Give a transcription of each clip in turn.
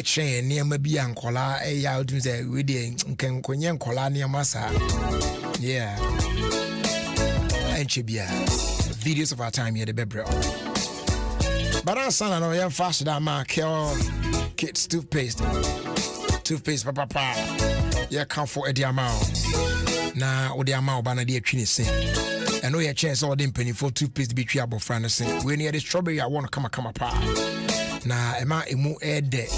chain near maybe Ancola, a out to say we didn't can conyan colania massa. Yeah, and Chibia videos of our time here, the Bebro. But our son, I know you're faster than my kids toothpaste, papa. Yeah, come for a amount. Now, with the amount of dear Trinity. I know your chance all them penny for toothpaste be treatable for anything. When near the strawberry, I want to come apart. Now, am I a more air day?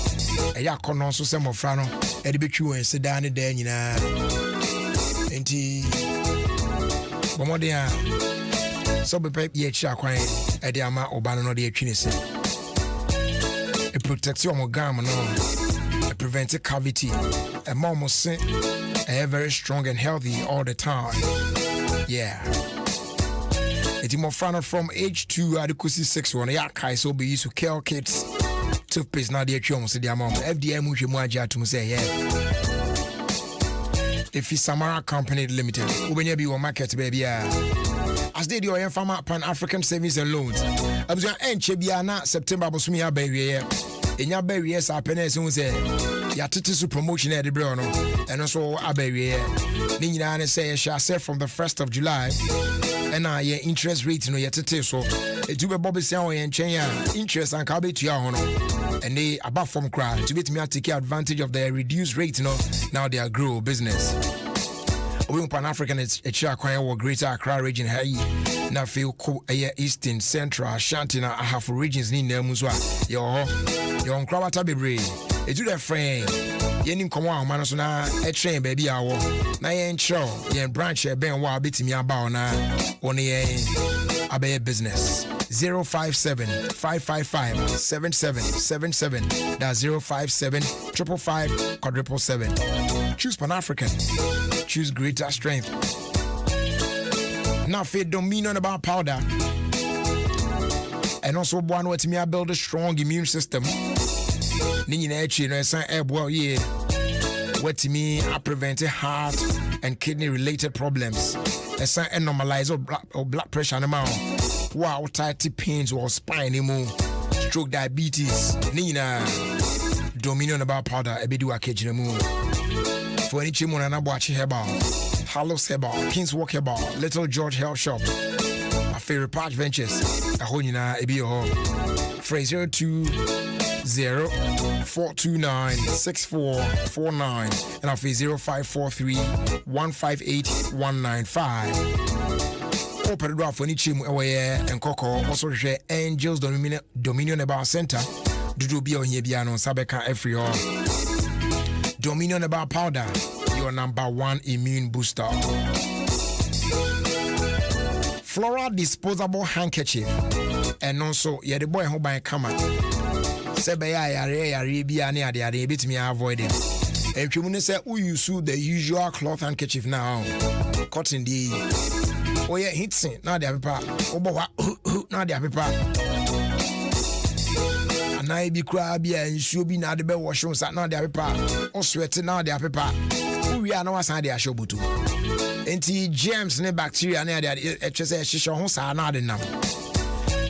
A yakon also some of Frano, Eddie Bichu and sit down there, you know. And Bomodia. So be paper yet crying at the amount of banana de Trinity. It protects your gum and all. It prevents a cavity. A mom was sent very strong and healthy all the time. Yeah. It's more fun from age 2 adequacy 6 1. Yeah, Kai so be used to kill kids. Toothpaste now the chum said their mom. FDA Mujimuaja to say, yeah. If it's Samara Company Limited, when you be your market, baby, as they do your farmer Pan African Savings and Loans. I was going to end Chebiana September was me a barrier. In your barriers, our pennies who say, Yatitis promotion at the Bruno, and also a barrier. Nina say, shall say from the 1st of July, and I interest rate no Yatitis, so it will be Bobby Sound and Chenya interest and Kabi to your honor. And they above from cry to get me to take advantage of their reduced rate, now they are grow business. We Pan African is a Chakwa or Greater Accra region. Hey, now feel Eastern, Central, Ashanti, I have regions in there. Muswa, your on Krawata Bebre. It's your friend. Yenim Kawa, Manasuna, a train baby hour. Na yen show, yen branch a ben wa bit me about na on a business. 057-555-7777. That's 057-555-777. Choose Pan African. Choose greater strength. Now, faith don't mean nothing about powder. And also, one way to me, I build a strong immune system. Nina Echi, no, it's an well, yeah. What to me, I prevent heart and kidney related problems. It's an normalize or blood pressure amount. Wow, tight pains or spine anymore. Stroke diabetes. Nina Dominion about powder, a bit do a cage in the moon. For any chimon and a watch herbal, Hallows herbal, King's Walk herbal, Little George Health Shop, a favorite patch ventures, a honina, a bio, phrase 020-429-6449, and I'll 0543-158-195. Open the door for any chim away and Coco, also share Angels Dominion about Center, do be on Yebiano, Sabeka every hour. Dominion about powder, your number 1 immune booster. Floral disposable handkerchief, and also yeah the boy who buy camera. Sebaya yare biani ade bit me avoid him. And you say who use the usual cloth handkerchief now. Cotton the oh yeah hits now the paper. Oh now the paper. Na be crab and should be now the bell wash on now the paper or sweat now the paper. We are no aside the show butu. Enti germs ne bacteria ne the shisha ho sa na de nam.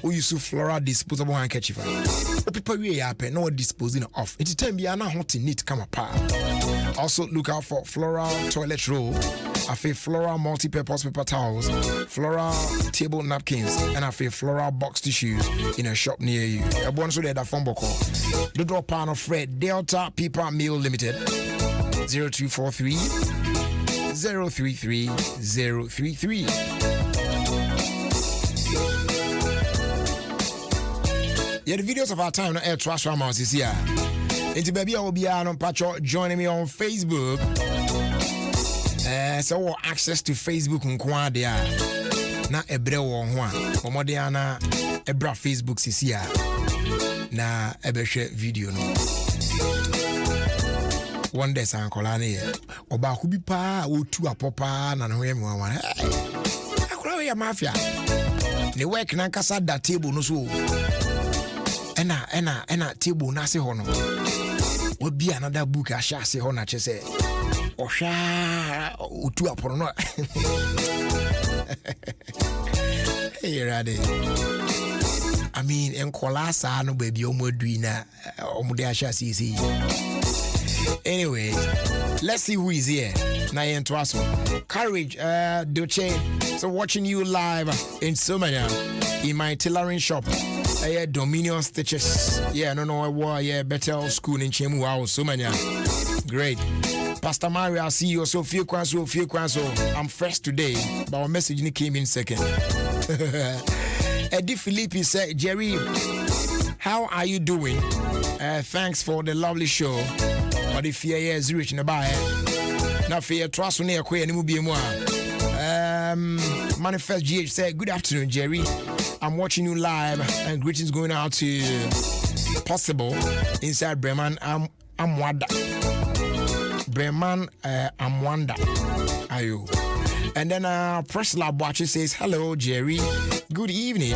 We use floral disposable handkerchief. People we happen no disposing of. It's time be na hot neat come apart. Also look out for floral toilet roll, a floral multi-purpose paper towels, floral table napkins, and a floral box tissues in a shop near you. A bonus with that phone book. The drop pan of Fred Delta Paper Mill Limited 0243 033 033. Yeah, the videos of our time no air trash amounts is here. Into baby I will be on Pacho joining me on Facebook. So access to Facebook nkwa dia na ebre wo ho a omodiana ebra Facebook sisi a na ebehwe video no one day san kola ne oba ku bi pa otu apopa na no ye mwa akola we ya mafia ne work na kasa da table no so ena table na se ho no obi another book a sha se ho na che se Osha utu apono no. Hey ready. I mean, in Kolasa, no baby, Omodwina, Omodasha CC. Anyway, let's see who is here. Nayan Twaso. Courage, Doche. So, watching you live in Somania in my tailoring shop. Dominion Stitches. Yeah, no, Bethel School in Chemu. Wow, Somania. Great. Pastor Mario, I see you. So, Ofie Kwanso. I'm fresh today, but our message came in second. Eddie Philippi said, Jerry, how are you doing? Thanks for the lovely show. But if you is rich in the bar, now for your trust on air, Manifest GH said, good afternoon, Jerry. I'm watching you live, and greetings going out to Possible inside Bremen. Amwanda. Bremen, Amwanda. Ayo. And then Presla Bachi says, hello, Jerry. Good evening.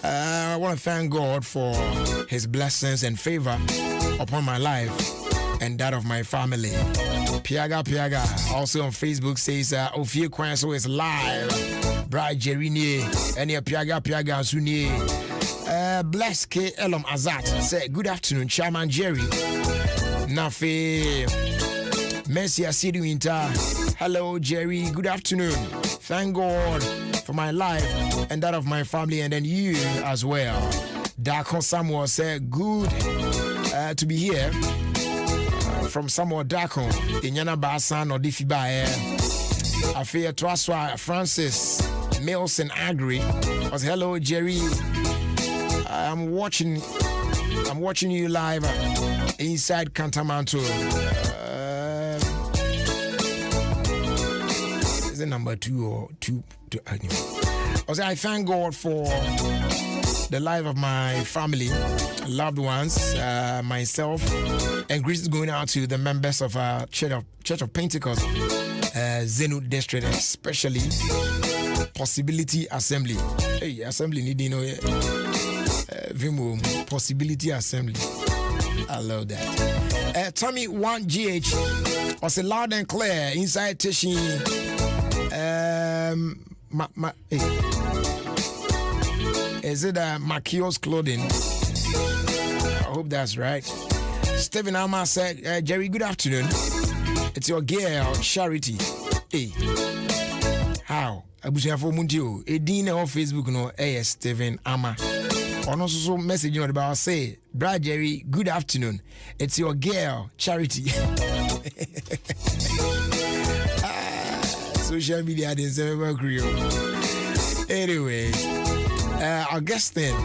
I want to thank God for his blessings and favor upon my life and that of my family. Piaga. Also on Facebook says, Ofie Kwanso is live. Bright Jerry nie. And Piaga Suni. Bless K. Elom Azat. Say, good afternoon, Chairman Jerry. Nafe. Mercy Asidu Winter. Hello, Jerry. Good afternoon. Thank God for my life and that of my family, and then you as well. Darko Samuel said, good to be here. From Samuel Darko, Inyana Basan or Diffiba. Afia Twaswa Francis Milson Agri was hello, Jerry. I'm watching you live inside Cantamanto. Is it number 2 or 2? I thank God for the life of my family, loved ones, myself, and greetings going out to the members of our Church of Pentecost, Zenu District, especially Possibility Assembly. Hey, Assembly need Vimo Possibility Assembly. I love that. Tommy 1GH was a loud and clear inside Tishin. Is it Makios Clothing? I hope that's right. Stephen Alma said, Jerry, good afternoon. It's your girl, Charity. Hey, how? Abusiafo Mundio. Edina on Facebook, no, hey, Stephen Alma. On also message you about say, Brad Jerry, good afternoon. It's your girl, Charity. Social media didn't say agree. Anyway, Augustine,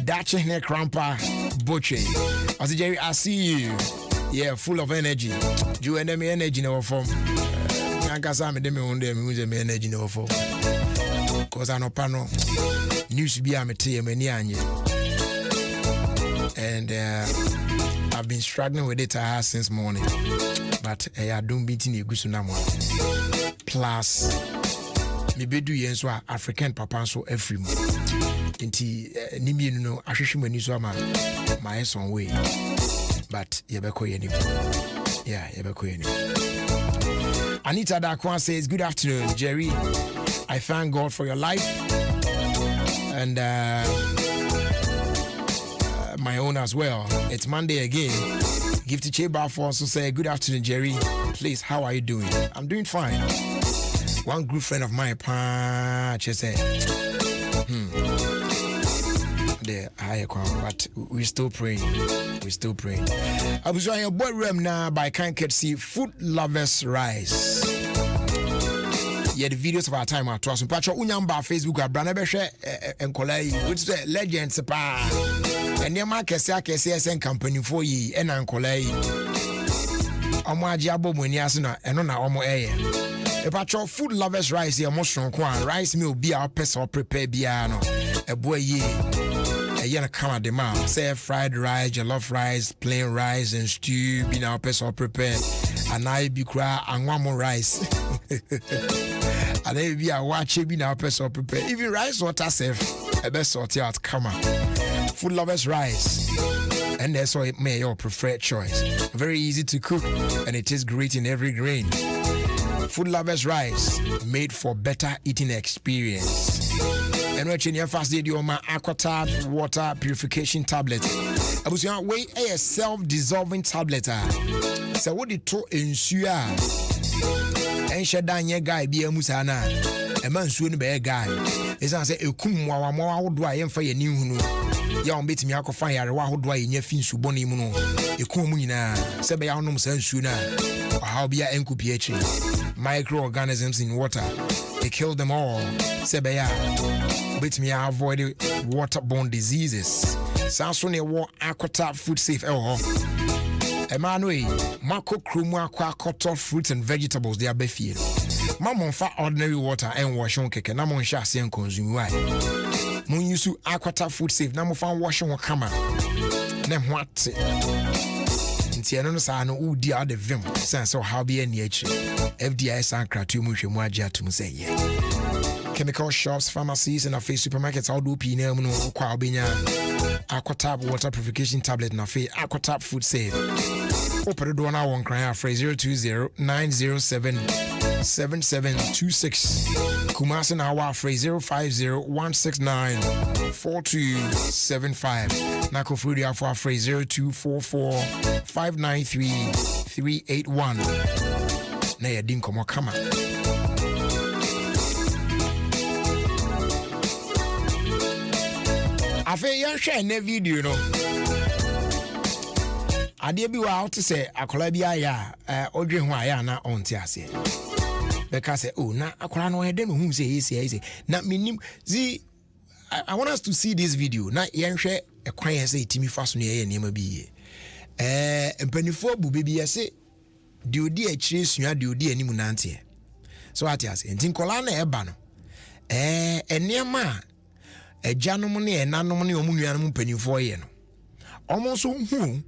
Dachene Krampa Boche. I said, Jerry, I see you. Yeah, full of energy. You and me energy in our form. I can't say me one day me energy in our form. Cause I know pano news be a material and I've been struggling with it since morning. But I don't beat in a good plus me be do yenso African papa so every month. Inti nimi no ahwehwe mani so my son way. But yebeko yeni. Yeah, yebeko yeni. Anita Dakwan says, good afternoon, Jerry. I thank God for your life and my own as well. It's Monday again. Gifty Cheba for also say, good afternoon, Jerry. Please, how are you doing? I'm doing fine. One good friend of mine, just said, but we're still praying. I was on your boardroom now by Kind Courtesy Food Lovers Rise. Yeah, the videos of our time at Trust. Pacho Unyamba Facebook, Branabeshe and Kolai, which is legends. And your market SN company for ye and Uncolai. Omwa Jabo Munyasuna and on our air. A patrol Food Lovers Rice, your most strong rice meal be our pest or prepare piano. A boy ye. A yana come at the mouth. Say fried rice, jollof rice, plain rice, and stew be now pest or prepare. And I be cry and one more rice. And then be a watch be now pest or prepare. Even rice water safe. A best sort out come on. Food Lovers Rice, and that's why it may your preferred choice. Very easy to cook, and it is great in every grain. Food Lovers Rice, made for better eating experience. and we're changing fast video my aquatab water purification tablet. I was saying way a self-dissolving tablet. So what the to ensure and shadanya guy be a musana a man soon be a guy. It's I say a kum wa would do I am for your new young bit me I could fire what do I in your fin suboni muno. You come in Sebe Anum Sensuna or how be a enku pH microorganisms in water. They kill them all. Sebeya, bit me avoid waterborne diseases. Sansone war aquatab food safe. Emmanuel, Marco Kruma aqua fruits and vegetables they are befied. Mamon fa ordinary water and wash on cake and Namon shasi and consume why. Mun use aquatab food safe. Namo fan washing or camera. Nem what? Tiano Sano who dear the vim, sense or how be any FDI Sankra to Mushimuaja to say, chemical shops, pharmacies, and a face supermarkets all do pinam no quabinia, aquatab water purification tablet, and a fee aquatab food safe. Open the door now on cry phrase 020-907-7726. Kumasan Awa phrase 050-169-4275. Nako Frudia for phrase 0244-593-381. Naya Dinko Mokama. I feel you share a video, no. I did be out to say, a colabia, Audrey Wayana on Tiasia. Because, oh, now I can't know who say easy. Not meaning, see, I want us to see this video. Not young share a quiet say Timmy Fasten here name be. And Pennyfo baby, I say, do dear chase you do dear Nimunanti. So I tell you, and Tincolana Ebano. And near man, a gentleman and non-money or Munianum Pennyfo yen. Almost who.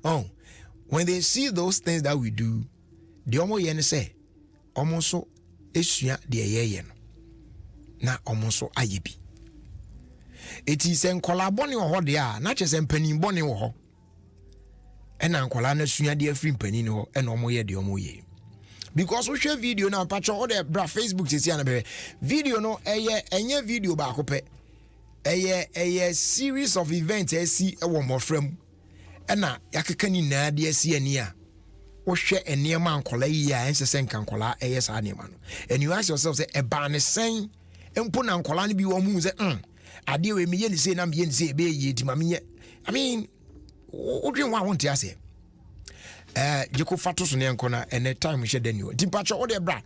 Oh, when they see those things that we do, the Omo yen say, almost so esua de yen. Na almost so ayebi. It is en kolaboni o ho de a, na chese mpanin boni wo ho. And ankola na sua de afri mpanin ho, and omo ye de omo ye. Because we share video na patcho o de bra Facebook sisi na be. Video no enye video ba ko pe. Eye series of events esi e wo mofrem. Ena yakeka ni na de asi ani a wo hwe enema ankola yi a ense sen kankola eyes anema no and you ask yourself say e ba ne sen empo na ankola ne bi wo mu say ade we me ye ni say na me ye ni say be ye ti ma me ye I mean wo dwen wa won ti ase jeko fato so ne enkona ene time hwe dani o ti pacho wo de bra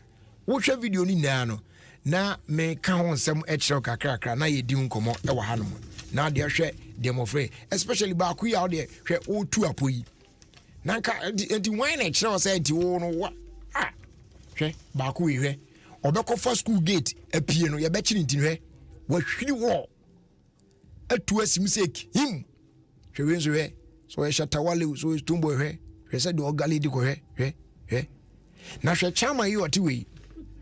wo hwe video ni na no na me ka ho nsem e kire kakra na ye di nkomo e wa hanom na de hwe dem ofre especially ba ku ya de hwe o tu apoyi nanka enti wine e kire say enti wo no wa hwe ba ku hwe obekọ for school gate apie no ye be kire enti hwe wa hwiri wo atu asim sek him hwe wenzo hwe so e shatawale so tumbo hwe say the ogali di ko hwe na hwe chama yi oti we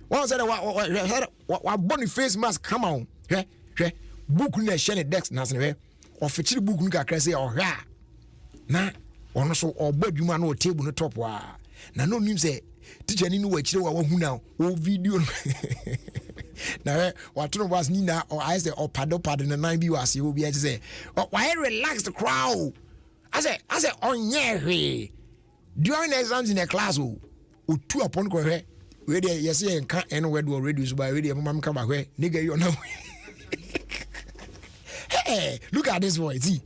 one said wa bony face mask come on hwe book na share desk na se hwe official book nu kakra say o hwa na ono so obadwuma na o table no top wa na no nim say teacher ni no wa kire wa hu na o video na wa to no was ni na or I say o pado na nine bi was you be say why relax the crowd I say onye hwe during the exams in the class o tu upon ko hwe we dey yes e nka eno we do reduce by we dey mama come back hwe nigga you know. Hey, look at this boy. See,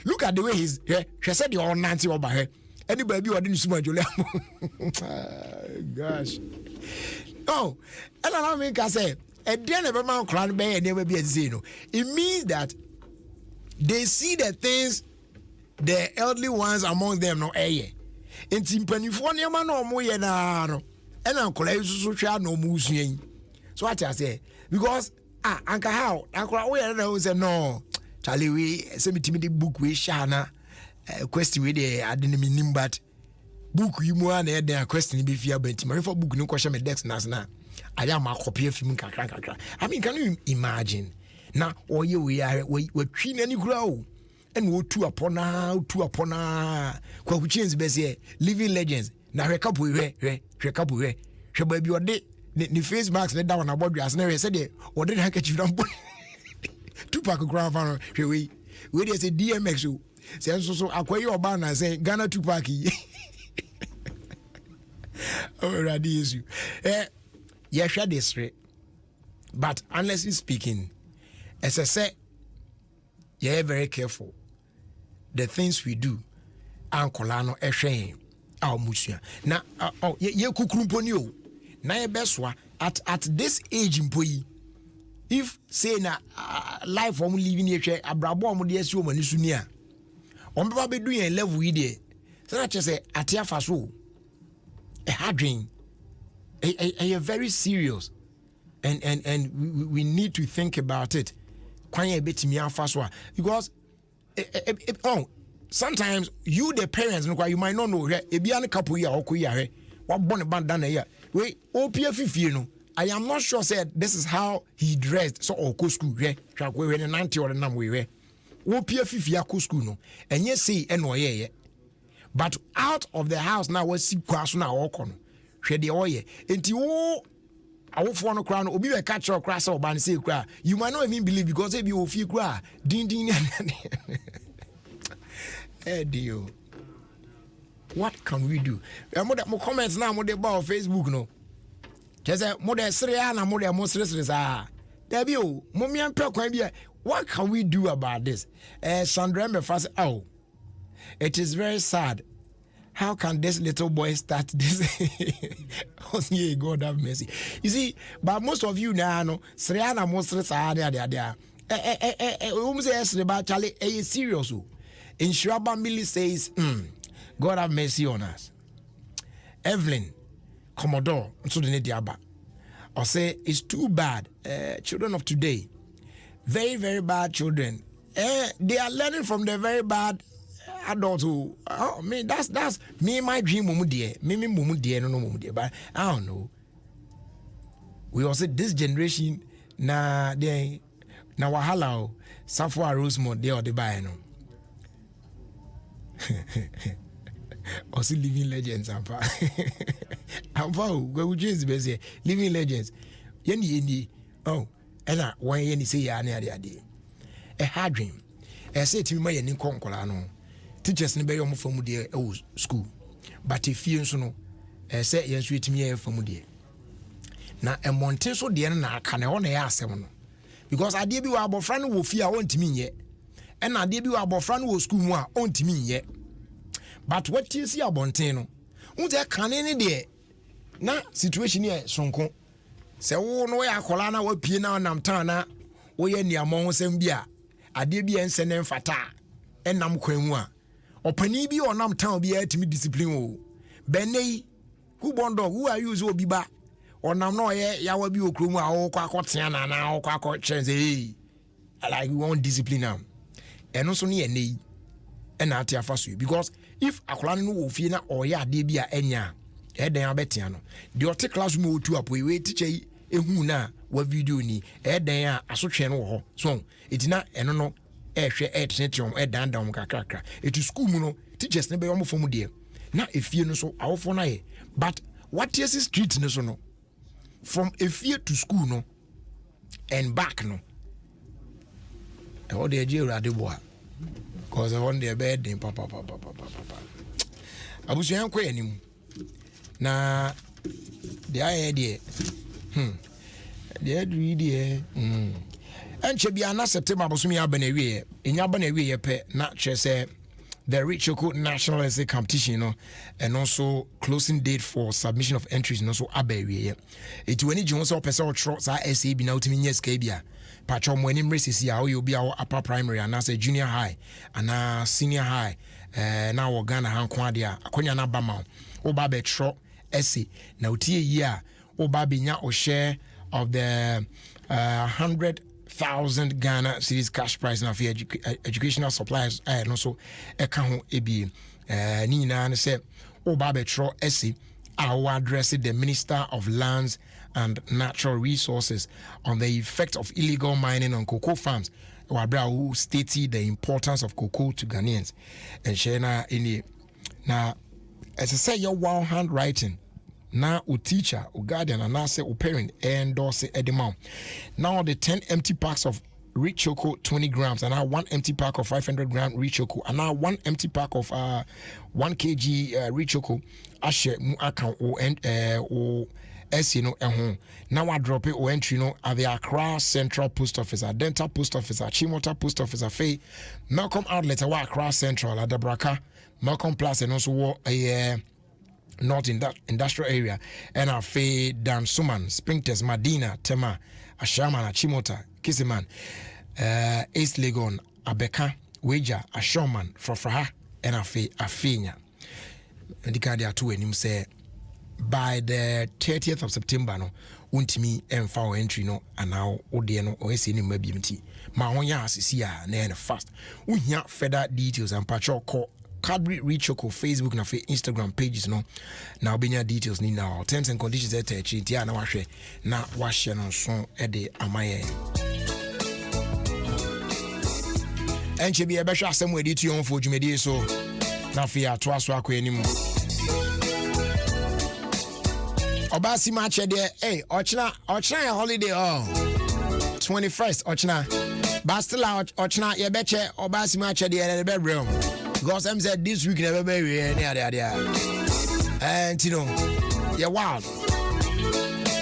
look at the way he's here. She said you're on 90 over here. Anybody who didn't smell Julia. Gosh. Oh, and I mean, I say, and then every man clan bay and never be a zero. It means that they see the things the elderly ones among them no aye. In Timpanifonia man or more and Uncle Social no moves. So what I say, because Uncle how Uncle we say no. Charlie, we send me the book we shana question we there. I didn't mean but book you more and there question be fear but my for book no question me desk na I am a copy of film kakra. I mean, can you imagine now all you we are we twin any grow and we two upon kwa change be living legends na recap we baby or day ni face marks let down about you as never said or did handkerchief Tupac crowd fan we dey say DMX o say so akwayi oba na say Ghana Tupac oh radi issue yeah share this right but honestly speaking as I say yeah very careful the things we do ankola no ehwe our musua na ye kukrumpo ni o na ye beswa at this age mpoyi if say na life om living here abrabo om de asi o mani suni a on baba be do yen level yi de say na che say atia fa so a hardring a very serious and we need to think about it kwanya betimi afa so because sometimes you the parents you might not know ebia ne couple ya okoyi what born band na ya we opia fifie no I am not sure said this is how he dressed so or go school we 90 or nam we opia fifie akọ school no enye say eno ye but out of the house now was kwaso na okọ no hwe de oye enti wo awofo no kra no obi we catch your kra say oban say kra you might not even believe because if you ofie kra din Dio. What can we do? Mo comments now mo dey about Facebook no. Just mo dey sere na mo dey mo sere sa. There be o mo mi ampe kwan bi. What can we do about this? Sandra me fast oh. It is very sad. How can this little boy start this? Oh, yeah, God have mercy. You see, but most of you now no sere na mo sere sa there. We say sere ba Charlie serious o. Inshiraba Millie says, God have mercy on us. Evelyn, Commodore, so the Diaba. Or say, it's too bad. Children of today, very, very bad children. They are learning from the very bad adults who, oh, man, that's me, my dream, mumu dear. Me, mumu dear, no, mumu dear. But I don't know. We also, this generation, na wahala, Safwa Rosemont, they are the buy, no. Also living legends ampa we would just be say living legends yeni oh ena wan yeni say ya na ade a hard dream say to me ma yeni konkola no teachers ne be yo mo famu de school but if you nso no say yen so etimi ye famu de na emonte so de na aka na ho na ya asem no because ade bi wa abofra no wo fi a wontimi nye ena ade bi wa abofra no wo school mu a ontimi nye but what you see abonten no unze kanene de na situation here sonko se wo no ya akola na wapie na nam tan na wo ye niamon ho sem bia ade bia ense ne mfata enam kwan mu a opani bi onam tan bia atimi discipline o benei who bondo who are you so bi ba onam no ye yawa bi okro mu a wo kwa akotea na wo kwa akọ chense hey like we want discipline am eno so ne ye nei ena ate afaso because if akola no wo fie na oya ade bi a enya eden abetia no de ote classroom otu apo we teacher ehu na wa video ni eden a asotwe no ho so etina eno no ehwe etnetom edan dan kakrakra etu school mu no teachers ne be yo fom de na efie no so awofo na ye but what is street no so no from efie to school no and back no e o de je urade boa cause I want their bed in papa. Abusu yankwa yanim. Na the idea. The idea. Enche bia na September abosumi abanewie. Enya abanewie pe na chese the Richoko National Essay Competition no and also closing date for submission of entries no so abawie. Eti wani ji won so pese o tro sa essay bi na utimi nyeska bia. Patcho mo anim resisi a wo bi a upper primary and as a junior high and a senior high na wo Ghana hanko ade a akonya na ba ma wo ba be tro essay na utie yi a wo ba be nya o share of the 100,000 Ghana cedis cash prize na for educational supplies no so e ka ho ebi ni nyina ne se wo ba be tro essay I will address the Minister of Lands and Natural Resources on the effect of illegal mining on cocoa farms. Who stated the importance of cocoa to Ghanaians. And Shena in now, as I say, your wild handwriting. Now, a teacher, a guardian, and now say, a parent endorse Edemount. Now, the 10 empty packs of rich choco 20 grams, and now 1 empty pack of 500 gram rich choco, and now 1 empty pack of 1 kg rich choco. I share account or now I drop it or entry at the Accra Central Post Office, at Dental Post Office, at Chimota Post Office, at Faye, Malcolm Outlet, at Accra Central, at the Braka, Malcolm Plus, and also North Industrial Area, and our Faye, Dan Suman, Springtest, Medina, Tema, Ashaman, Chimota, Kisiman, East Legon, Abeka, Wager, Ashoman, Frofraha, and our Faye, Afinia. And the card two and him say by the 30th of September, no, untimi and foul entry, no, and now Odiano or SN maybe my own yas is here and fast. We hear further details and patrol call Cadbury Richoko Facebook and Instagram pages, no. Now, be your details need now. Terms and conditions at Tia na washe na washe no son ede amaye. And she be a better somewhere to you for Jumedi so. Na fia twaso akwanim Obasi match there. Hey, Ochna holiday 21st Ochna Bastila Ochna ye betche Obasi match there in the bedroom because I'm said this week never be near there and you know yeah wow.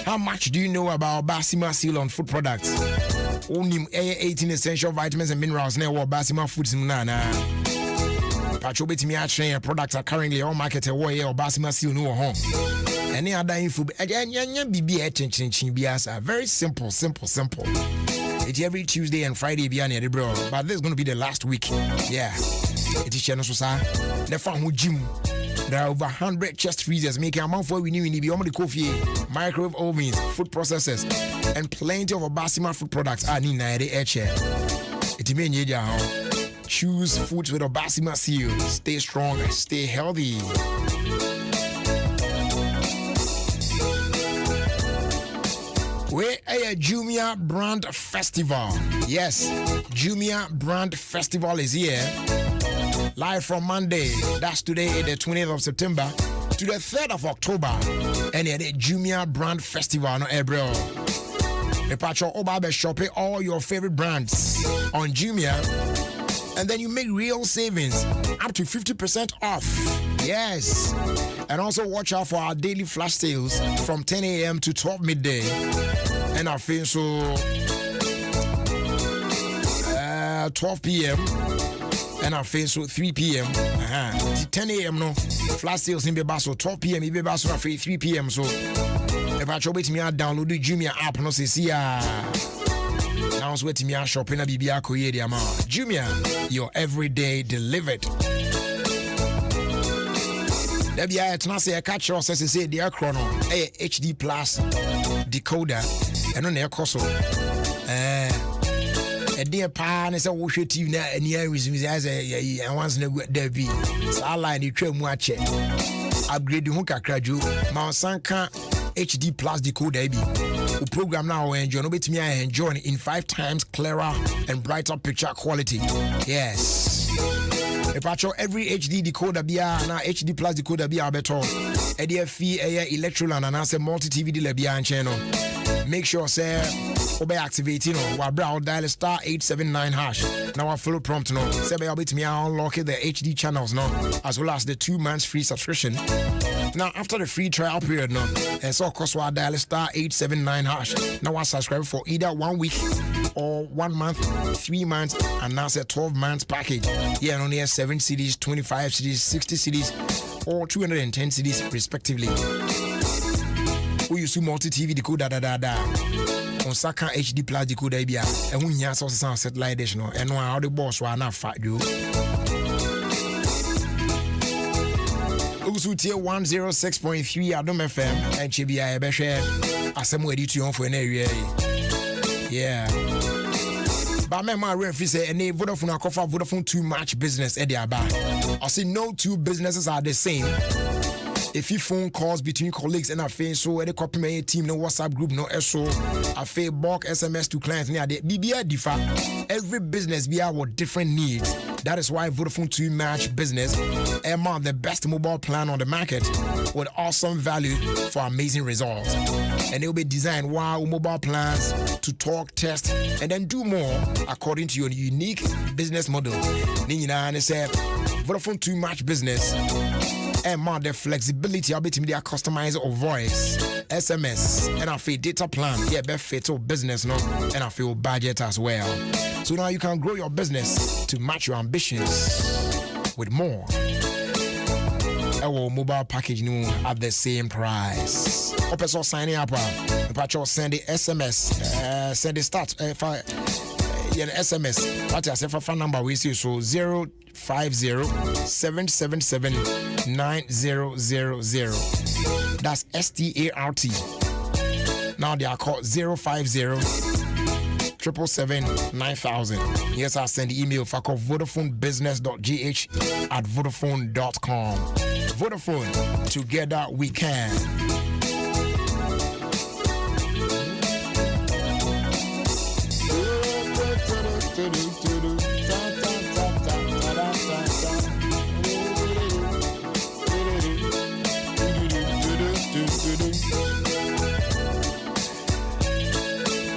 How much do you know about Basima Seal on food products? Only 18 essential vitamins and minerals now Basima foods na Pacho betimi a products are currently on market away or Basima Seal no home. Any other info biasa. Very simple. It's every Tuesday and Friday biane bro. But this is gonna be the last week. Yeah. It is channel so the farm who gym. There are over 100 chest freezers making a month for we need be the coffee, microwave ovens, food processors, and plenty of Basima food products are in the air chair. It mean choose foods with a Basima Seal. Stay strong and stay healthy. We're a Jumia Brand Festival. Yes, Jumia Brand Festival is here. Live from Monday, that's today, the 20th of September, to the 3rd of October. And the Jumia Brand Festival, no April. The Pacho Obabe shopping all your favorite brands on Jumia. And then you make real savings, up to 50% off. Yes. And also watch out for our daily flash sales from 10 a.m. to 12 midday. And our feel so 12 p.m. and our feel so 3 p.m. 10 a.m. no flash sales in Bebaso, 12 p.m. in Bebaso, 3 p.m. So if I try to download the Jumia app, no say see now it's waiting me a shopping a BBA Koye di ama. Jumia, your everyday delivered. There be a tenase a catch us as say the chrono a HD plus decoder and on air coso. A dear pan is a wash TV now and here is as a once in a there be. So I line the train watch it. Upgrade the Hunka Kraju, Mount Sanka HD plus decoder be. Program now enjoy no bit me enjoy in 5 times clearer and brighter picture quality. Yes. If I show every HD decoder be na HD plus decoder be better. ADF electroland and answer multi TV de be channel. Make sure say obey activating or brow dial *879#. Now I follow prompt no. Say be bit me unlock the HD channels no as well as the 2 months free subscription. Now, after the free trial period, no, and so cost what dial *879#. Now I subscribe for either 1 week or 1 month, 3 months, and now say 12 months package. Yeah, only 7 CDs, 25 CDs, 60 CDs, or 210 CDs respectively. We use multi TV decoder on Saka HD plus decoder bia, and we have also satellite dish no, and how the boss were not fat you. Usutie 106.3 Adom FM and Chibia Beshe Asamo edition for an area. Yeah. But my referee say any Vodafone Akofa Vodafone too much business at the aba. I say no two businesses are the same. If you phone calls between colleagues and a face so any copy team no WhatsApp group no SO a bulk SMS to clients near the BBA differ. Every business be our different needs. That is why Vodafone 2 Match Business among the best mobile plan on the market with awesome value for amazing results. And they will be designed while mobile plans to talk, test, and then do more according to your unique business model. Nina said Vodafone 2 Match Business and more the flexibility of it to customize or voice, SMS, and I feel data plan. Yeah, be fit to business no, and I feel budget as well. So now you can grow your business to match your ambitions with more. Our mobile package new at the same price. Open signing up. Send the SMS. Send the start. SMS. What I say for phone number we see so 050-777-9000. That's START. Now they are called 050-777-9000. Yes, I send the email for vodafonebusiness.gh@vodafone.com. Vodafone, together we can.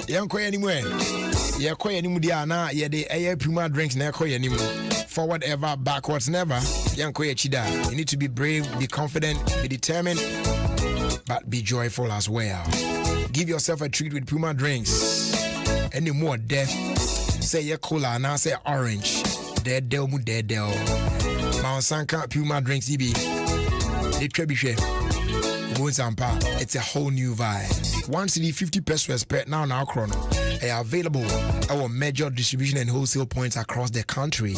Yanko anywhere. Yako anymore na yede air Puma drinks na yako anymore. Forward ever, backwards never. Yanko chida. You need to be brave, be confident, be determined, but be joyful as well. Give yourself a treat with Puma drinks. Any more death? Say your cola now say orange. Dead del mu dead del. Mount Sanka Puma drinks EB. The trebuchet. It's a whole new vibe. 1 cedi 50 pesos per now chrono. They are available at our major distribution and wholesale points across the country.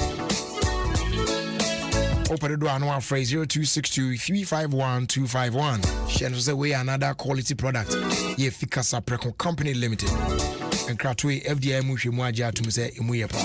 Open the door and one phrase 0262 351 251. Share us away another quality product. Ye Fikasa Preco Company Limited. And Kratwe FDI Mushi Mwaja to say Imuyepa.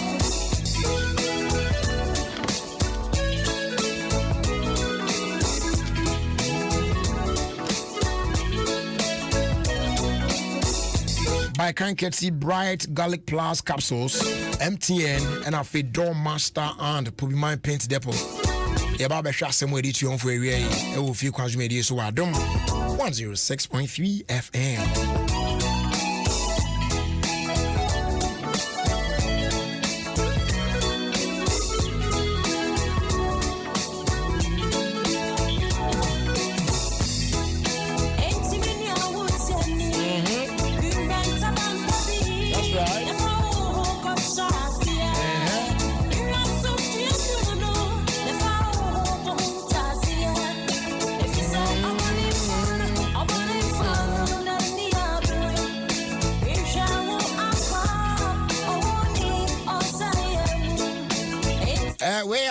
By Kanketsi Bright Garlic Plus Capsules, MTN, and a feed Door Master and Pubiman Paint Depot. Yababa Shasem with it on for a way. It will feel consumed so Adom 106.3 FM.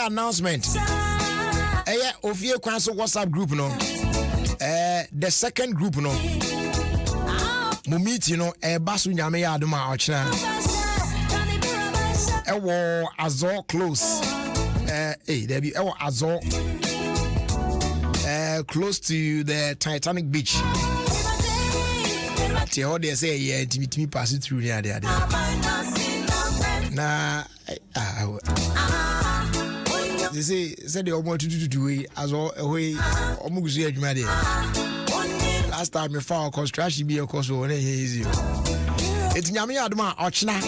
Announcement. Ofie Kwanso WhatsApp group no. The second group no. Mo meet basu nyame ya Adom a ochna. Ewo Azor close. There be ewo Azor. Close to the Titanic beach. They all they say yeah, me pass it through there. Nah, they say they almost to way as all away almost here. Last time me found construction be a course on easy. It's Nyami Adoma Ochna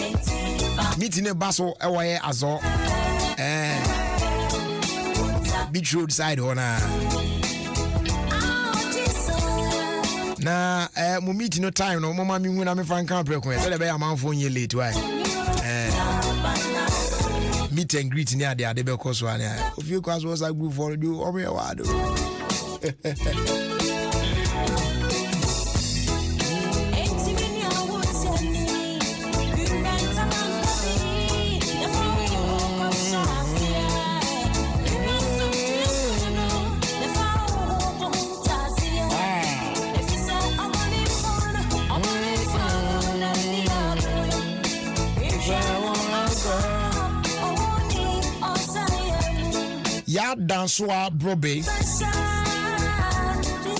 meeting a basso away as all beach road side on na mo meeting no time no mama mi wuna me fan kan preko e be am phone ye late why meet and greet near the Adebe course one. If you cause was a group for you, or me a word.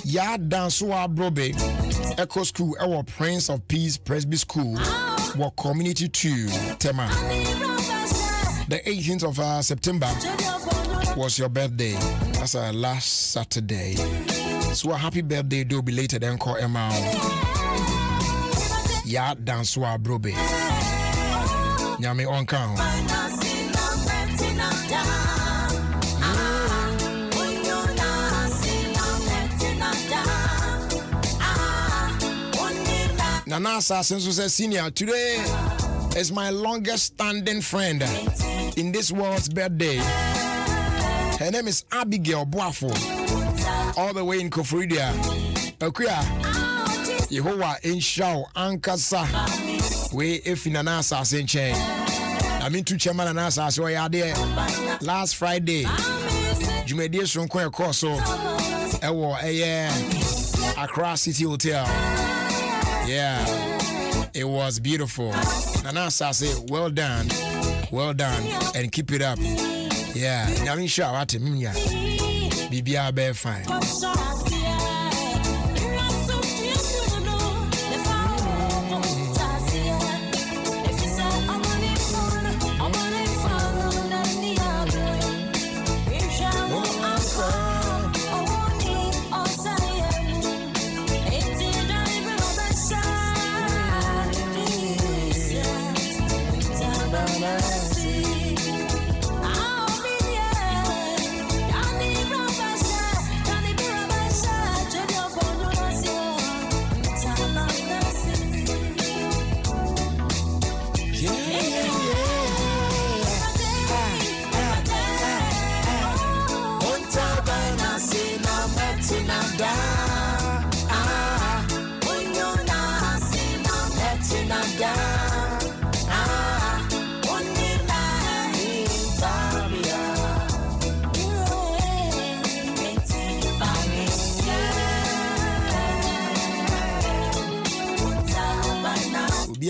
Ya danswa brobe Echo School our Prince of Peace Presby School what community 2 tema The 18th of September was your birthday. That's last Saturday. So a happy birthday, do belated and call Emma. Ya dance wa brobe. Nyame on count. Nana Sasenso says, Senior, today is my longest standing friend in this world's birthday. Her name is Abigail Boafo, all the way in Kofridia. Okuya, Yehowa Inshao Ankasa, we if in Nana Sasenche. I mean to Chairman Nana Sasenso, I there last Friday. Jumedi Sonko Koso, Ewo Accra City Hotel. Yeah, it was beautiful. Nana say, well done, and keep it up. Yeah, now I'm sure what him ya. BBR be fine.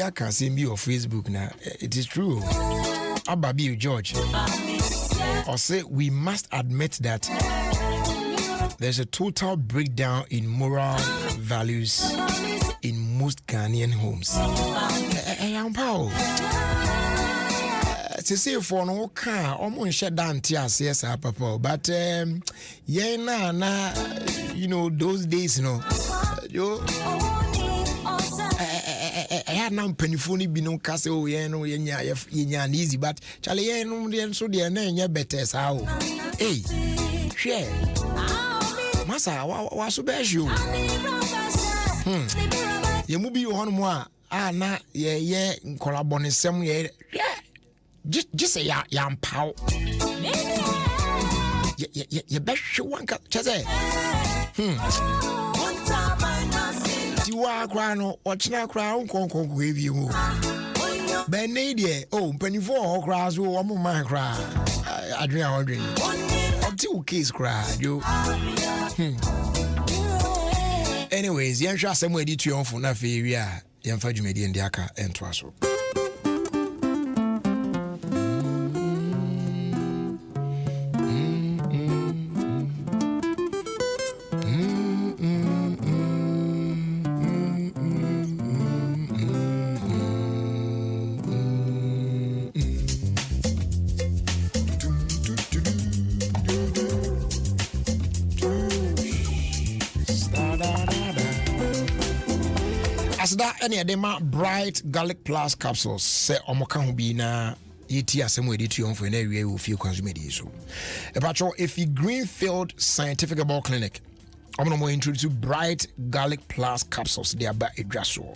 I can see me on Facebook now. It is true. Ababi George. Or say we must admit that there's a total breakdown in moral values in most Ghanaian homes. To say for no car, almost shut down tears, yes, papa. But yeah, nah, you know, those days, you know, I had now penifoni be no castle, no, easy, but Charlie, no, so dear name, better how. Hey, share. Massa, what's so bad you? You move you on more. Na, yeah, collaborating some yeah. Just say yam pow. You best show one cut, Chase. You are crying or china crown, conquer with you. Ben Nadia, oh, penny four cries, oh, I'm my cry. I drink. Or two kids cry, you. Anyways, young shall somewhere did you on for nothing. Young Fajumedi and Diaka and Twasso. Any dema bright garlic plus capsules say omoka ho bi na yeti asem we dey on for na wie Ofie Kwanso medi so e patcho Ify Greenfield Scientific Herbal Clinic I'm going to introduce bright garlic plus capsules they are by edwaso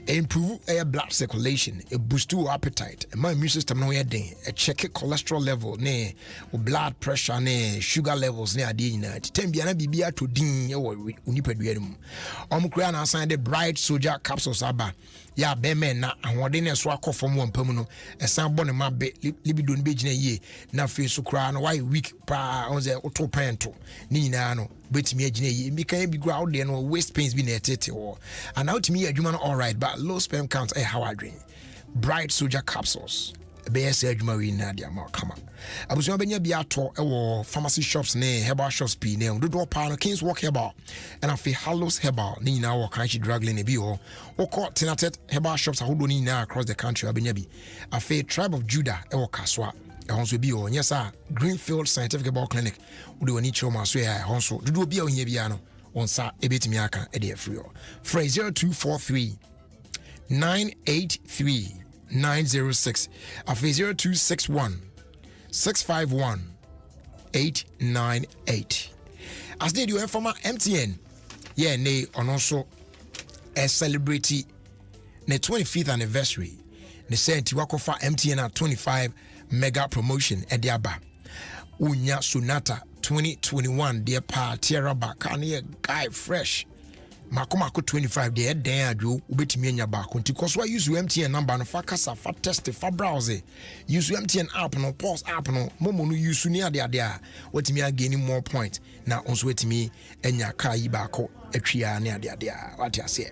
improve air blood circulation, a boost your appetite, my immune system no yet a check cholesterol level, ne blood pressure, ne sugar levels, ne adina. Tembiana bibia to din or unipeduum. Crean assigned the bright soldier capsules aba. Ya be men na ahwodene so akofom won pamu a san bone ma be libido no begina ye na fe so kra no why weak pa on ze auto pento ni nyina no betimi agina ye mi kan bi gura out there no waist pains bi na etete ho and out me adwuma no all right but low sperm count how I drink bright soldier capsules BS adwuma we na dia ma kama abuso benya bi ato e wo pharmacy shops ne herbal shops pi ne do pa no Kings Walk Herbal and afi Hallows Herbal ni na wo kan chi drug lane bi ho wo ko tenatet herbal shops ahodo ni na across the country abenya bi afi Tribe of Judah e wo Kaswa also be on yes sir Greenfield Scientific Ball Clinic we do any trauma so yeah also do be on here biano on sa ebetimi aka e dey free free 0243 983 906 afi 0261 651 898 as did you from MTN yeah ne on also a celebrity the 25th anniversary they said to work for MTN at 25 mega promotion at the aba unya sonata 2021 dear pa tieraba can a guy fresh Makomako 25 de den adwo ubetimi anya ba konti cause why use MTN number no fa kasa fa test fa browse use MTN app no pause app no momo no use ni ade a wetimi again more point na onso wetimi anya ka yi ba ko atwia ne ade a what you say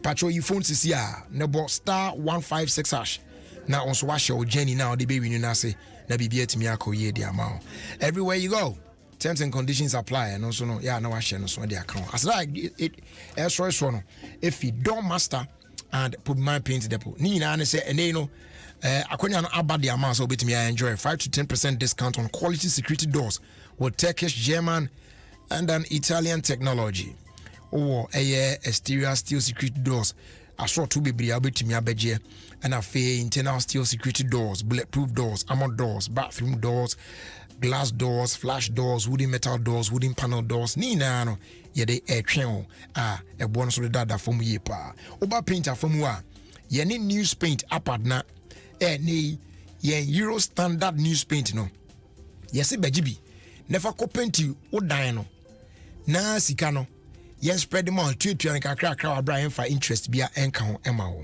patro you phone sisi a nebo star 156 hash na onso wa show Jenny now the baby ni na say na bibia timi akoye de amount everywhere you go. Terms and conditions apply and also no yeah no I share no so the account as like it sorry so no if you don't master and put my paint depot ni na say and you know akonya no about the amount so betimi enjoy 5 to 10% discount on quality security doors with Turkish, German and an Italian technology or exterior steel security doors I saw two baby betimi abeje and a internal steel security doors, bulletproof doors, armored doors, bathroom doors, glass doors, flash doors, wooden metal doors, wooden panel doors. Ni na no ye de etwen e bon so dada fom ye pa. Oba painter fom wa ye ni news paint apad na ni ye Euro standard news paint no. Ye se bejibi never ko paint o dan no. Na sika no ye spread them out tutu an kakra Brian for interest bia enka ho ema ho.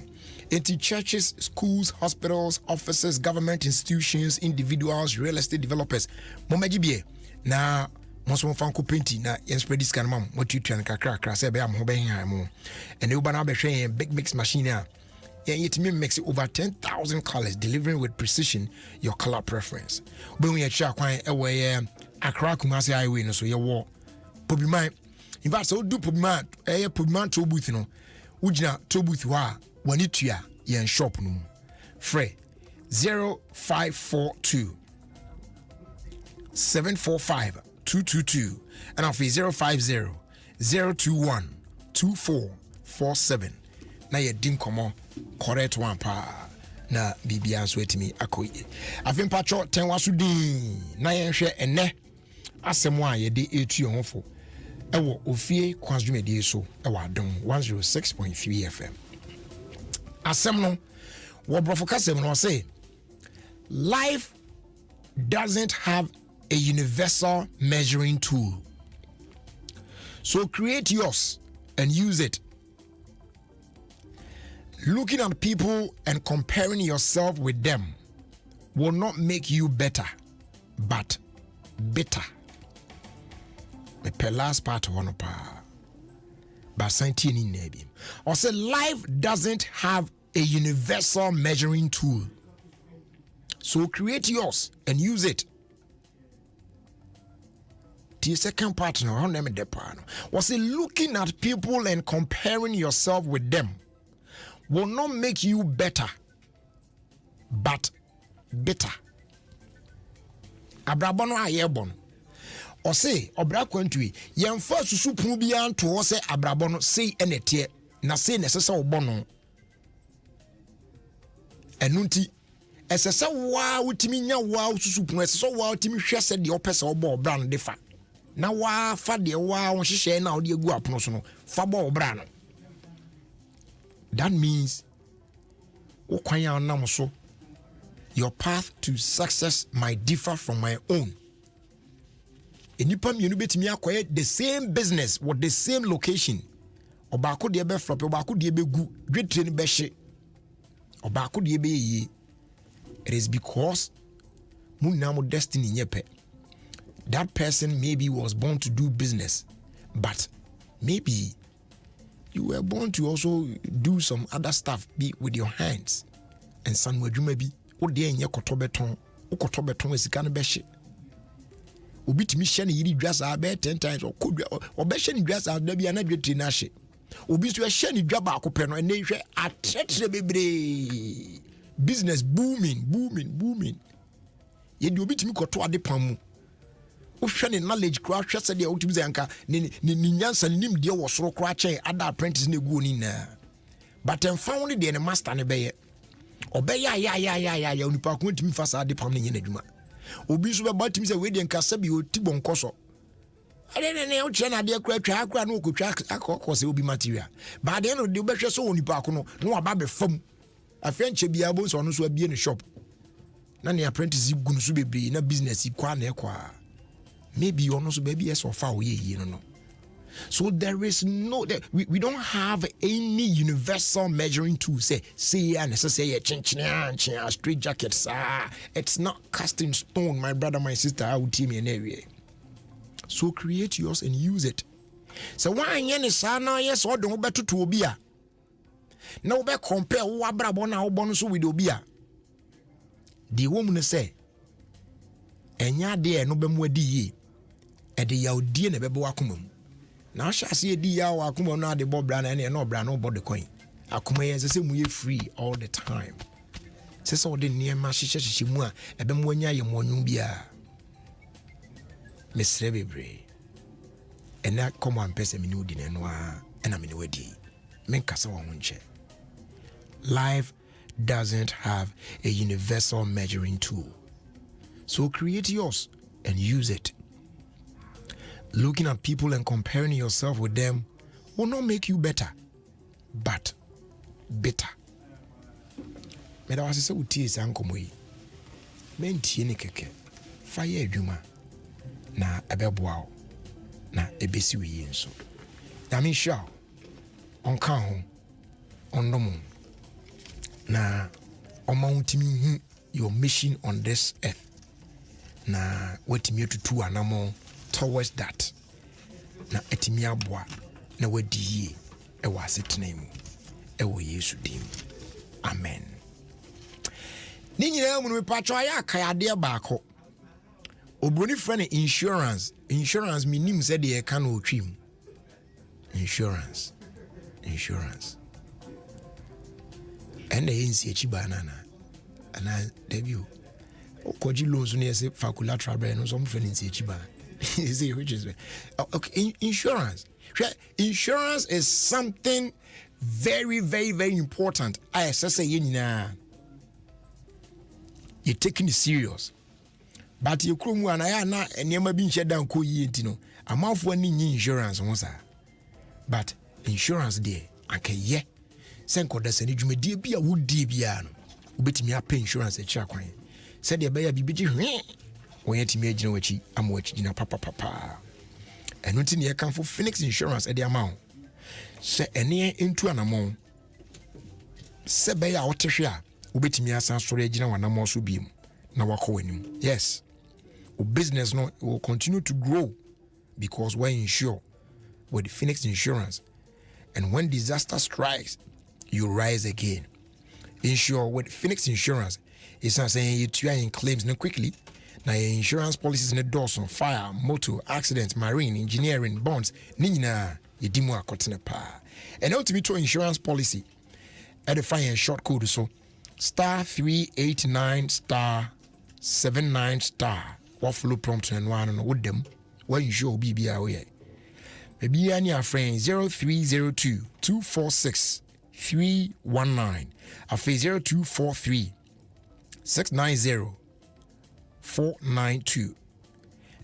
Into churches, schools, hospitals, offices, government institutions, individuals, real estate developers. Momajibie na monso fanko penti na yen spread this kind mam what you try kakra say be am ho be han mo. And you bana be hwe big mix machine a yen yetimi mix over 10,000 colors delivering with precision your color preference. When we sha kwan e we Accra Kumasi highway no so ye wo Pobiman. In fact so do Pobiman Pobiman to booth no. Ujina to booth wa Wanitua yen shop no free 0542 745 222 and off 050 021 2447 na ye dim komo correct one pa na bibia so etimi akoye afin patcho ten waso din na yen hwe ene asemo a ye de etu honfo ewo Ofie Kwanso dwumedi so ewo Adom 106.3 FM asem no wo brofo kasem no say life doesn't have a universal measuring tool, so create yours and use it. Looking at people and comparing yourself with them will not make you better but bitter. The last part one pa Basantini Nebi. Or say life doesn't have a universal measuring tool, so create yours and use it. The second part now, was say looking at people and comparing yourself with them will not make you better but bitter. Abrabono ayebon. Or say obra kwantui yen fa susu punu bia nto wo say abrabono say enete na say nesesa obono enunti esesa wa utimi nya wa susu punu esesa wa utimi hwese de opese obo obra no defa na wa fa de wa wo hihye na ode egu apono so no fa bo obra no. That means ukwanya onam so your path to success might differ from my own. Enipa mienu betimi akoye the same business with the same location. Obako de be flop, obako de be gu, dwetre ni be hye. Obako de be ye. It is because munna mo destiny nyepe. That person maybe was born to do business, but maybe you were born to also do some other stuff be with your hands. And some wadwuma bi wo de enye kotobeton, wo kotobeton esika no be hye. Obi timi hye ne yiri dwa sa be 10 times obe hye ne dwa sa da bia na dwetri na hye. Obi so hye ne dwa ba akopɛ no ene hwe atretre bebre. Business booming. ye di obi timi koto ade pam mu wo hwe ne knowledge kra hwe se de wotimi zanka ni nyansa ni nim de wo soro kra che ada apprentice na egu oni na but en found de ne master ne beye obeye ya onipa ko timi fa sa ade pam ne nyina adwuma obi so be batimi se we de nkasa bi oti bonkoso ade ne o che na de kra twa na okotwa akọ se obi material but de no de be hwe so onipa ko no aba be fam afenche bia bo so no so abie ne shop na ne apprentice gunu so bebre na business kwa na ekwa maybe you also baby yes or far away no. So there is no we don't have any universal measuring tool say and say chin straight jackets it's not cast in stone, my brother, my sister, I would team in area. So create yours and use it. So why any sana yes or don't better to obia. Now be compare wabra bona bonus with obia. The woman say enya de no bemwadi ye e de yaudie na bebo akoma mu na ahase e di ya wa akoma no ade bobra na ne no bra no body coin akoma ye se mu ye free all the time se so de niema hyehyehye mu a ebe mu anya ye monyu bia mesre bebre ena koma mpese mi no di ne no a ena me ne wadi men kasa wo nche. Life doesn't have a universal measuring tool. So create yours and use it. Looking at people and comparing yourself with them will not make you better, but better. Me da wase utie sankomo yi. Men tie ne keke. Fire adwuma na ebeboa na ebesi wi nso. Na me sha onka ho ondomo na omawutimi hu your mission on this earth. Na wetimi tutu anamo towards that. Na etimi aboa na wadi e wa setena mu e wo Yesu dim. Amen. Ni nyina mu no patcho aya akayade baako. Obroni friend insurance minim se de e ka na otwim. Insurance. And the NCH banana. And I debut. Koji loans near say faculateral brain or some friend in CH. See which is okay. Insurance. Insurance is something very, very, very important. I say you're taking it serious. But you come and I na and never been shut down. Coyentino. I'm off one insurance once. But insurance there, okay, yeah. Senko da sani dwuma die bia wo die bia no obetimi apɛ insurance e kira kwan sɛ de bɛya bibiji wo yɛtimi agina wachi ama wachi gina papa ɛno ti ne yɛkamfo Phoenix Insurance e de ama wo sɛ ɛne entu anamon sɛ bɛya a wotehwe a obetimi asan sɔre agina wanamon so biem na wakɔ wanim. Yes, o business no will continue to grow because we insure with Phoenix Insurance, and when disaster strikes you rise again. Insure with Phoenix Insurance. It's not saying you try in claims no quickly. Now your insurance policies in the doors on fire, motor, accident, marine, engineering, bonds, nina, you dimu akotene pa. And ultimate insurance policy. Edify a short code so *389*79*. What follow prompt and one with them. What you show BBA. Maybe any of friends 0302 246 319 afi 0243 690 492.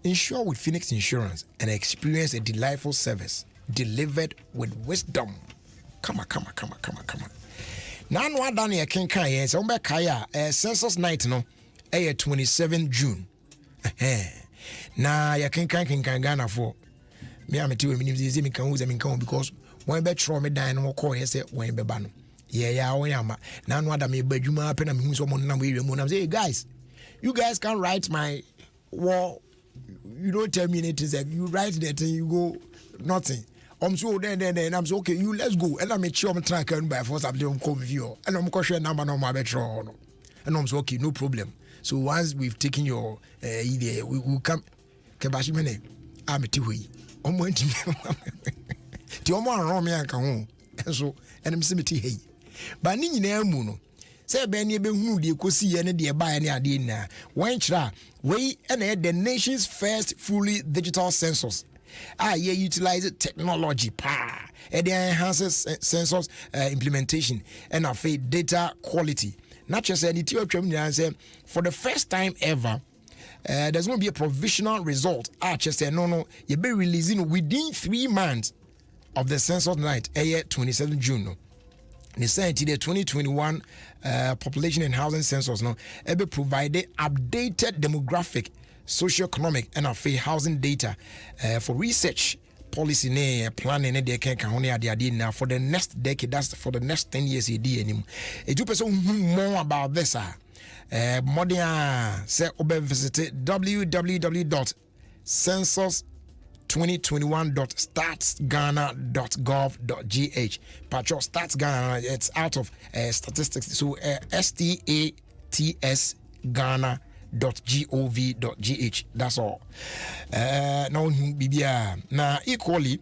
Insure with Phoenix Insurance and experience a delightful service delivered with wisdom. Come on. Now no done here can yes on back kaya census night no 27 June. Na ya can Ghana for me am tell me me can because when be tro me dan no call here say when be ba no yeah when am na no adam me badwuma pe na me hu so mo na we mu na say hey guys, you guys can write my wall, you don't tell me anything, you write that and you go nothing. So then I'm so okay, you let's go and I'm sure I'm trying to by force I'm come with you and I'm question number no my betro no and I'm so okay, no problem. So once we've taken your idea we will come kebashi mene am tiwi omo ntimi ti omo aron me anka ho so enem semeti hey ba ni nyina mu no say be ne be hunu de kosi ye ne de ba ne ade na wen kira we na the nation's first fully digital census ye utilize technology and they enhances census implementation and data quality. Not just say for the first time ever there's going to be a provisional result. Just say no you be releasing within 3 months of the census night 27 June. They say the 2021 population and housing census be provided updated demographic, socio-economic and housing data for research policy planning they can now for the next decade. That's for the next 10 years. It do person more about this. More than say visit www.census2021.statsghana.gov.gh. Patro Stats Ghana, it's out of statistics. So STATS Ghana.gov.gh. That's all. Now equally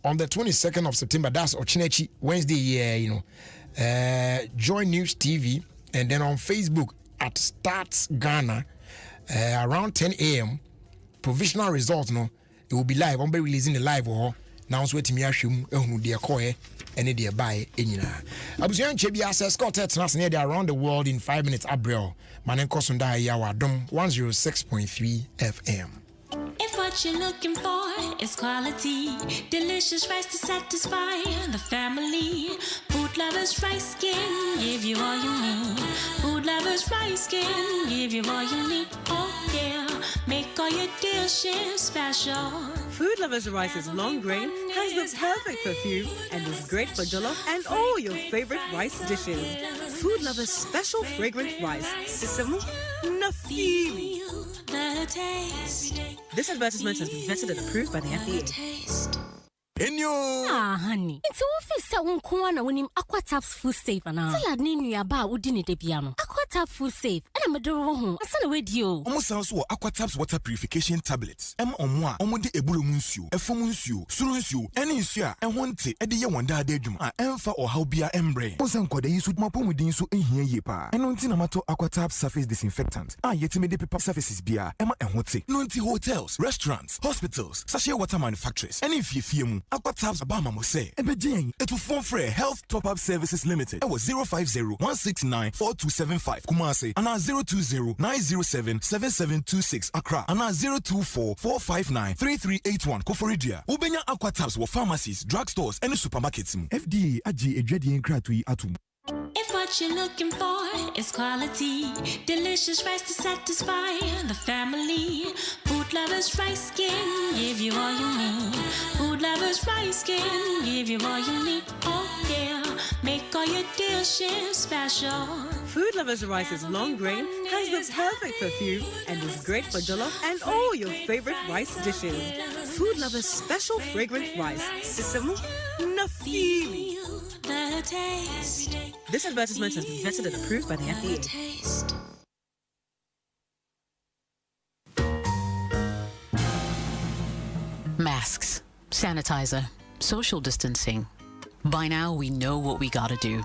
on the 22nd of September, that's Ochinechi Wednesday. Join News TV and then on Facebook at Stats Ghana around 10 a.m. Provisional results. It will be live. I'm be releasing the live. Now I'm waiting. Me ashum ehunu dia koe ene dia buy enyina. Abusuan chebi access quartet near around the world in 5 minutes. Abrel manen kosunda ya Adom 106.3 FM. If what you're looking for is quality, delicious rice to satisfy the family, Food Lovers Rice can give you all you need. Food Lovers Rice can give you all you need. Oh yeah, make all your dishes special. Food Lovers Rice is long grain, has the perfect perfume, and is great for jollof and all your favorite rice dishes. Food Lovers Special Fragrant Rice. Sisemu Nafili. This advertisement has been vetted and approved by the FDA. Honey. It's office sa unkuwa na winim Aquataps Food Safe ana. Salad ni nuyaba udini debiano. Aquataps Food Safe. Ana madoro ho. Asana wedio. Omo sanso Aquataps water purification tablets. Omwa omode ebulu munsuo, efom nsuo, suru nsuo, ene nsuo a ehonte ede ye wonda ade adwuma a emfa ohaw bia embre. Osankwada yi so mapomudin so ehia ye pa. Eno nti na mato Aquataps surface disinfectant. Yetime de paper surfaces bia ema ehonte. No nti hotels, restaurants, hospitals, sachet water manufacturers. Ene fiefie mu Aquataps Abama mo say ebejen it will phone free Health Top Up Services Limited. It was 050-169-4275 Kumasi and 020-907-7726 Accra and 024-459-3381 Koforidia. Ubenya Aquataps were pharmacies, drugstores and supermarkets. FDA aji ejedi nkratui atum. If what you're looking for is quality, delicious rice to satisfy the family, Food Lovers Rice can give you all you need. Food Lovers Rice can give you all you need. Oh yeah, make all your dishes special. Food Lovers Rice is long grain, has the perfect perfume, and is great for jollof and all your favorite rice dishes. Food Lovers Special Fragrant Rice. Sisemu Nafili. This advertisement has been vetted and approved by the FDA. Masks, sanitizer, social distancing. By now we know what we gotta do.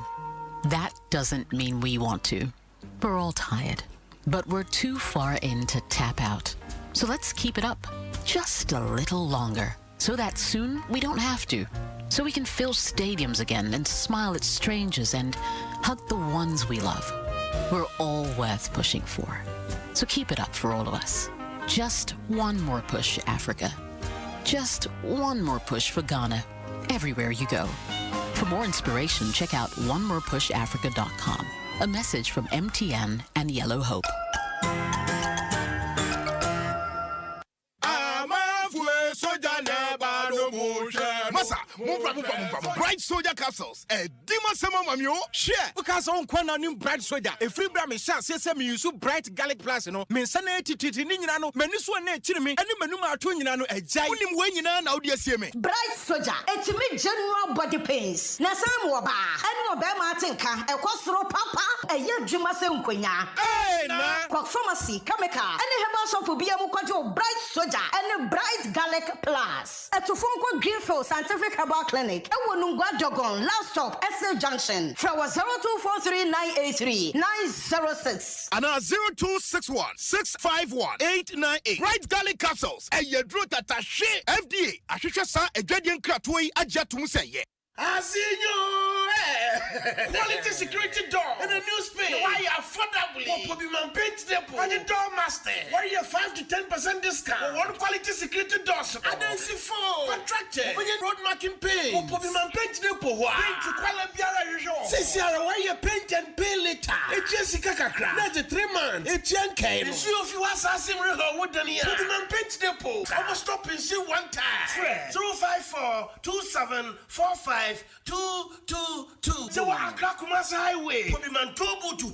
That doesn't mean we want to. We're all tired, but we're too far in to tap out. So let's keep it up just a little longer so that soon we don't have to. So we can fill stadiums again and smile at strangers and hug the ones we love. We're all worth pushing for. So keep it up for all of us. Just one more push, Africa. Just one more push for Ghana, everywhere you go. For more inspiration, check out onemorepushafrica.com. A message from MTN and Yellow Hope. Bright Soldier capsules. Dima Sama Mamio. Share. Because on Kwana new Bright Soldier. A free bram is shot. Says me use Bright Garlic Plus. No, men sanity Ninano, Menusu and Chimmy, and Menuma Tunino, a giant winning now, dear Simi. Bright Soldier. It's me general body pains. Nasam Waba. And Wabama Tinka. A Costro Papa. A year Jimasem Quina. Hey, Cock Pharmacy, Kameka. And a herbal soap will be a Bright Soldier. And a Bright Garlic Plus. A Tufunko Greenfield Santa Scientific Herbal Clinic. Ewonungwa Dogon, last stop, SA Junction. Flower 0243-983-906. And 0261-651-898. Bright Garlic Capsules. And your drew tata she FDA. Ashisha sa a gradient cratway ajatum say. Quality security door in a new space. Why affordably? For Pobiman Paint Depot and the door master. Why you 5 to 10% discount? One quality security doors. Adensi for contracted. When you road marking paint. For Pobiman Paint Depot. Paint to quality biara usual. Since you are why you paint and pay later. It's Jessica Kakra. That's the 3 months. It's Yankee. It's you if you are assassin river wooden here. Pobiman Paint Depot. I must stop and see one time. 054-2745-222. So I crack highway. Pobiman Tobu to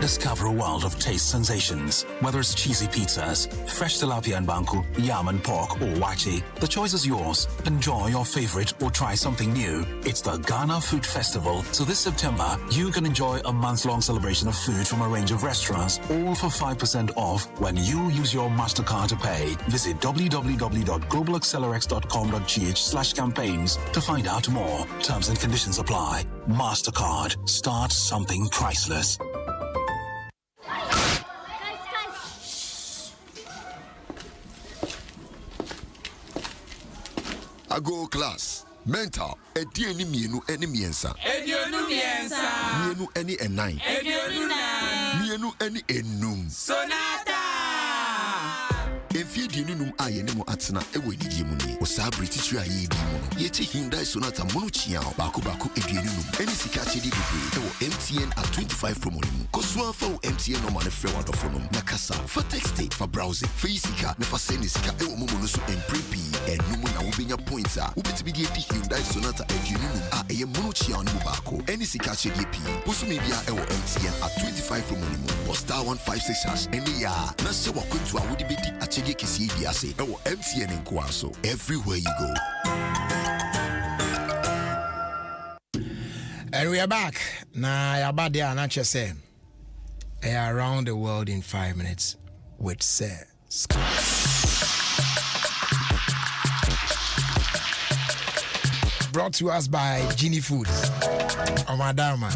Discover a world of taste sensations. Whether it's cheesy pizzas, fresh tilapia and banku, yam and pork, or wachi, the choice is yours. Enjoy your favorite or try something new. It's the Ghana Food Festival, so this September, you can enjoy a month-long celebration of food from a range of restaurants, all for 5% off when you use your MasterCard to pay. Visit www.globalaccelerx.com.gh/campaigns to find out more. Terms and conditions apply. MasterCard. Start something priceless. Ago class, mental, edieni mienu eni miensa. Edionu miensa. Mienu eni enai. Edionu nai. Mienu eni enum. Sonata. Efie dienu num aye ne mo atena ewe didie mu ni. Osa British ya yi di mu no. Yeti Hyundai Sonata mono chiao. Baku edienu num. Eni sika chedi bebre. Ewo MTN at 25 promo ni mu. Kosua fa MTN no mane frɛ wadofo no. Nakasa for text state for browsing. Fa sika ne fa send sika ewo momo no so emprepi. Enum na wobenya points a. Wobetimi di Hyundai Sonata edienu num a eye mono chiao no bako. Eni sika chedi pi. Posumi bia ewo MTN at 25 promo ni mu. Or star 156 hash. Eni ya. Na se wakwentu a wodi bedi a MTN in Kwanso, everywhere you go. And we are back. Now, you're about there, not just say, around the world in 5 minutes with Sir Scott. Brought to us by Genie Foods. Omadama.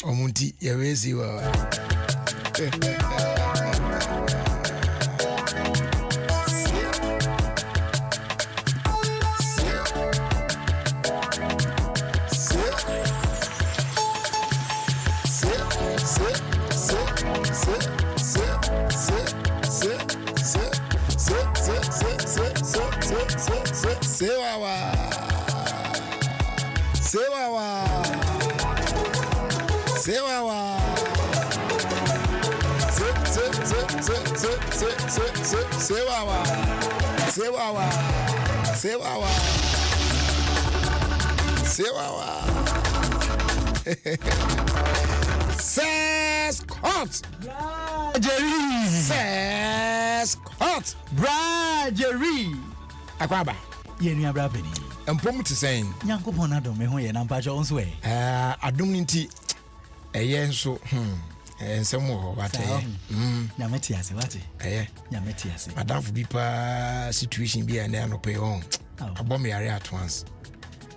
Omunti, yawezi wa. Jerry. Akwaba. Yenu abrabeni. Empom to saying. Nyankopon Adom me ho ye na mpacho onso e. Adom nti eye nso ensem ho wate. Nyameti ase wate. Nyameti ase. Madam bi pa situation bi na anope on. Abom yare at once.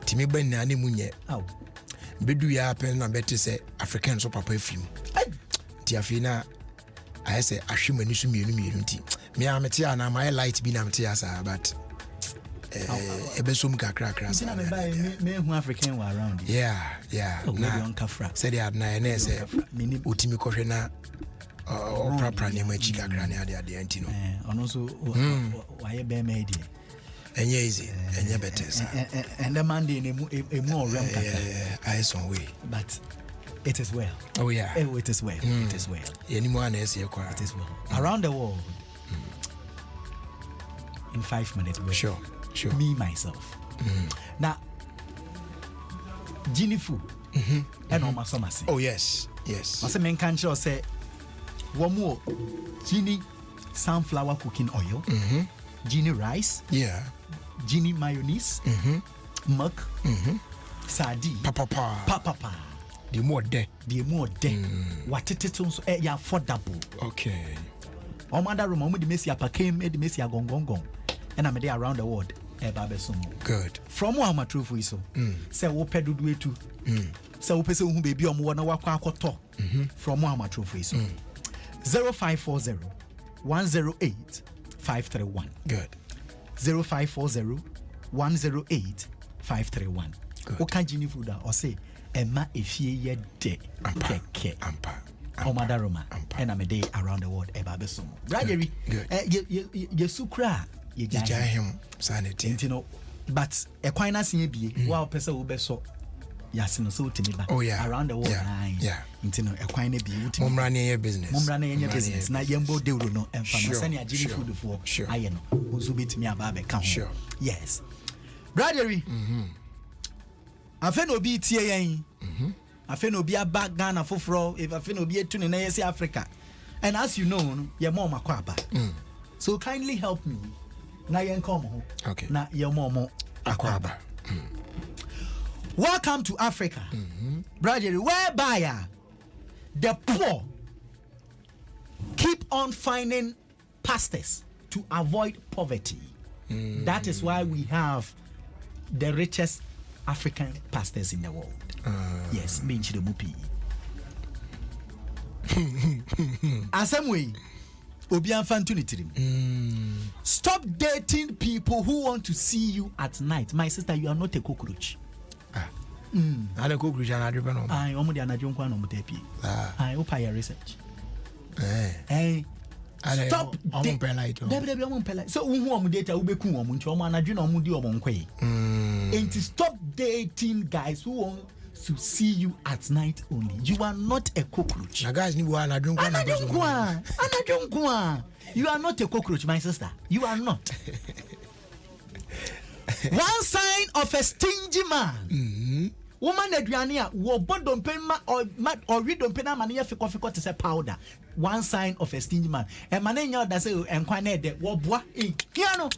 Timi ban na ne munye. Bedu ya pen na beti se African so papa film. Ti afina I say ahwemani so mienu nti. Me amete na my light bi na mete asa but ebesom kakra na me hu African wa around. Yeah. Na kafra. Say they had na na say utimi kohwe na opra ne ma chi kakra ne ade anti no. Ono so wa ye be me die. Enye easy, enye better. And the Monday emu orem kakra. I some way. But it is well. Oh yeah. It is well. It is well. Anyone else here? It is well. Around the world. In 5 minutes. Sure. Me myself. Now, Genie Food. And on my summer. Oh yes. I say men can't show say one more Genie sunflower cooking oil. Genie rice. Yeah. Genie mayonnaise. Milk. Sardine. Papa. The more there. What it is also affordable. Okay. Omada room, the Messi Apakem, the Messi Gongong, and I'm there around the world. Good. From Muhammad Trufu iso. Say wo pedu do etu. Say wo pese hu baby omo na wakwa akoto. From Muhammad Trufu iso. 0540 108 531. Good. 0540 108 531. O kan jini fuda o say Emma efie ye de keke. Omada Roma. And I'm a day around the world eba besomo. Bradley. Ye sukra. You him sanity. You know, but a quite nice in be wow person will be so yasino so tiniba. Oh yeah, around the world. Yeah. You know, a quite be Mumrani your business. Mumrani your business. Na yembo de no and send ya jini food for sure. I know who's bit me about come. Sure. Yes. Bradley. Afeno be tia afeno be a back Ghana for if afeno be a tune in Africa. And as you know, your mom akwaba. So kindly help me. Na yen come home. Okay. Na your momo akwaba. Welcome to Africa. Brother, whereby the poor keep on finding pastors to avoid poverty. That is why we have the richest African pastors in the world. Yes, Minchi the Mupi. Asem way. Stop dating people who want to see you at night. My sister, you are not a cockroach. I don't cockroach and I don't know. I almost an adjunct one on the I hope I research. Stop. So who am data ubeku on Choma and I do not mudi on Quay. And to stop dating guys who want to see you at night only. You are not a cockroach. Guys, you are not. You are not a cockroach, my sister. You are not. One sign of a stingy man. Woman Adriania, wo bodon penma or read on pena mania fi coffee to say powder. One sign of a stingy man. And manenya that say enquire de wo bois in piano.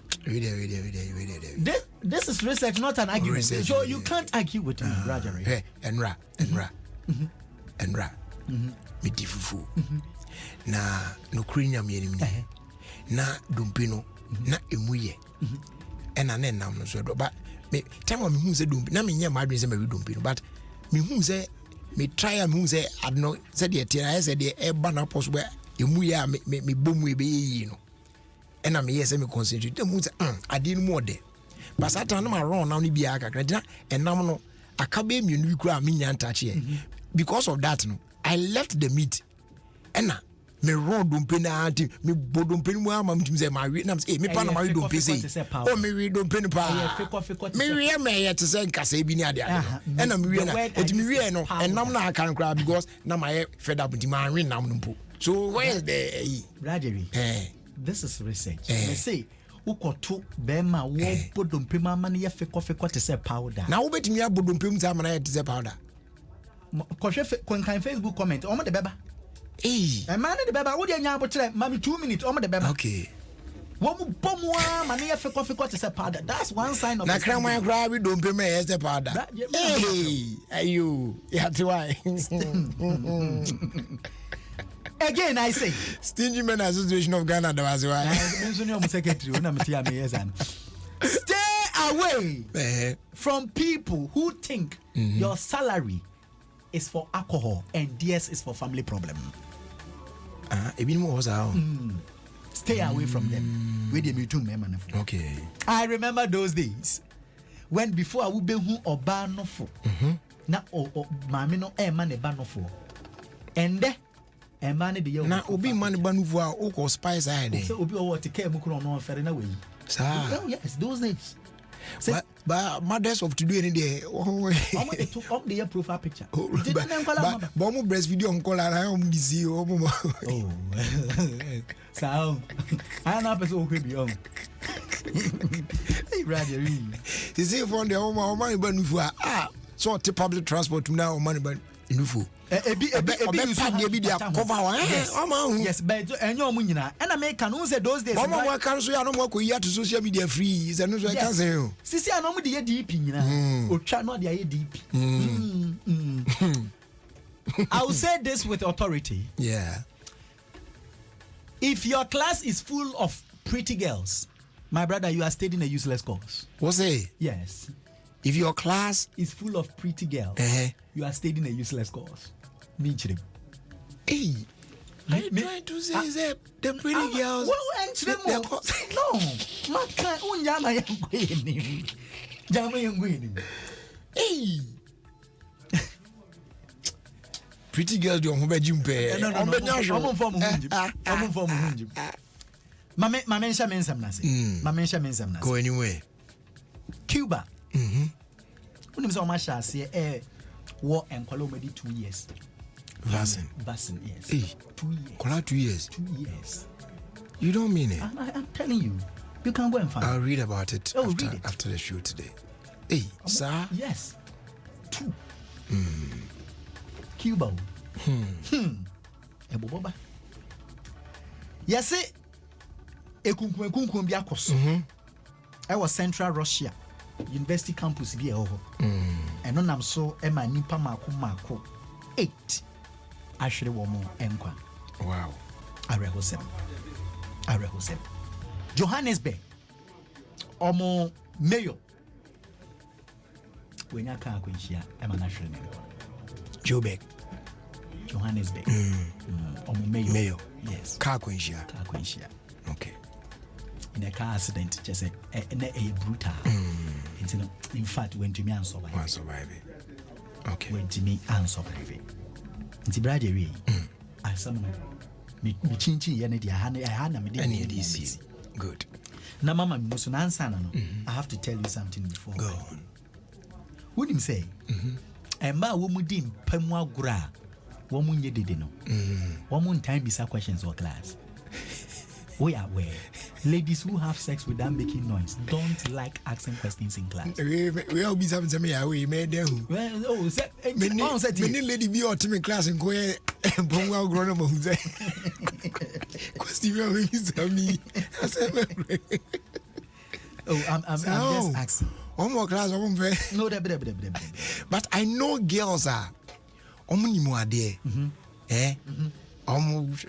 This is research, not an argument. Research, so you can't argue with me, Roger. Hey, Enra. Me difufu. Na no krinya myenim na dumpino na emuye. Ena ne nam no so do ba me time me hu se dumpi na me nya madwen se me dumpi no but me hu se me try me hu se adno se de tie se de e ba na poso ba emu ya me bomu e be yi no ena me yes me concentrate dem hu se ade no mo de but satan no ma run now ni bia kakra dina enam no akabe mienu bi kura me nya ntache because of that no I left the meat ena me run dumpe na anti me bodumpe mu ama mtum se ma wi na me pa na ma wi dumpe se o me wi dumpe pa me wi me ye te se nkasa bi ni ade ade e na me wi na eti me wi no enam na aka nkra because na ma ye fed up nti ma wi nam no mpo so where is the Bradley this is research they say ukoto be ma wo bodumpe ma ma na ye feko te se powder na wo betimi abodumpe mu ta ma na ye te se powder ko kan Facebook comment o mo de beba a man in the baby, would you maybe 2 minutes? Okay. What bomwa mania for coffee got is a powder. That's one sign of na crama grab we don't pay me as a powder. Hey, are you? Yeah, why? Again, I say, Stingy Men Association of Ghana, that was why. Stay away from people who think your salary is for alcohol and DS is for family problem. Stay away from them. Okay. I remember those days when before I would be who or ban no for. Na o mami no man e ban no for. And e man the year. Na obi man ban no for o spice ahead. So obi o what care mu kro no fair na way. Oh yes, those days. But mothers of today any day. They took up their profile picture. But more breast video on call and I am busy. So I know person who be on. Hey, Roger. You see from the home money ban for so to public transport now money ban inufu. Yes, but and your money and American who said those days. Mama can so no more to social media free is no so I can say you. Sisi I know the DP or try not the DP. I'll say this with authority. Yeah. If your class is full of pretty girls, my brother, you are studying a useless course. What's it? Yes. If your class is full of pretty girls, you are studying a useless course. Hey. Are you trying to say that the pretty girls? No. Hey. Pretty girls do on jumpe. No. Go anywhere. Cuba. When so much as say war and Colomedy 2 years. Vaccine, yes. Hey. 2 years. Kola 2 years. 2 years. You don't mean it. I'm telling you. You can go and find. I'll read about it, read it after the show today. Hey, sir. Yes. 2. Cuba. Eboboba. Yes, ekunkum bi akoso. I was Central Russia University campus bi eho. And on am so e ma nipa mako 8. Ahwere wo mo enkwa. Wow. Arehosem. Johannesburg. Omo mayor. When you can't quenchia, I'm an national Joburg. Johannesburg. Mayo. Yes. Car quenchia. Okay. In a car accident, just a brutal. In fact, went to me and survived. Okay. Went to me and survived. It's brother. I some me chinchi yanedi I had any DC. Good. Now, Mama, I have to tell you something before. Go on. What him say? Emma womudim pemwa gra. Womunye dede no. Womun time bisa questions or class. We are aware. Ladies who have sex without making noise don't like asking questions in class. We all be something to me. We made them. Well, many lady be ultimate class and go and pemwa grown up. Question me. I'm just asking. One more class, no, but I know girls are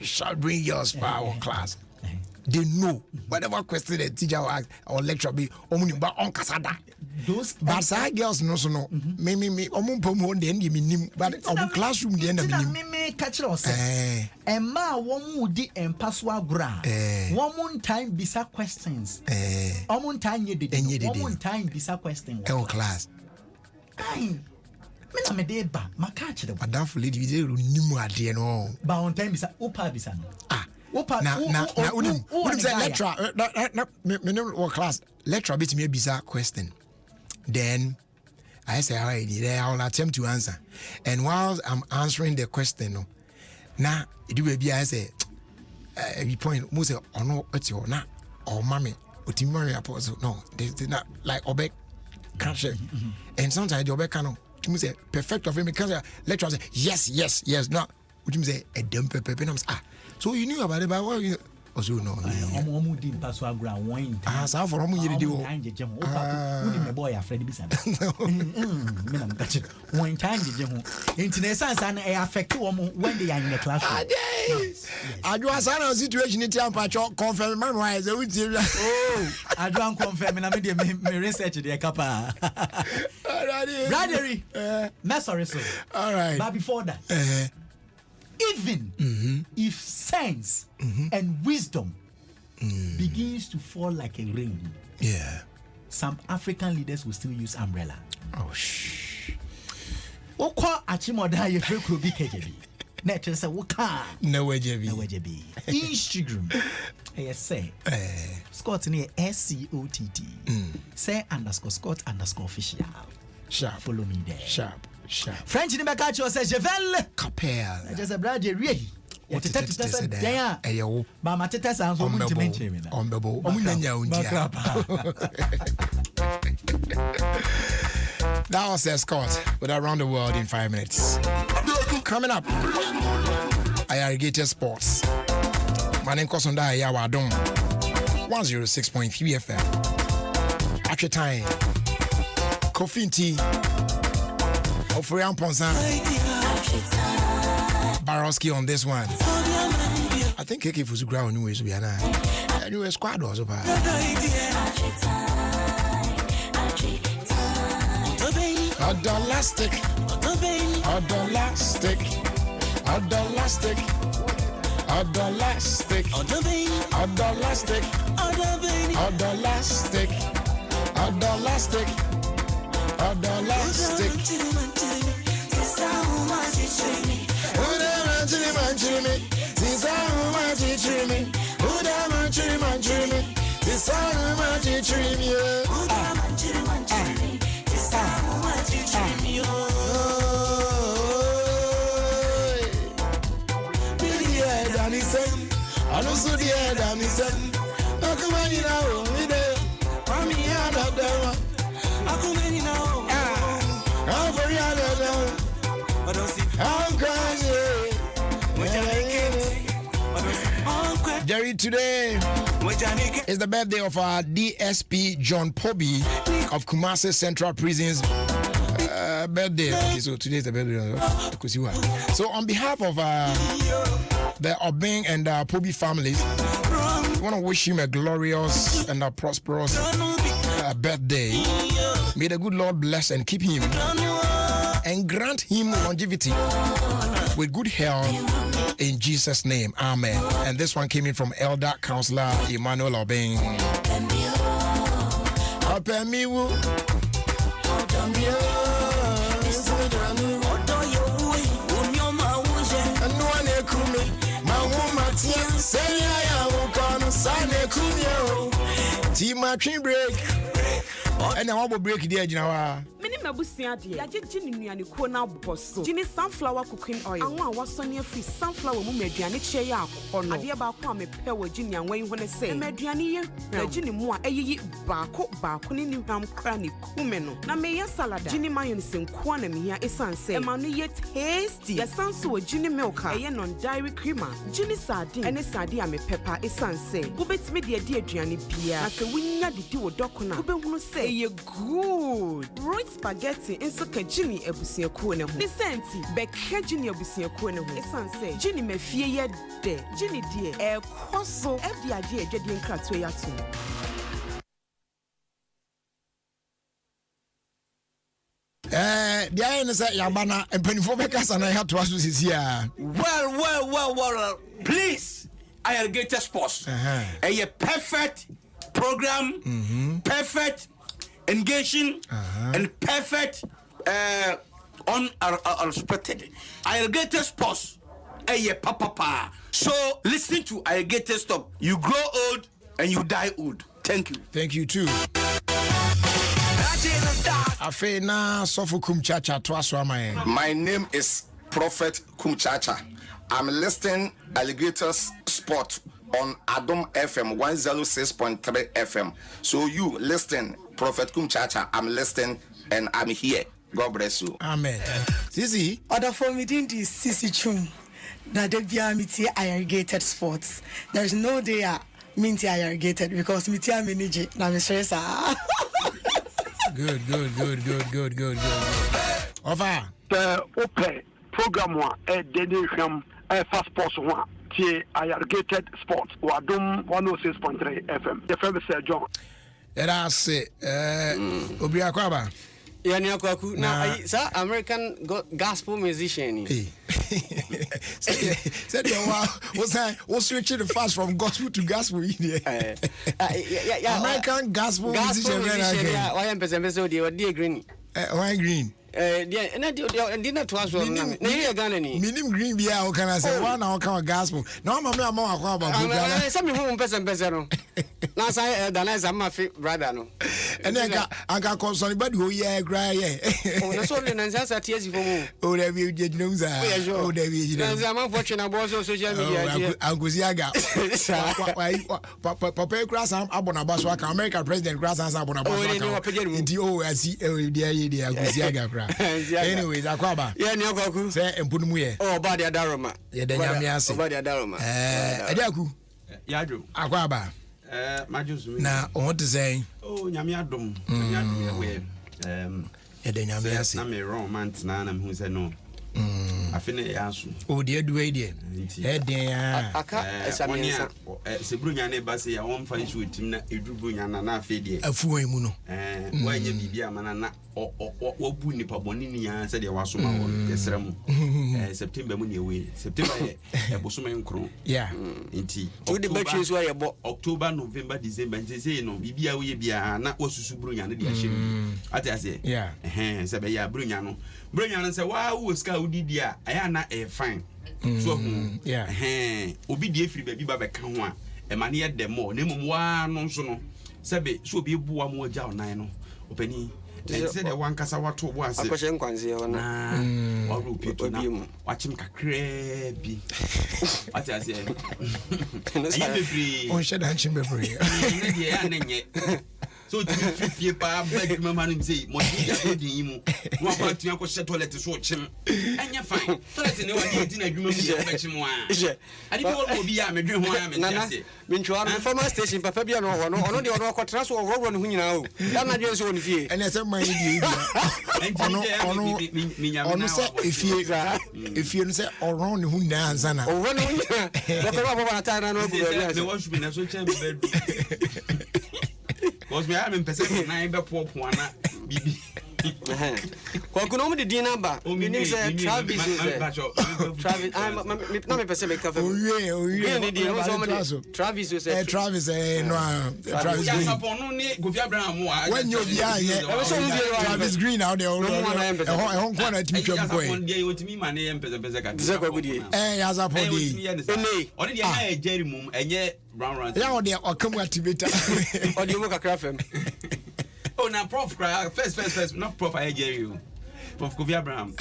shall bring girls for our class. They know whatever question the teacher will ask or lecture be on kasada. Those but side girls no me but our classroom the end of me catch us. Emma woman di empaswa gra. Woman time bisa questions. Woman time ye did. Woman time bisa question. Our class. Aye. Me dey ba ma catch them. Madam for lady we dey nimu ade no. Ba on time bisa opa bisa no. Opa na unim say lecturer me no class lecturer bit me bisa question. Then I say, all right, I will attempt to answer. And while I'm answering the question, now it will be I say, every point, most or no, it's your na or mommy, but you marry apostle. No, they not like Obek can't share. And sometimes the Obek cannot. You say perfect of him because lecturer say yes. No, what you say a dumb pepper. So you knew about it, but what you. Also no. Omo di paswa gra one time. So for omo yedi wo. Uni me boy afraid bi san. Me na mkachi. One time je ho. Enti sense an e affect omo when they are in the classroom. Adu asana situation it am pacho confirm man why say we teria. Oh, adu an confirm na me dey me research dey kapa. Bradery. Sorry so. All right. But before that. Even if sense and wisdom begins to fall like a rain, some African leaders will still use umbrella. Oh shh. Okwa achimoda ye fake will be KJB. Nature say woka. No way JB. Instagram. Say Scott near SCOTT. Say _Scott_official. Sharp. Follow me there. Sharp. French in the back says Jevel Capel. Just a brother really. What it is there. Ayo. Mama Teta sounds to mention. That was Scott with Around the World in 5 minutes. Coming up, I irrigated sports. My name is Adom 106.3 FM. At your time, coffee and tea. Ofie Kwanso. Barowski on this one. I think KK Fusu ground anyways be ana. Anyway, squad also pa. Adolastic. Adolastic. Adolastic. Adolastic. Adolastic. Adolastic. Adolastic. Adolastic. I don't see the head of me said, how come I know me there? I'm here out of them. How come I know? I'm very out of them. I don't see. I'm crying. Jerry, today is the birthday of our DSP John Poby of Kumasi Central Prison's birthday. Okay, so today is the birthday of So on behalf of the Obeng and Poby families, we want to wish him a glorious and a prosperous birthday. May the good Lord bless and keep him and grant him longevity with good health in Jesus' name. Amen. And this one came in from Elder Counselor Emmanuel Obeng. Team break. And I will break the edge now. Mabusia dear, ya jini nuani ko na boso. Jini sunflower cooking oil. Anwa wasoni free sunflower mu mediane che ya akono. Ade ba ko amepe wo jini anwan ho ne say. Mediane ye na jini mu a eyiyi baako ne ni hwam kra ne kume no. Na me ye salad. Jini mayonnaise nko na me hia esanse. E ma no ye tasty. Ya sanso wo jini milk a ye non dairy creamer. Jini sardine ene sardine amepepa esanse. Wo betime de aduane bia. Na se wunya didi wo dokona. Wo behunu say ye good. Right spaghetti inso ka jini ebusiakuo ne ho. Ne senti be ka jini ebusiakuo ne ho. Esanse jini mafie ye de. Jini die e koso e di ade adwade nkrato ya to. The iron is Yabana and Penny Becas and I have to ask you this year. Well. Please, Alligator Sports. A perfect program, perfect engaging, and perfect unexpected. Alligator Sports. A papa. So listen to Alligator Stop. You grow old and you die old. Thank you. Thank you too. Afena Sofu Kumchacha Twaswama. My name is Prophet Kumchacha. I'm listening Alligators Sport on Adom FM 106.3 FM. So you listen, Prophet Kumchacha. I'm listening and I'm here. God bless you. Amen. Sisi. Other for me didn't Sisi Chum. That they be a Alligated Sports. There's no day minty irrigated because me tia manage na me stress Good. Over. Open program one Dede Hwam fast sports one tie irrigated sports Adom 106.3 FM. The famous John. That's it. Obi akwaba. Yani akwaku na sir American gospel musician. Said what's switching the fast from gospel to gospel yeah, American gospel musician. Why am person dey green? Why green? Didn't to us one. Minim green beer how can I say one now come gospel. No mama about some person. Now say the nice am my brother no. And then I got concern but who yeah cry yeah. Oh na so le nansa tears for mu. Oh there we did no za. Oh there we did. Nansa man fortune about social media. Angusiaga. Papa cross am abona baso aka American president cross am abona baso aka. Nti oh asi there Angusiaga. Anyways, akwaba. Yeah, ni akwaku. Say empunu ye. Oh, body adaroma. Ye de nyame ase. Body adaroma. Adiaku. Yadwo. Akwaba. Majus me. Na on what to say? Oh, nyame adom. Nyame we. Ye de nyame ase. Na me wrong man na hu say no. afene ya aso o de adu e de eden aka examine se brunya ne ba se ya won fa isu tim na edu brunya na afi de afuwan mu no wa nya bibia mana na obu nipa boni ni ya se de waso ma won yesra mu September mu ne we September e bosoma nkro nti to de batwe so ya bo October November December nti se no bibia we bia na wasusu brunya ne de ahye ate ase se be ya brunya no se wa wo ska udidi a aya na fine so obi die free baby ba be ka ho a e ma ne ye demo na mum wa no so no se be so obi buwa mo agya onan no opani se de wan kasa wato bo ase akoshe nkwanze ona oru pieto na wachim kakra bi ati ase ayi bebre on sheda nchim bebre ne de ya na nye so to fifie pa bed mama no say mo di ya do din mu no apa tua ko she toilet so chim anya fine toilet ne wadi di na dwuma mu ya ba chim wa adi bi wo bi ya medwe ho ya me ase binchwa no former station papa bi no ho no ono de ono kwatra so wo no hu nyina o ya na de so on fie ene se man di ono se efie no se oron ne hu na anzana oron ne hu nyina papa baba na ta na no go ya se wo shubi na so chem bed cause me am person na be popo na bibi kwa kuno mu de din number meaning say Travis Travis na me person make cafe oye ni din so Travis say Travis no Travis ya support no ni Kofi Abraham when you be Travis Green out there hon ko na timi twam ko e otimi ma ne person ka ze kwa gudi ya support dey oni dey na Jerry mum enye brown ya o dey okamu activator o dey mo kakra fam oh na prof first not prof I Jerry Prof Kofi Abraham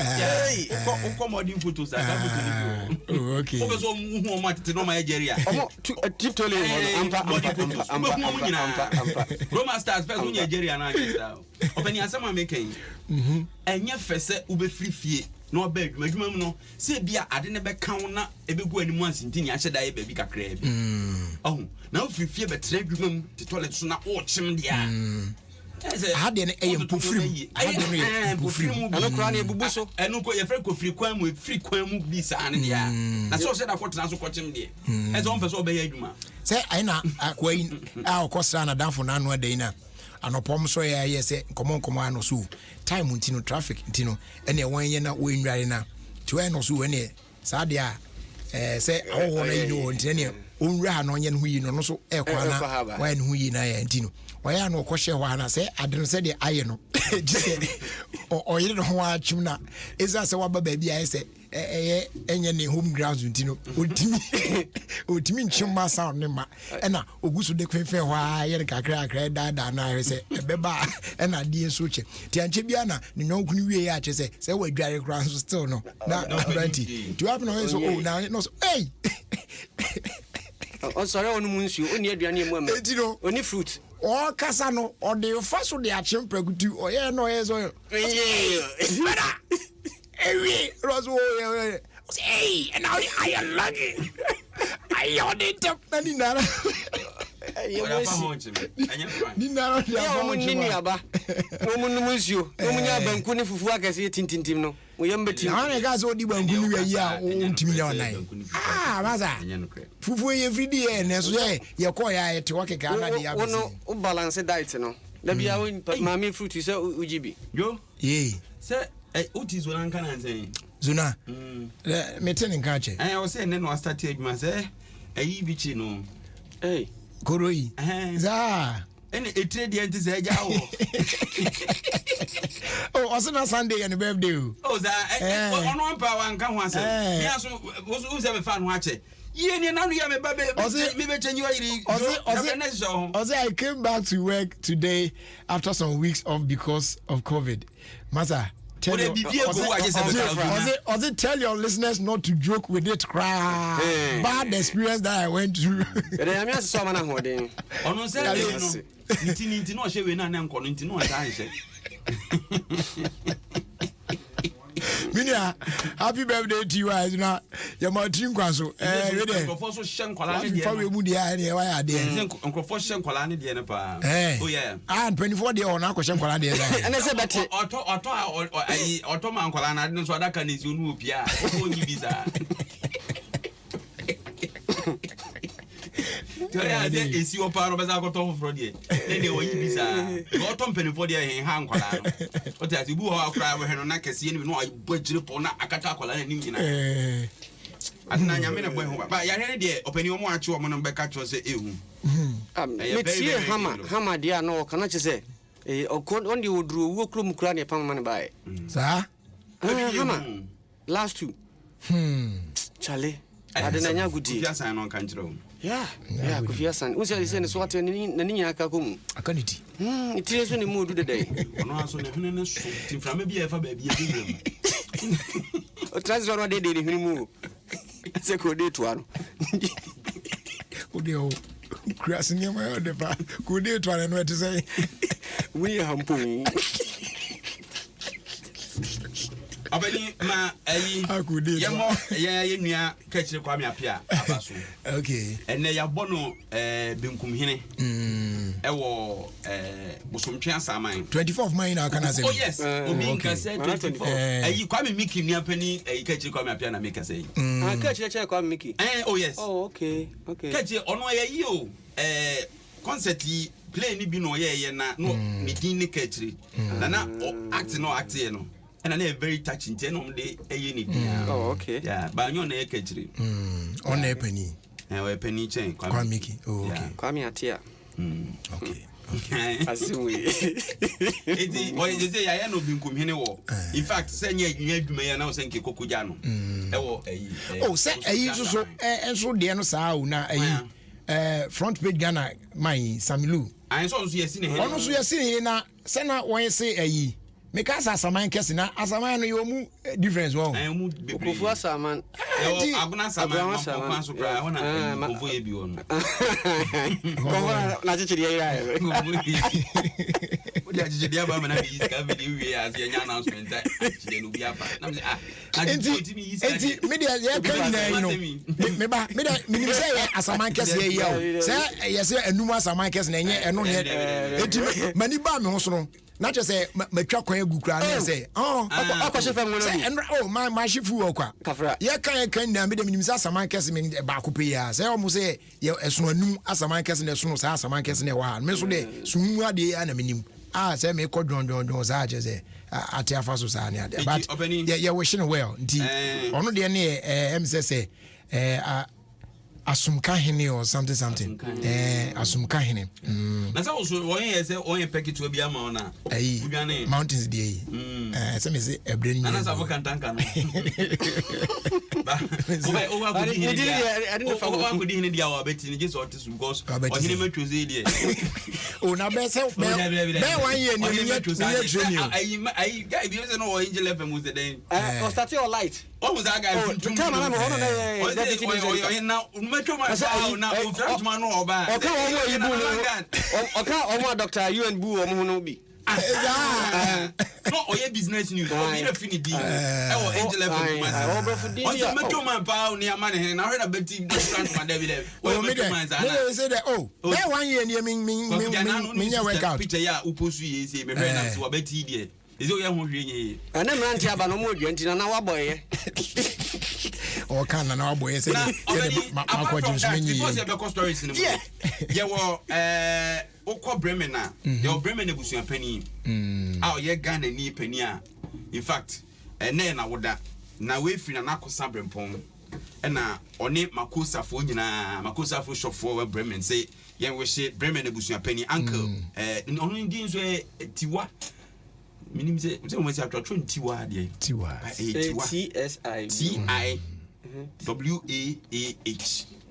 come modern photos okay o so hu o matete no ma Jerry omo tiptole ampa Roma Stars first hu Jerry na style openi asema making enye fese ube free fie no adwuma mu no se bia ade ne be kan na ebegu animu asintini ahye da ye ba bi kakra bi na o free fie be tre adwuma mu te toilet so na o chim dia hade ne empofrim hade ne empofrim ano kra na ebubu so eno ko ye fre ko free kwan mu bi sa ne dia na so se da ko tena so ko chim dia e so on pese obe ye adwuma se aina akwai a ko sra na danfo na anu adai na anopom so ya yese komo ano so time ntino traffic ntino ene wan ye na wenware na to eno so ene sa de a se awo na yi no ntine ne onwura no nye no yi no so e kwa na wan hu yi na ya ntino oya no ko hye ho na se ade no se de aye no jise o yire no ho achim na eza se waba ba bia ese enye ne home grounds ntino otimi nchimma sound ne ma ena ogusu de kwenfe ho aye kakra da na se ebeba ena die so che ti anche bia na ne nyonkunu wie ya che se wadware grounds still no na guarantee to happen no so na no so hey on sorry onu munsu oni aduane emu am oni fruit o kasa no o de faso de achimpragutu o ye no ye so ewi rozo hey and now I am lucky I on it up na ni nara ni nara ya o ni ni aba o mu numusuo o mu nya banku ne fufu akase tintintim no o yam beti na ga so di banku ni wi ya o ntimi ya onan maza fufu ye fridi ye ne so ye ko ya ye te wakeka na dia bi o balance diet no da bia o mami fruit se ujibi yo ye se uti zo nan kana nsen zuna meten nka che o se ne no start adwuma se ayi bi chi no koroi za ene etre de enti se ja wo osina Sunday and birthday za ono pa wa nka ho ase me aso wo se me fa no ache ye ni na no ya me ba me be change yiri I came back to work today after some weeks off because of COVID. Masa, tell your listeners not to joke with it. Bad experience that I went through. Minia, happy birthday to you, as now. Your Martin Kwanso. Uncle Shen Colani, for we why are there? Uncle Shen Colani, the Enapa. Oh, yeah. And 24 day or Uncle Shen Colani. And I said, but Ottoman Uncle Colana, I don't know what can is you know, Pia. Visa. Is your power of Zagoto for the anyway? Go to penny for the hand collar. But as you go out, cry with her on Nakasi, and you know I budget upon Akatakola and Indian. I think I'm in a way, but I had the open your watch woman on back at was a Hammer, dear, no, cannot you say? Or could only would drew Woklum Crani upon money by. Sir? Hammer. Last two. Charlie. I didn't know good yes, I know control. Yeah, Kofiasan. Who said he sent us water in Nina Kakum? A quantity. It is when you move today. On also the Hunan from maybe a baby. That's what I did in him. It's a good day to one. Crossing your way, good day to one, and what to say. We are humping. Abani ma ya catch the kwame apia abaso. Okay. And ya bono benkum hene. Ewo bosomtwe asaman. 24 of mine na kana say. Oh yes. Obi nka say 24. Kwame Miki ni apani catch kwame apia na make say. Catch kwame Miki. Oh yes. Oh okay. Catch ono ya yi o concert play ni bi no ye na no ni din ni catch. Na act no no. And I very touching 10 on the A. Oh, okay. Yeah, but you're not a catchery. On a penny. A penny chain. Kwame Miki. Oh, okay. Kwame Atia. Okay. As we. What is it? I know being come here. In fact, send you may now send Kokujano. Oh, say a use so and so the Anosa now front page Ghana, my Samilu. I saw you seen it. Also, you are seeing now. Send out when you say a make us as a man casting as a man, you move difference. Well, I moved before some man. I'm going to say, I want to avoid you. Not to the area. What did you do about when I discovered you as your announcement? Maybe say as a man casting, yes, and no as a man casting, and no head. Many bomb also. Not just say matwa kwan agukura na say akwashe fam wono and my shifu okwa ye kan na me dem nim sa saman kese me ba ko pe ya say o mo say ye esu anu asaman kese na esu no sa asaman kese na wa me so de sunu ade ya na me nim say me ko don sa je say ate afa so sa na ade but ye wishing well nti ono de ne em say Asumka hene or something Asumka hene. That's also one year say one packet to be a mana. Mountains day. Some is a brain. And as I can tank. I didn't know could in the hour betting just what is because I didn't to say oh now best help me 1 year I didn't know Angel FM was the day. Start your light. What was that guy? Now, Doctor, you and Boo or be. No, business news. Angel I heard a bit team my David. Oh, 1 year near me work out. Peter, yeah, Uposi is a friend of Betty. Is your young ring? And then run to Abanom and our boy. Or can an our boy say, stories in the yeah, well, Oko Bremen now. Your Bremen was your penny. Our ye gun and knee penny. In fact, and then I would that now wait for an aqua sabrin pong. And now on it, Makusa for Makusa for shop for Bremen say, yeah, we say Bremen was your penny uncle. Only Indians were Tiwa. Meaning say we say after 20 word Tiwa TSIWAAH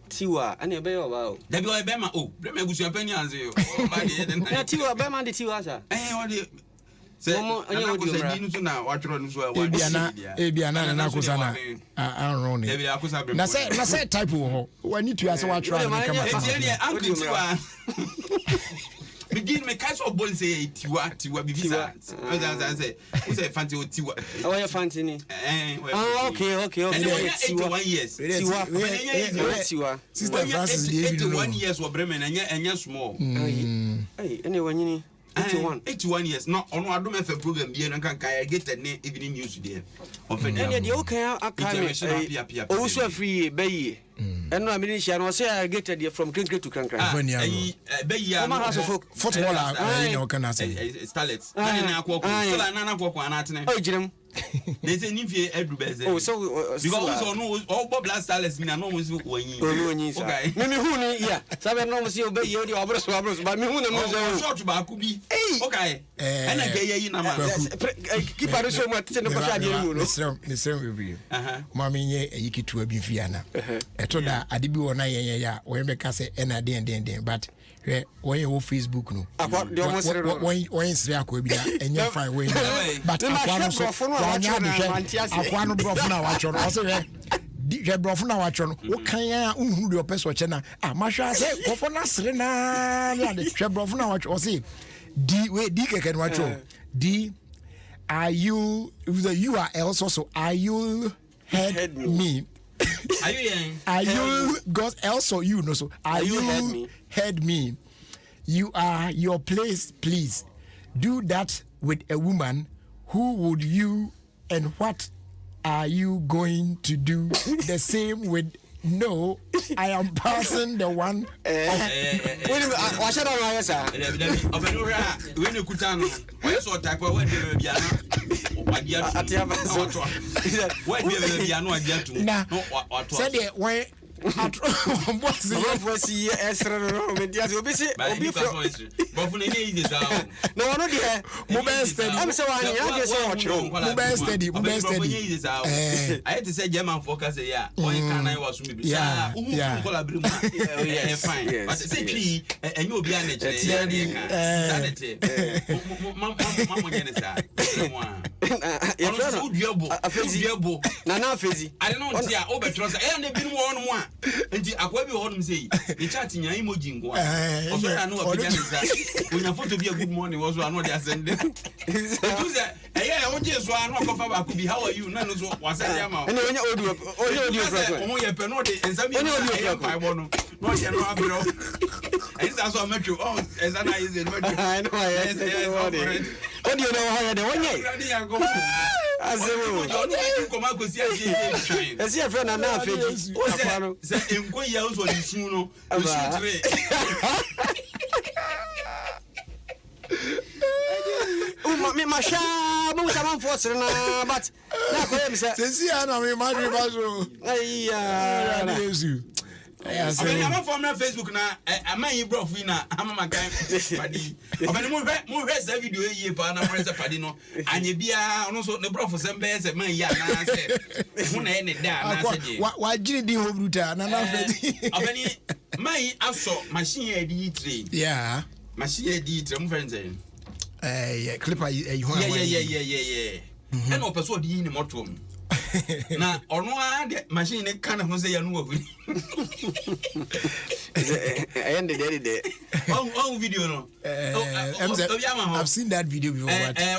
Tiwa and be about Bema oh Bremen was your penny answer Tiwa Bema the Tiwa sir what do say now what run so Ebiana na kusana run na say type wo we need to ask what try Uncle Tiwa begin me case of ball say tiwa bibisa say who say fancy tiwa oh you fancy ni okay 81 years tiwa Sister Francis 81 years wa Bremen enya small any wanyini 81 years no ono Adom FM program bi no kan kai get ne evening news there often any dey okay akame o so free bayi eno amini shia no say get there from Kinkre to Kankra bayi footballer no kan say starlets na akoko sala na akoko anatene o jirem they say nimfie edu beze oh so because no all blast starlets mi na no mo so wanyi okay me hu ni ya sabe no mo si obayi o di obroso ba me hu na mo so short ba ku bi okay ena ke yi na ma ki pare so mo tete no ko sha dey mu no nisem we ma me nye yikitu abi fiana eto da ade bi wona yen ya wo be ka se ena den but when you Facebook no when sire akwa bi da enye fine we but akwa no so akwa no brofo na wa choro o se je brofo na wa choro no wo kan ya unhuru de opeso che na ma hwa se brofo na sire na de je brofo na wa choro o se d keke no wa choro d are you also are you heard me are you God also you know so are you heard me you are your place please do that with a woman who would you and what are you going to do the same with no I am passing the one what should I say when you kutano why so type when you be na said when boss you esra no me dia obi se obi but for any is no no there mobile study am say one ya dey say watch mobile study I had to say German focus ya when can I was me be who collaborate fine but say tree and you be an sanity mama genesa na na fezi I don't know dia obetrosa e na bi no one nti akwa bi ho no say the chat nya emoji ngwa oso ya no wa genesa onya photo bi good morning was one dey send them you say eh oje so anu akofa ba ku bi how are you na no so wasend am and onya audio program omo ye pe no dey ensami onya pa bo no no ye no abiro and that's what metro oh ezana is it metro I know yes audio no how dey onya azemo koma ko si aje esi e friend na afeji o se enko ya o so di sun no o si tre me masha mo sama force na but na ko em se si ana me madri bazo ayya na yesu I'm from Facebook na am I bro na am my guy padi obani mo hwe say video ye pa na press padi no anye bia no so ne bro for sem be say man ya na say mo na ne da na say je wa jiri din ho bruta na na fe obani mai aso machine e di train machine e di train mo friend say clipper ho yeah and o person di ni moto na ono a de machine kan ho say ya no wa ayende de on video no I've seen that video before but yeah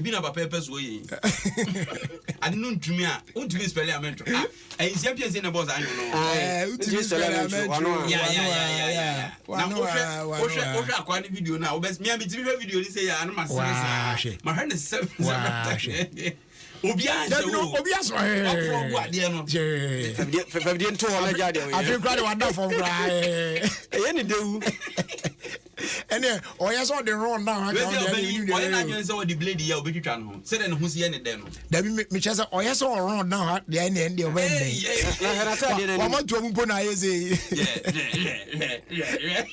bina papa so yi ade no ntumi a ntumi spell amento isi apia say na boss anyo no ntumi spell amento yeah na o hwe akwa ni video na obes me abi timi video ni say ya anu masese ma hwe ne se Obia so Fabien to wala jade o. Afi kwa de wada from cry. E ni dewu. Ene o ya so de run now aka o de. O na nyen say o de blade ya obetwitwa no. Say de no hu se ne de no. Da bi me chese o ya so run now de ene de o ben de. Na harata de o ma to mpo na yeze. Yeah.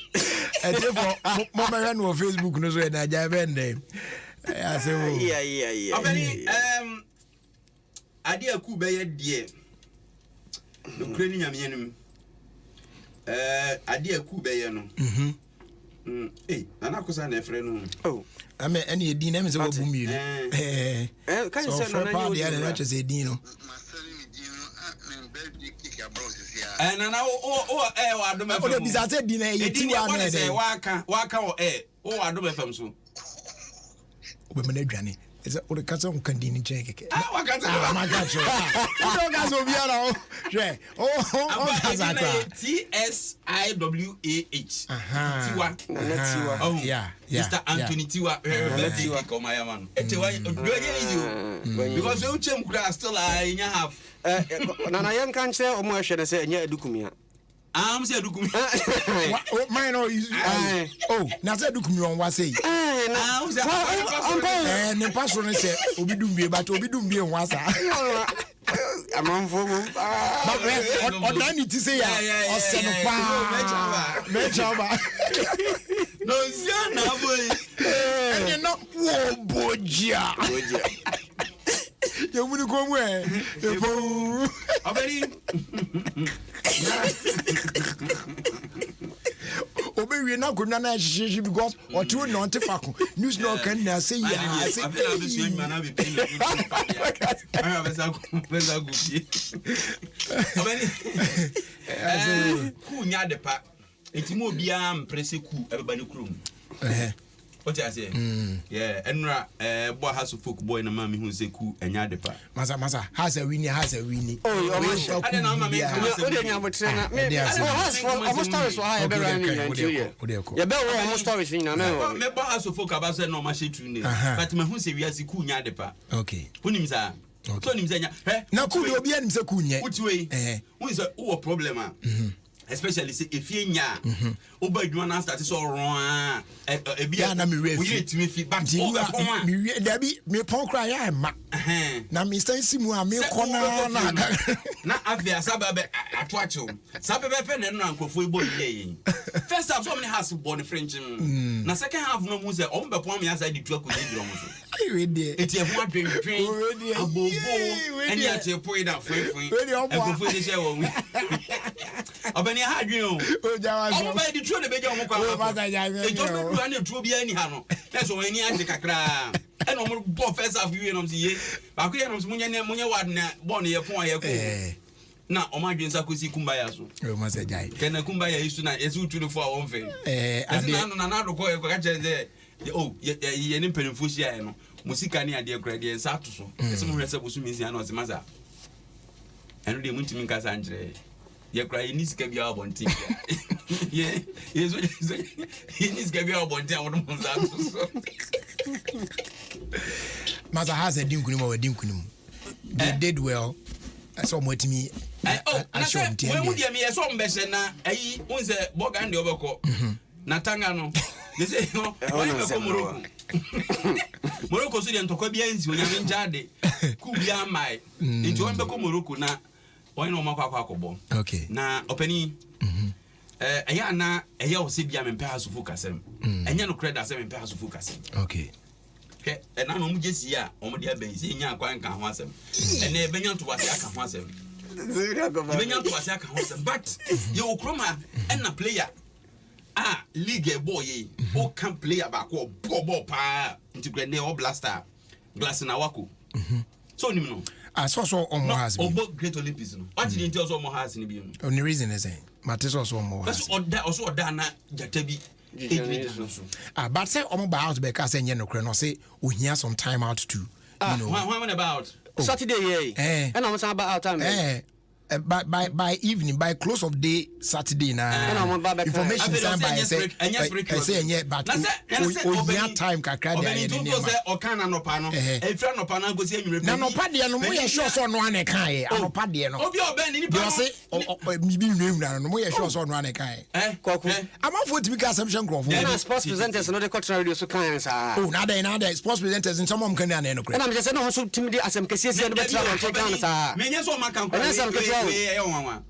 E te for mo me no Facebook no so e na ja ben de. Ya se o. Yeah. Obeni ade aku be ye de no kreni nyame nim ade aku be ye no nana kosa na efre no ame ene edin na me se wo bu mi kan se no na ni o de na che se edin no And now, I don't know. Oh, the bizarre dinner, you think I say, waka or I don't know. So, women, Johnny. Is that what the cats on continue check? I can't say, my God, you don't guys will be around. TSIWAH. Tiwa. Oh, yeah. Mr. Anthony Tiwa. Come my man. Because you chem grass still in your half. Nana Yam can't say, or more should I say, yeah, Dukumia. I'm saying, mine or oh, now said Dukumi on was say. And the pastor said, Obi Dumbi, but Obi Dumbi was I'm on for but I need to say, no, and you're not Boja. You wouldn't go away. Obey, we now could not because or two not to fuck. News no can say, yeah. I feel this young man. I have a cool near the park. It's more beyond Presiku, everybody crew. What I say? Yeah, Enra, boy has a folk boy and a mammy who's a cool and yadepa. Masa has a winnie. Oh, I don't know, mammy. I almost stories why I better you better almost stories in America. Member has a folk about no machine, but my who's a cool yadepa. Okay. Who names are? So names now could you be in Sakunya? Which way? Who is a problem? Especially if you nya oba adwana start so ron e bia na me refi we fit back me da bi me pon kra ya ma na me sense mu a me kona na avia sababe atoacho sababe pe ne no ankofo ibo ye first half so many has born french na second half no mu say o mbe pon me asa di tu akodi drum so we dey eti e ho adwen abobo eni a che poi da fuefui ankofo dey share wo obani ha adwen o o ba di tro ne beja o mo kwa e jo me bua ne tro bia ni ha no e so eni age kakra e no mo bo first half wi no msi ye ba ko ye no munye wad na bo ne ye pon ye ko na o ma dwen sa ko si kumbaya so o ma se jai kena kumbaya isu na yesu tu no fo a won fe ade na do ko ye ko ka che oh ye ni penfo sia ye no musika ni ade kra de nsa to so ese mo hwese bosu mi sia na o se maza enu de muntimi nkasa njire ye kra ye ni sika bia abonti ye yeso ye ni sika bia abonti awon mo nsa to so maza has a dinkunim or dinkunim they did well so motimi I show him when would you me so mbese na ayi unse boga ndi obeko na tanga no they say no Morocco so dey ntokwa bia nsi onyame njade ku bia mai nti won beko Morocco na won no makwa akobo okay na opani eya na eya o se bia mempe haso focusem enya no credit asem mempe haso focusem okay na no mu jesi a o mu dia ben se nya akwan kan ho asem na e benya to wase aka ho asem benya to wase aka ho asem but you okroma na player league boy o can player back or bobo pa integrate o blaster glass na wako so nim no so on mo has been great Olympics no what did you tell so has ni bi no only reason is matter so mo has so oda na jata bi but say omo ba out be ka say nye no kre no say ohia some time out too you know when about Saturday and I'm saying about time by evening, by close of day Saturday now. Information signed by say but we time kakra dey o kan na no pa no e fra no pa na go see enwure na no pa dey no mo ye sure so no ane kan e no pa dey no obi oben ni pa say mi bi nwura no mo ye sure so no ane kan kwaku amafo timi ka assumption crop na sports presenters no dey cultural radio so kan sa na dey sports presenters in some of them kan na no na me say no so timi dey asem kese no betra no check kan sa me nye so makan ko wanwa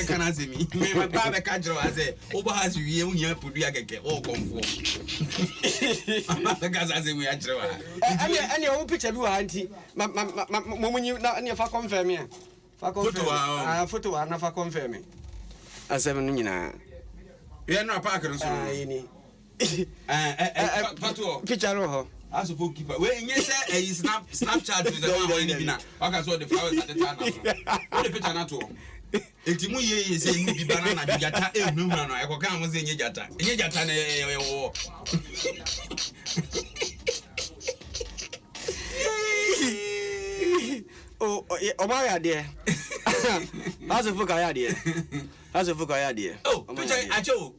kana semi me ba be ka jiro ase obo has wiye unya pudu akeke o konfo ba ka sa semi ajiro ani o picture bi wa anti momunyi na ani fa confirm ya fa confirm photo wa na fa confirm asem no nyina ye no park no so ni photo picture ho as a keeper we nye say Snapchat is the one we bina aka so the flowers at the time what the picture na to eti mu ye say no bi banana di jata enu na no e ko kan mo say nye jata na wo oh oba ya de How's the fuck I there? Oh, picture acho.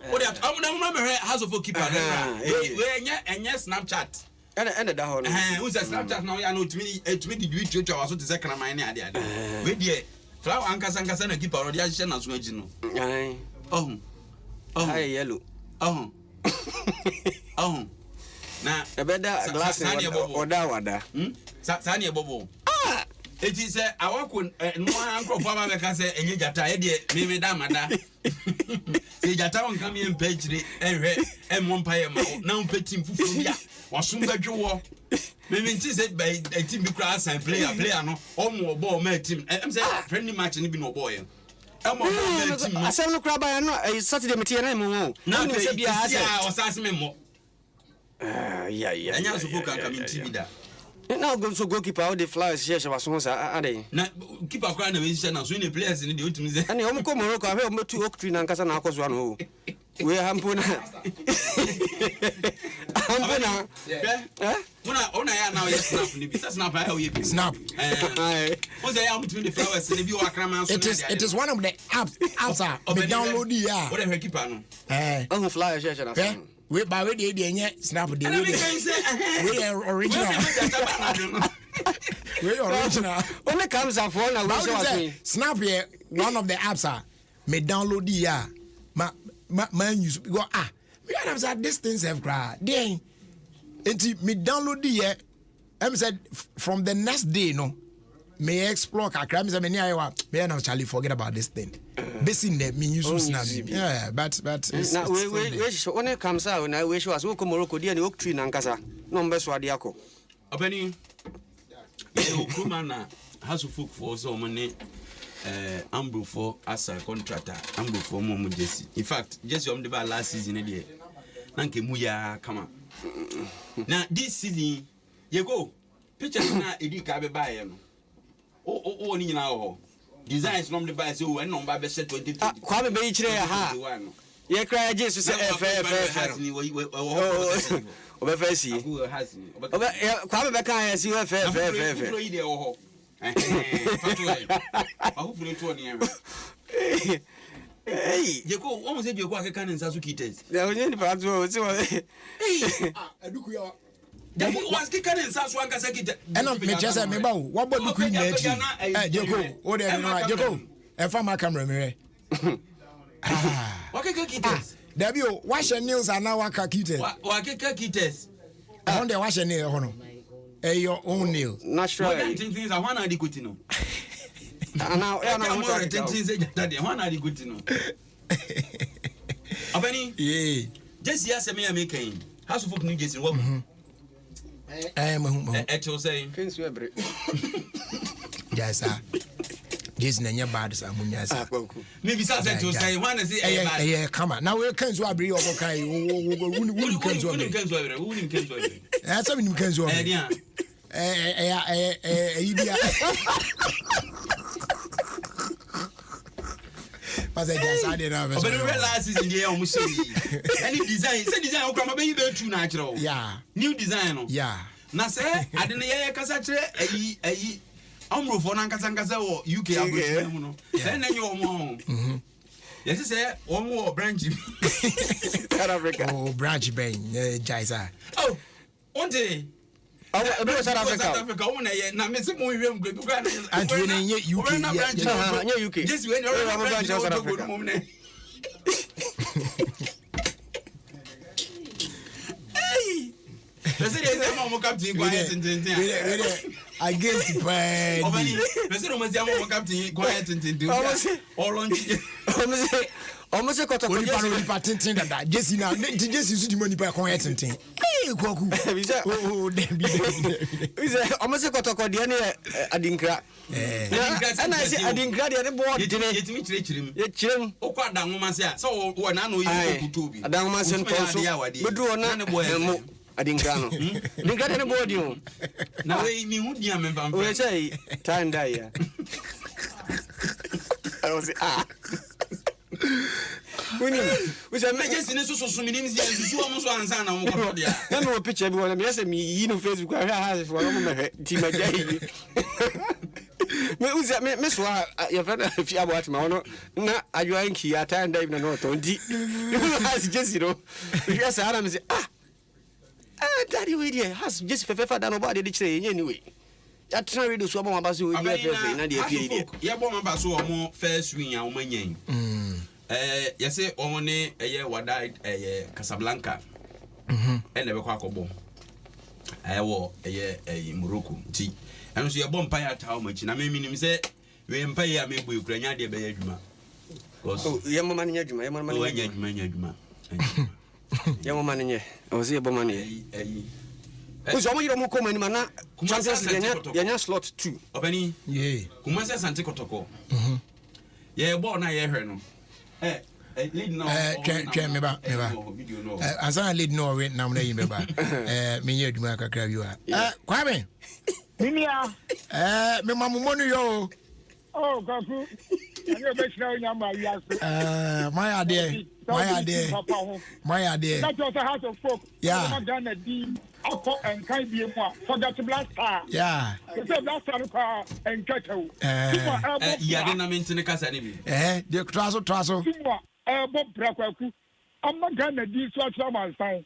What that? I'm not house of keeper. We enye Snapchat. And the hono. Who's a Snapchat now? You know to me the do it also to second my name there. We there. Flower ankasa na keeper already share na so agino. Oh. Hi yellow. Oh. Na e better glass wada wada. Sani ebobo. Ah. It is awako no ankro for ba ka say enye jata e de me da mada. Se jata won kam ye mpechire ehwe emompa ye ma na umpetim fufuru bia wasum badwo me nti say by team bi kra assign player no omo ball ma team em say friendly match ni bi no ball ye emo ball team asem no kra ba no Saturday metie na mo na say bia asa osase me mo yeah anya so fuka kam team da now go so goalkeeper all the flyers share was so ade na keeper kra na we share na so the players ni dey otumi say ani o ko Morocco afa o metu oak tree na nkasa na akoso ano we hampuna Una ya now yes snap ni bisa snap how you snap o say ya between the flowers ni bi o akrama so it is one of the apps me download ya what the keeper no on flyer share na we by we dey enye snap dey we original we original when it comes up for na we show snap here one of the apps me download ya man use go we have said this things have cried then me download here said from the next day no me explore kakra me say me na Charlie forget about this thing basing the me use snap yeah but now we when it comes out now we show us we come Morocco dey oak tree na nkasa no mbe so ade akọ obani okuma na house of folk for so many Ambro for as a contractor Ambro for mo Jesse in fact Jesse the last season there nanke muya kama now this season you go pictures na edi ka be buy no o ni nyina ho designs from the buy so when number be set 2020 kwa be yi kire ya ha ye cry Jesus say o be fa si o be kwa be kan ya si o fa Hey, you go almost said you go can in Sasukites. There was any part of hey, Aduku ya. The book was kicking in Sasuanka Sakita. And I'm just a member. What about the Queen? Joko, what do you know? Joko, and from my camera, me. What can kites? W, wash your nails are now waka kites. What can kites? I want to wash your nail, hono. Your own nail. Natural. Things I want to go to know. Now, I'm more things that one are good to know. Abani, yeah. Just yes, me making. House of New Jersey. What? Actually saying, things were break. Yes, sir. Jason and your bad, sir. Maybe something to say, one is yeah, come on. Now we're can to be okay. Who can do it? That's something you can do. But I just I didn't have. But realize is in the almost any design. Say design o come be too natural. Yeah. New design. Yeah. Na say I didn't hear kasa kire ayi amro for na kasa wo UK abro no. Then you omo. Yes say omo branch. South Africa. Oh branch ben Jaisa. Oh. One day South Africa one na me se mo wiem gbe ku kan and when in UK yeah UK just when you branch South Africa hey Pese dey mo captain quiet tintin against the bad obani pese no mo say mo captain quiet tintin all on almost a quarter of the patent that Jesse now, Jesse is the money by quiet and thing. Hey, Koku. Oh, almost a quarter of the Adinkra. And I say Adinkra, the board didn't it him. Oh, quite down, Masia. So, one I know you to be. Adom 106.3. But do another boy. I didn't get any board you. Now, we knew the young man. We say, time die. I was we said me just in so many years you almost answer na mo ko dia no picture bi wona me say me yi no Facebook I have for me ti ma jai me uza me so ya fa fi about ma wono na ajo anki ya ta ndai na no to ndi has just you know we say ara me say daddy we there has just fefa da no ba de kire anyway ya try radio so ba ba so we fefa na de pie there ya bo ma ba so o first win ya o manyan yese o ne wada Casablanca ene be kwa kobo wo Morocco ti eno so ye bom pa ya tawo machi na me minim se we mpa ya me bu ekuranya de be ya adwuma cause ye mama nya adwuma ye mama nya adwuma ye mama nya o se ye bom nya Uzo mo yiro mo ko mani mana Champions League nya slot 2 obani kuma se Sante Kotoko ye bo na ye hwe no lead no me ba asa lead no we na mo na yimbe ba me nya adwuma kakra bi wa Kwame Minia me mamu monu yo Kaku ani be shira onya ma wi aso my idea that was a heart of folk yeah Ghana di akọ enkan bi mu a forget blaster yeah the blaster ko enkato ya de na mentine kasa ni bi de traso bo brakwaku amma Ghana di so atwa man sign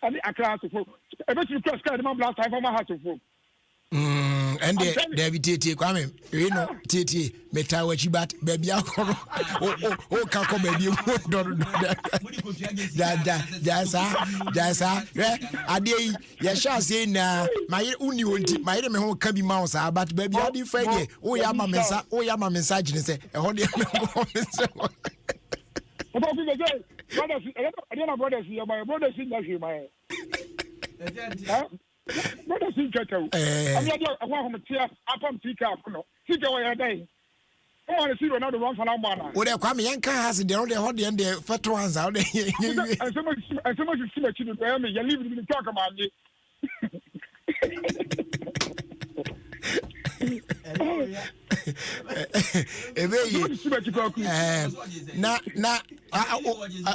ani akra so folk e be tiri cross card man blaster for my heart of folk and David Titi Kwame you know Titi metawa chibat baby akoro o ka ko baby da ade ya sha say na my uni wonti my me ho ka bi ma sa but baby ade fa de o ya ma mensa gine say e ho de me ko mensa about the day brothers I don't know brothers here my brothers in that my what does he get out? I'm not a one here. Upon Tika, no. Tika, where are they? I want to see another one for Lamana. Well, Kwame Yanka has the only hot and the fat ones out there. And so much you see that you tell me, you're leaving to talk about it.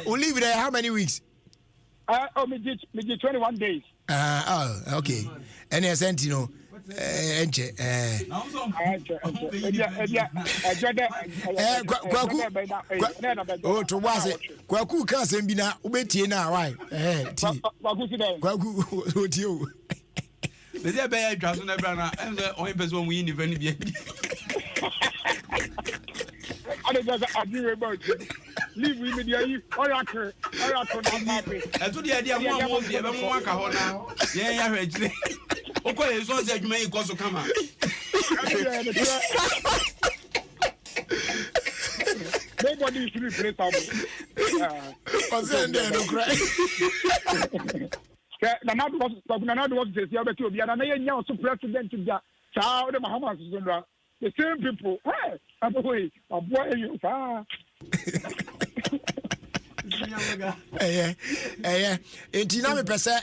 We'll leave it there. How many weeks? Me did 21 days. Okay. And I sent you know, oh, to was it? Kwaku cousin be now, Ubeti now, why? Kwaku, what you? Is there bear dress on Abrana and the only person we in even be? I don't agree about you. Leave with me, Oracle. And to the idea, one won't be ever one now. Yeah, actually. Okay, as long as you may also come out. Nobody should replace the same people. Entina me pese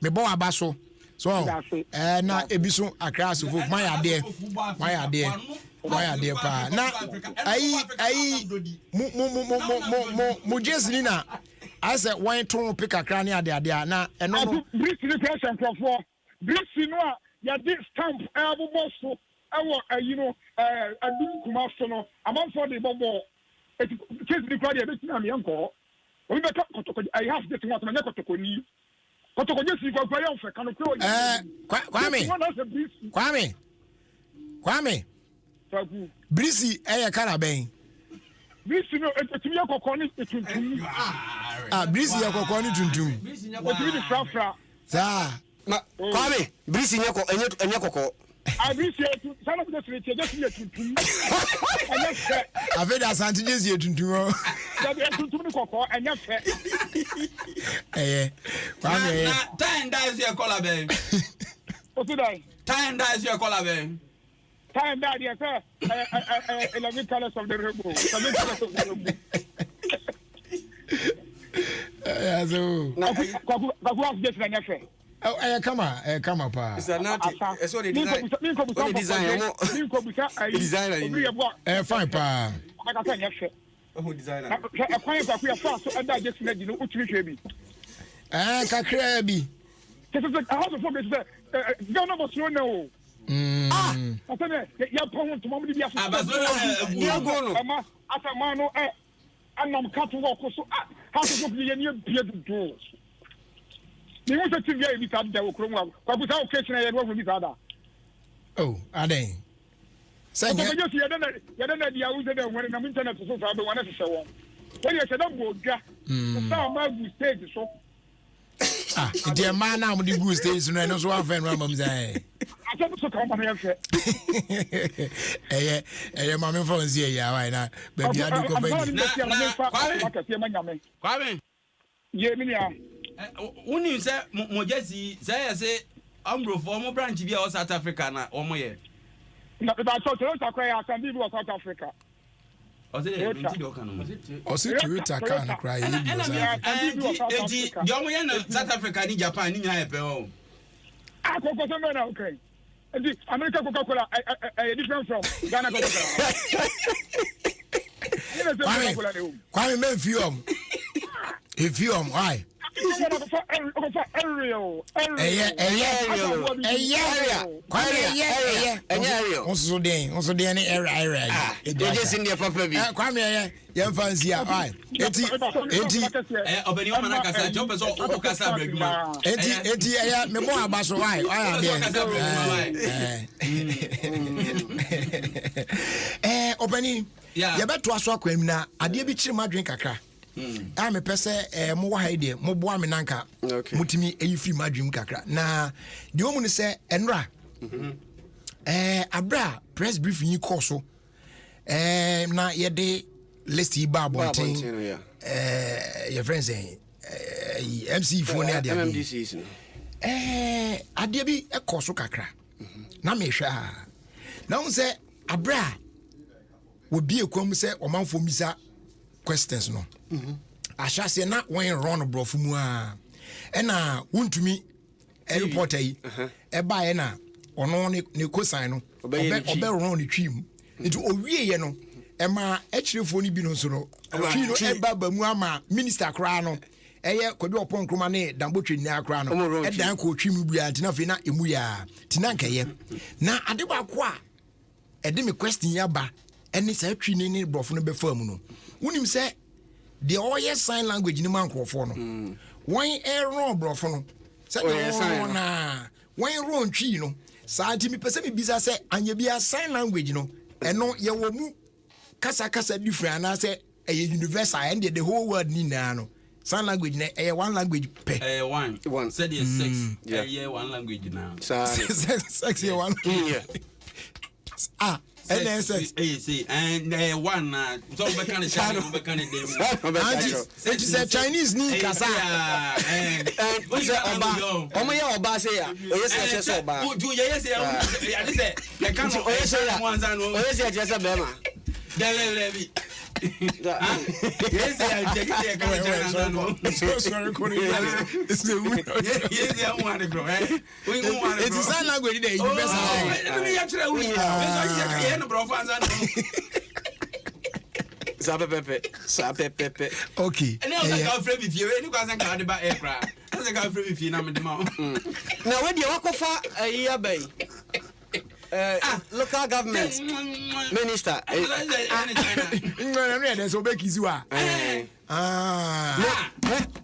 me bo abaso so na ebiso akra so fo my ade pa na ai mu jesini na ase wan ton pick akra ne ade na eno no British question for British no ya di stamp abo so you know Adom Kumaso no among for the bobo it case the crowd bit na me anko we be kotoko I have this one na kotoko ni kotoko nyesi kwa kwa yon fe kan ko Kwame Brisi karaben Brisi no etimi akoko ni tuntum Brisi akoko ni tuntum otimi di frafra sa Kwame Brisi nyako enye koko Brisi sana ko just tuntum Aveda Santi Jesi tuntum tuntum ni koko enye fe Kwame time dies your collar ben time dies your collar ben time that yes sir 11 colors of the rainbow 7 colors of the rainbow so kwaku just na nyafe come on, pa. It's not. It's what they design. What they design. Fine, pa. Who design? Kakrabi. Oh, Adem. Send you. The man now with the good stage, and I know so often, Mamma's eye. Mamma phones here, yeah, why not? But the other Kwame. Yeah, when you say Mojesi, say, Umbro former branch via South Africa, or more yet. No, but I thought I can do South Africa. Or say, Toyota can cry. South Africa, in Japan, in Japan. Okay. American Coca-Cola, different from Ghana Coca-Cola. Kwame Memphis. If you why? Also, I'm a person, more idea, more boy, Minanka, Mutimi, a free my dream kakra. Na, the woman say, Enra, Abra, press briefing you corso, na ye day, let's see Barbo, your friends say, MC for MMDC. Adia be a corso kakra. Na me sha. Now say, Abra would be a come say, or man for Misa questions no. Asha say na when run brofu mu a na wontumi a reporter yi e ba ye na ono ne kosan no obe run ne twim nti owie ye no e ma ekirefo ni bi no so no twi no e ba mu ama minister kra no eye kodi opon kroma ne dambotwe ni akra no e dan ko twim bua nti na fe na emu ya tina nkaye na ade ba ko a e de me question ya ba eni sa twi ne brofu no be fam no wonim se the oye sign language ni man crofo no when wrong brofo no say na when wrong twi no sa anti me pese me bisa say anya bia sign language no eno ye wo mu kasa different na say a universal and the whole world ni na no sign language na one language pe one said yes 6 one language now sex one NSX and one so we can it's a Chinese ni kasa and what's oba say yes oba do yes say the kind of ones and yes bema Levi yes I check it sorry it's the yes I want to grow we want to it's sign language there you best we actually we no bro fans and Sapepe okay and now I frame with you any cause can ba aircraft as I can frame with you na me dem now when you walk off a year bay local government minister there's obekizua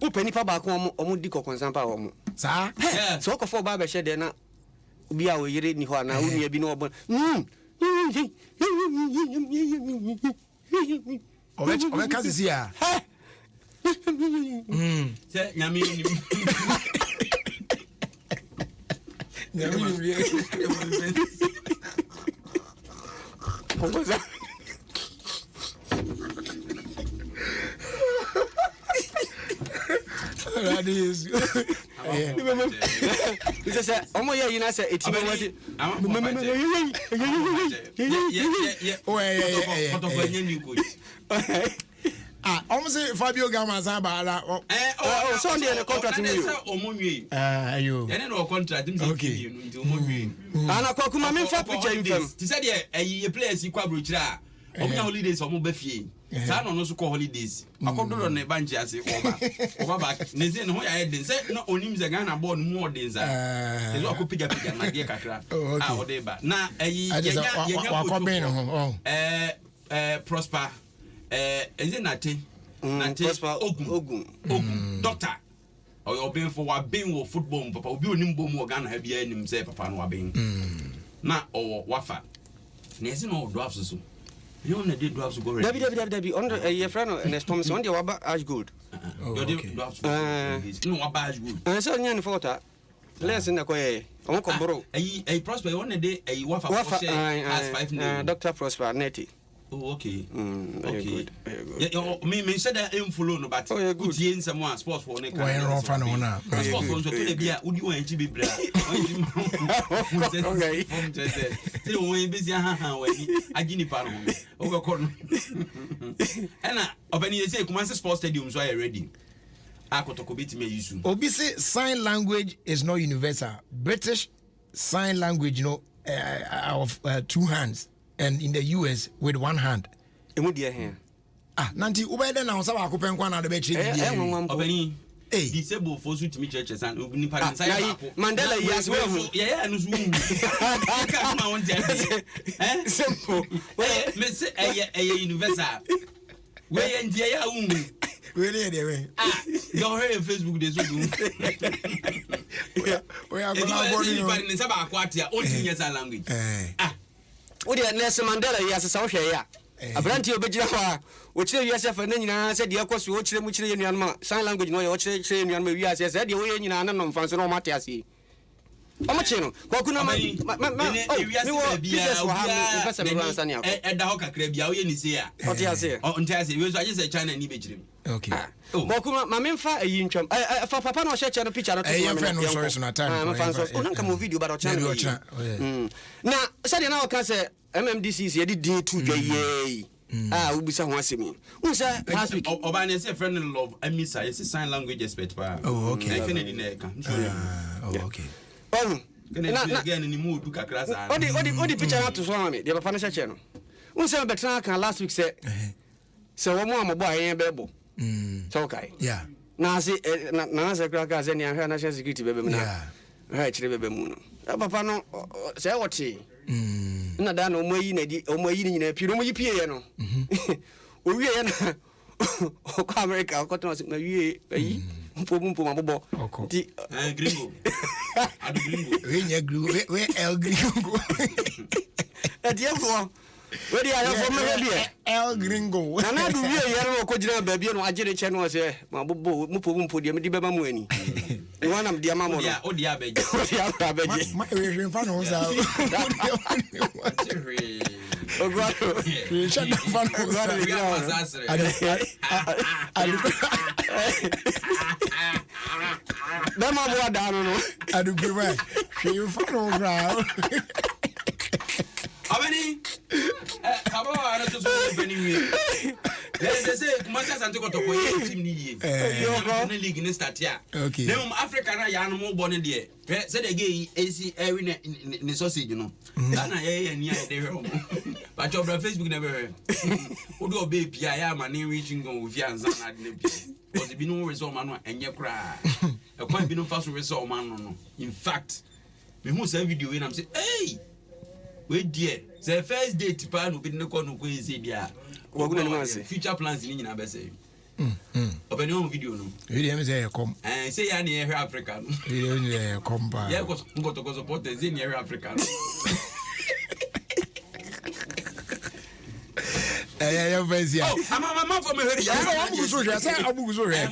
open nipa ba ko omo di kokonsampa omo sa so ko fo ba be hye de na obi a oyire ni ho na onua bi na obo obe kasi ya se nyame ni that is it's a omo ya you know say it's Almost Fabio Gama Zamba. Oh, Sunday and a contract to you. You. And no contract. Okay. And I call Kumamin Fapu James. He said, a place you quabrucha. Omi holidays or Mobefie. San on also call holidays. I come to the Banji as over back. Nizin, who I had said, no, only the Ghana born more days. There's no copy of my dear Cacra. Oh, okay. Now, Prosper. Is it Nati? Prosper Ogun. Doctor. Or you're being for what being with football, Papa, will be an imbo Ghana have you himself, Papa, no being. Now, or Wafa. There's no drops. You only did drops to go. Debbie, under a friend and a Thomas on the Waba Ash Good. No, Waba Good. And so, Yan Fota. Less in the Quay. A Prosper on a day, a Wafa has 5 names. Dr. Prosper Nettie. Oh, okay. Very good. Me said that influence, but good yen someone sports for neck. Why are fan on now? Sports for to be a would you want to be bra? Okay. Still when busy, I guinea pan over corner. And open you say, Kumasi Sports Stadium, so I ready. I could talk a bit me use. Obviously, sign language is not universal. British sign language, of 2 hands. And in the US with 1 hand. Nanti ubede na usaba akupen kwa na de bechi obeni disabled for to me churches and ubini parents Mandela yes well yeah no come on simple me say universal we endia ya we dey way your Facebook dey so we are going to go ni saba akwatia o tinye sa language Udi Nelson Mandela yes so hwe ya abranti obejira kwa o kire USF na nyina se de ekoso o kire mu kire yenuan ma sign language no ye o kire yenuan ma wi ase se de wo ye nyina na no mfanso no mate ase o mache no kwa kuna ma ni wo business wa ha me pesa me ran sani akọ da ho kakra bia wo ye ni se ya o te ase o nte ase we so aje se China ni bejire okay bo kuma ma memfa eyi ntwam fa papa no hye che no picture no to ma me no sorry so na time ma fanso o nanka mo video ba do channel na se de na o ka se MMDC ye di din tu dwa ye ubisa ho asemi unsa last week oba ne say friend love amisa yes sign language expert pa okay I can na ka okay na again ni mu du kakra sa odi picture na to so me de papa no hye no unsa betra kan last week se wo mo ambo ayen bebo so okay yeah na se na se kra ka se ni ahwa national security bebe mu na ha chire bebe mu no papa no se wote na da no mo yi na di o mo yi ni na pi no mo yi pie ye no o wie ye na o ko America o ko to na wie yi mpo mabobo di gringo adu gringo we nya gringo we el gringo adi efo we di ayo fo me bia el gringo na du wie ye no ko jira ba bia no agire che no se mabobo mpo di me di beba mu ani wana mdia mamo no o di abeje ma we fa no sa ogwaro shut the fuck Dama bo adano no adugwe you fa no gra Abeni abo ara to so anyway they say kumasa santi ko to ko ye team ni ye yo league ni start ya dem Africa na ya no mo bo ne de say the gay AC every ne sausage no na ye ni ya de hwe but your Facebook never o do obe pia ya ma ne reaching go we fianza na de pia because bi no result man no enye kra e kwa bi no fa so result man no in fact me who say video we am say hey we dear the first date pa no bi ne ko no ko ezi dia future plans ni nyina be say obeni on video no video me say come say ya na here Africa no video ni come ba ya ko ngoto ko support the ni here Africa no your face here mama for me here abugu so here say abugu so here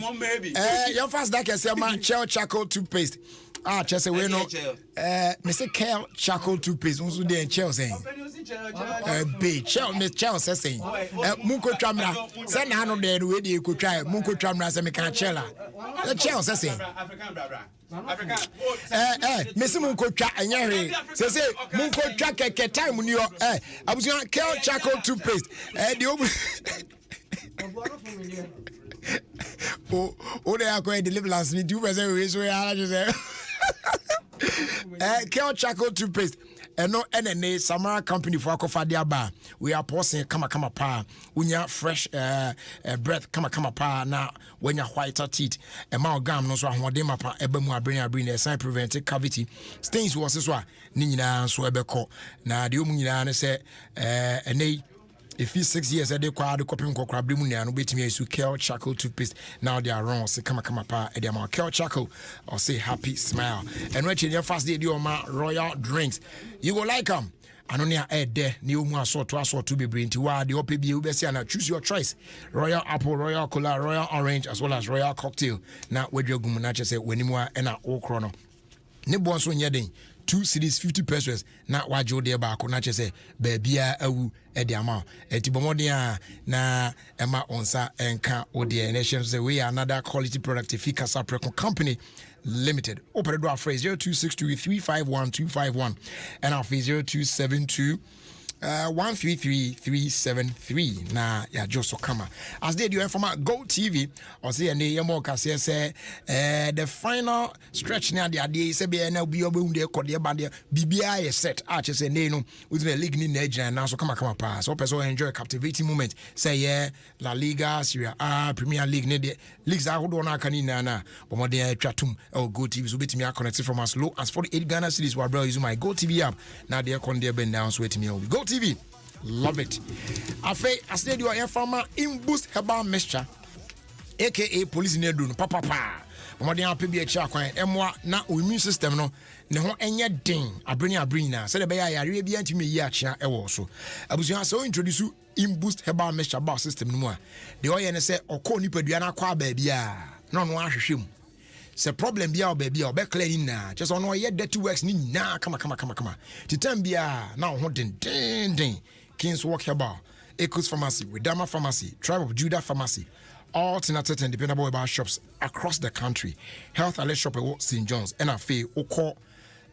your fast that can say man charcoal toothpaste Chelsea we no me say Kel charcoal toothpaste unso dey Chelsea be Chelsea say munko twamra say na no dey we dey ko twa munko twamra say me kan Chela Chelsea say me say munko twa enya hwe say munko twa keke time ni yo abusu Kel charcoal toothpaste the Oh, they are going to deliver last need 2% raise. We are just Kel Charcoal toothpaste. No NNA Samara company for Akofadia bar. We are posting kama pa. Unya fresh breath kama pa na when your whiter teeth. Amalgam no so ahwade pa ebemu abrin the sign prevent cavity. Stains was so ni nyina so ebeko. Na de omu nyina ne se enei if you 6 years, I did quite a copy of Crabrimun and wait me to Kel Charcoal toothpaste. Now they are wrong. Say, come pa, and they're Kel Charcoal or say happy smile. And when your first day, you my royal drinks, you will like them. And only a there, new one saw to be bring to why the OPB and choose your choice. Royal apple, royal cola, royal orange, as well as royal cocktail. Now, with your guminacha say, when you are in our all chrono. Nibon so nyedin 2 cities 50 pesos na wajo de ba ko na chese ba bia awu e de ama etibomodin na ema onsa enka ode nation say we are another quality product Efikasa Preco Company Limited. Open the door phrase 0262351251 and our 0272 133373 na ya Joso Kama. As they do from Go TV or say and yamo kase say the final stretch na the day say be na bi obunde kode ba de bibia is set arch say no with the league ni na now so kama pa so person enjoy a captivating moment say yeah La Liga, Serie A, Premier League ne de leagues are hold on kanina na bomode twatum Go TV so betimi connect from as low as 48 Ghana cedis wa bro use my Go TV app na de kon de ben now so etimi Go TV, love it. Afe, I said you are farmer in boost herbal mixture, aka police in the papa. Modern PBH kwan emwa na immune system no ne ho enye den abreni na said be ya yare bia ntimi yi achia ewo so abusuan so introduce in boost herbal mixture bar system no a de oye ne se okọ nipadua na kwa ba bia no no ahwehwem se problem bia oba obe clear ni na just ono ye dirty works ni na kama titam bia na ho den King's Walk Herbal, Echoes Pharmacy, Redama Pharmacy, Tribe of Judah Pharmacy, all alternative and dependable herbal shops across the country. Health Alert Shop at St. John's, NFA, Oko,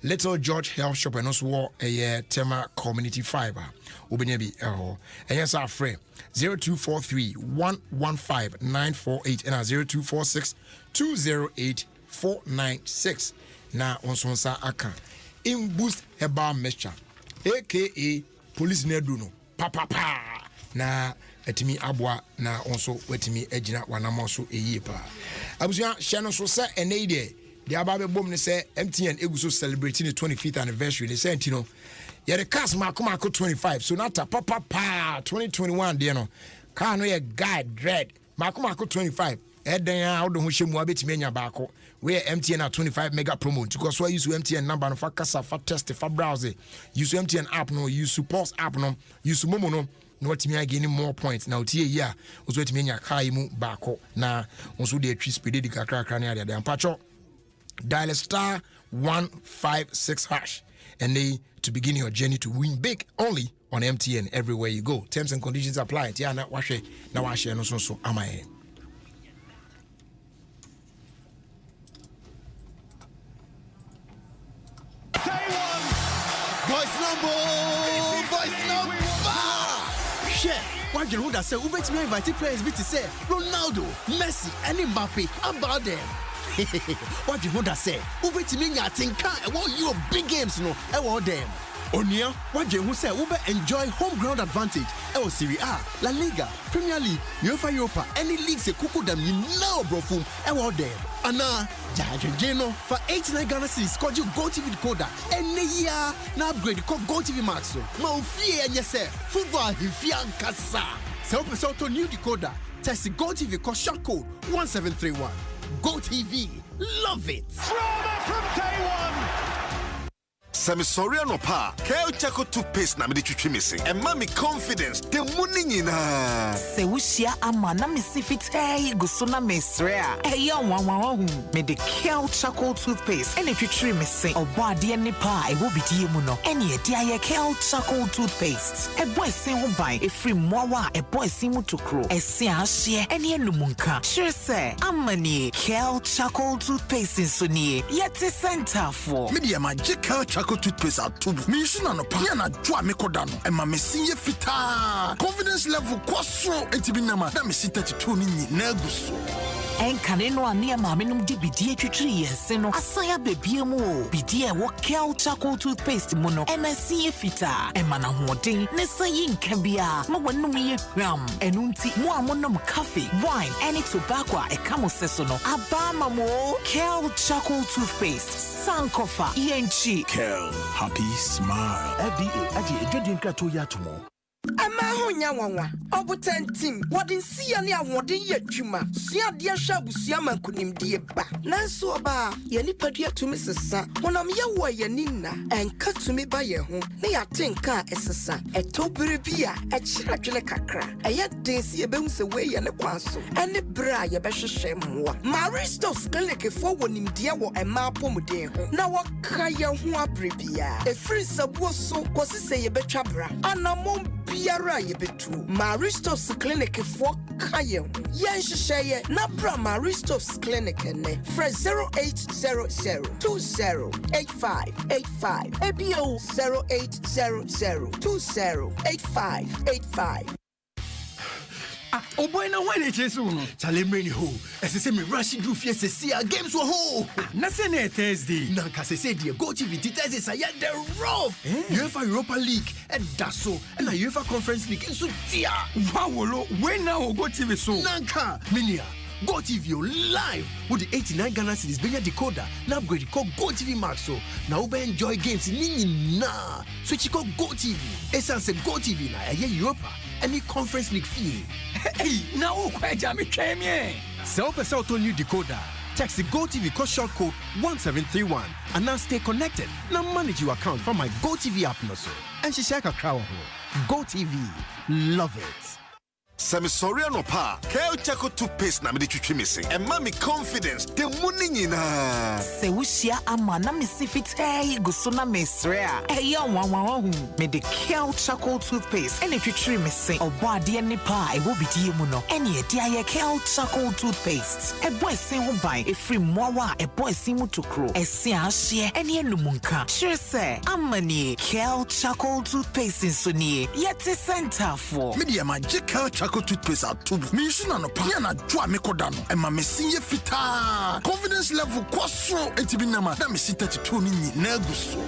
Little George Health Shop and also a Tema Community Fiber. Ubenyebi and yes, our friend 0243 115 948 and 0246 208 496. Now on Sonsa Aka in Boost Herbal Mixture, aka Police Neduno, papa na etimi abwa na onso wetimi agina wanamoso eyipa. Abusia shano so say enede the ababe bom ne say MTN eguso celebrating the 25th anniversary. They say ntino ye the cast mako 25 so nata papa 2021 de no car no ye guide dread mako 25 eden ya odo ho hyemu abetimi anya baako we MTN at 25 mega promo because why use MTN number no fa kasa fa test fa browse use MTN app no use Pulse app no use Momo no na watimi again more points na otie yi a oso watimi anya kai mu baako na onso de atwi speed de kakra na ade ampacho dial star 156 hash and they to begin your journey to win big only on MTN everywhere you go. Terms and conditions apply. Tia na washe no so amaye. Voice number. Share. Why you know that say Ubet me invite players be to say Ronaldo, Messi, and Mbappe about them. What you know that say Ubet me nyatinka e want you big games no e want them. Onia, what you who say Ube enjoy home ground advantage. El Serie A, La Liga, Premier League, UEFA Europa, any leagues se kuku them you know bro fum e want them. Ana Jano for 89 Ghana cedis called you Go TV decoder. Any year na upgrade called Go TV Max. So ma ufie and yes football hifian kasa. So person to new decoder. Test Go TV call short code 1731. Go TV, love it. Trauma from day one. Semi sorry no pa. Kel Charcoal toothpaste na me de twitwi me se. And me confidence the money nyina. Se wushia ama na me sifite guso na me sre a. Eya wanwa me de Kel Charcoal toothpaste. Ene twitwi me se. Obo ade ne pa e wo bidie mu no. Ene e dia ye Kel Charcoal toothpaste. E boy sen ho ban e free mowa e boy sen mu tokro. E se ahye ene enumunka. Sure say amani Kel Charcoal toothpaste so nie. Yet center for. Media magic Kel Charcoal charcoal toothpaste atubu. Me use na no pa. Ya na dwa me koda no. E ma me sinye fita. Confidence level kwaso entibi na ma. Na me si 32 ni nyina guso. Enkane no ane maame nom di bidie twitwiri yense no asaya bebie mu o bidie wo kel charcoal toothpaste mu no MSC fita emana hoden ne sayi nkabia ma wonum ye hwam enunti mu amonom cafe wine any tobacco e kamo seso no abama mo kel charcoal toothpaste sankofa yenchi Kel happy smile FDA adi edwedin krato ya tomo Ama honya wanwa obutantim wodin siya ne awodin yadwuma sia de ahwa abusia mankunimdie ba nanso oba ye nipadua tumi sesa wonam ye wo ye ninna enka tumi ba ye ho ne ya tenka esesa etobere bia e chiradwene kakra eye den si ebehu se we ye ne kwanso ene bra ye behwehwe mmoa Maristos clinic fo wonimdie wo ema pomuden ho na waka ye ho abrebia e free sabuo so kosi se ye betwa bra anamom biara ye betu Maristos clinic for kayen yen sheye na bra Maristos clinic ne fra 0800208585 ebio 0800208585 Oh boy, now when it is soon. Salemeni ho. As I say, me rush do fiesta see games were ho. Nasene Thursday. Nanka say the Go TV Thursdays are yet the rough. UEFA Europa League and Daso and the UEFA Conference League in Sutia. Wow, when now Go TV so. Nanka Minia. Go TV live with the 89 Ghana cedis Benya decoder. Now upgrade called Go TV Max so. Now we enjoy games in na. Switch called Go TV. Essence Go TV na Europa. Any conference league fee. Hey, now why jammy came here? Sell per new decoder. Text the Go TV cost short code 1731 and now stay connected. Now manage your account from my Go TV app no so. And she share a crowd. Go TV, love it. Samisoria no pa. Kel charcoal toothpaste na me de twitwi missing. And mommy confidence. The money nyina. Se wushia ama na me sifite guso na mesrea. Eya wanwa hu. Me de kel charcoal toothpaste. Ene twitwi missing. Obo ade ne pa e wo bidie mu no. Ene e dia ye kel charcoal toothpaste. E boy sin ho ban. E free mowa e boy sin mu tokro. E sin ahye ene enumunka. Sure say amani kel charcoal toothpaste insoni. Yeti center for. Me de magical charcoal toothpaste atubu. Me use na no pa. Ya na dwa me koda no. E ma me sinye fita. Confidence level kwaso entibi na ma. Na me si 32 ni nyina guso.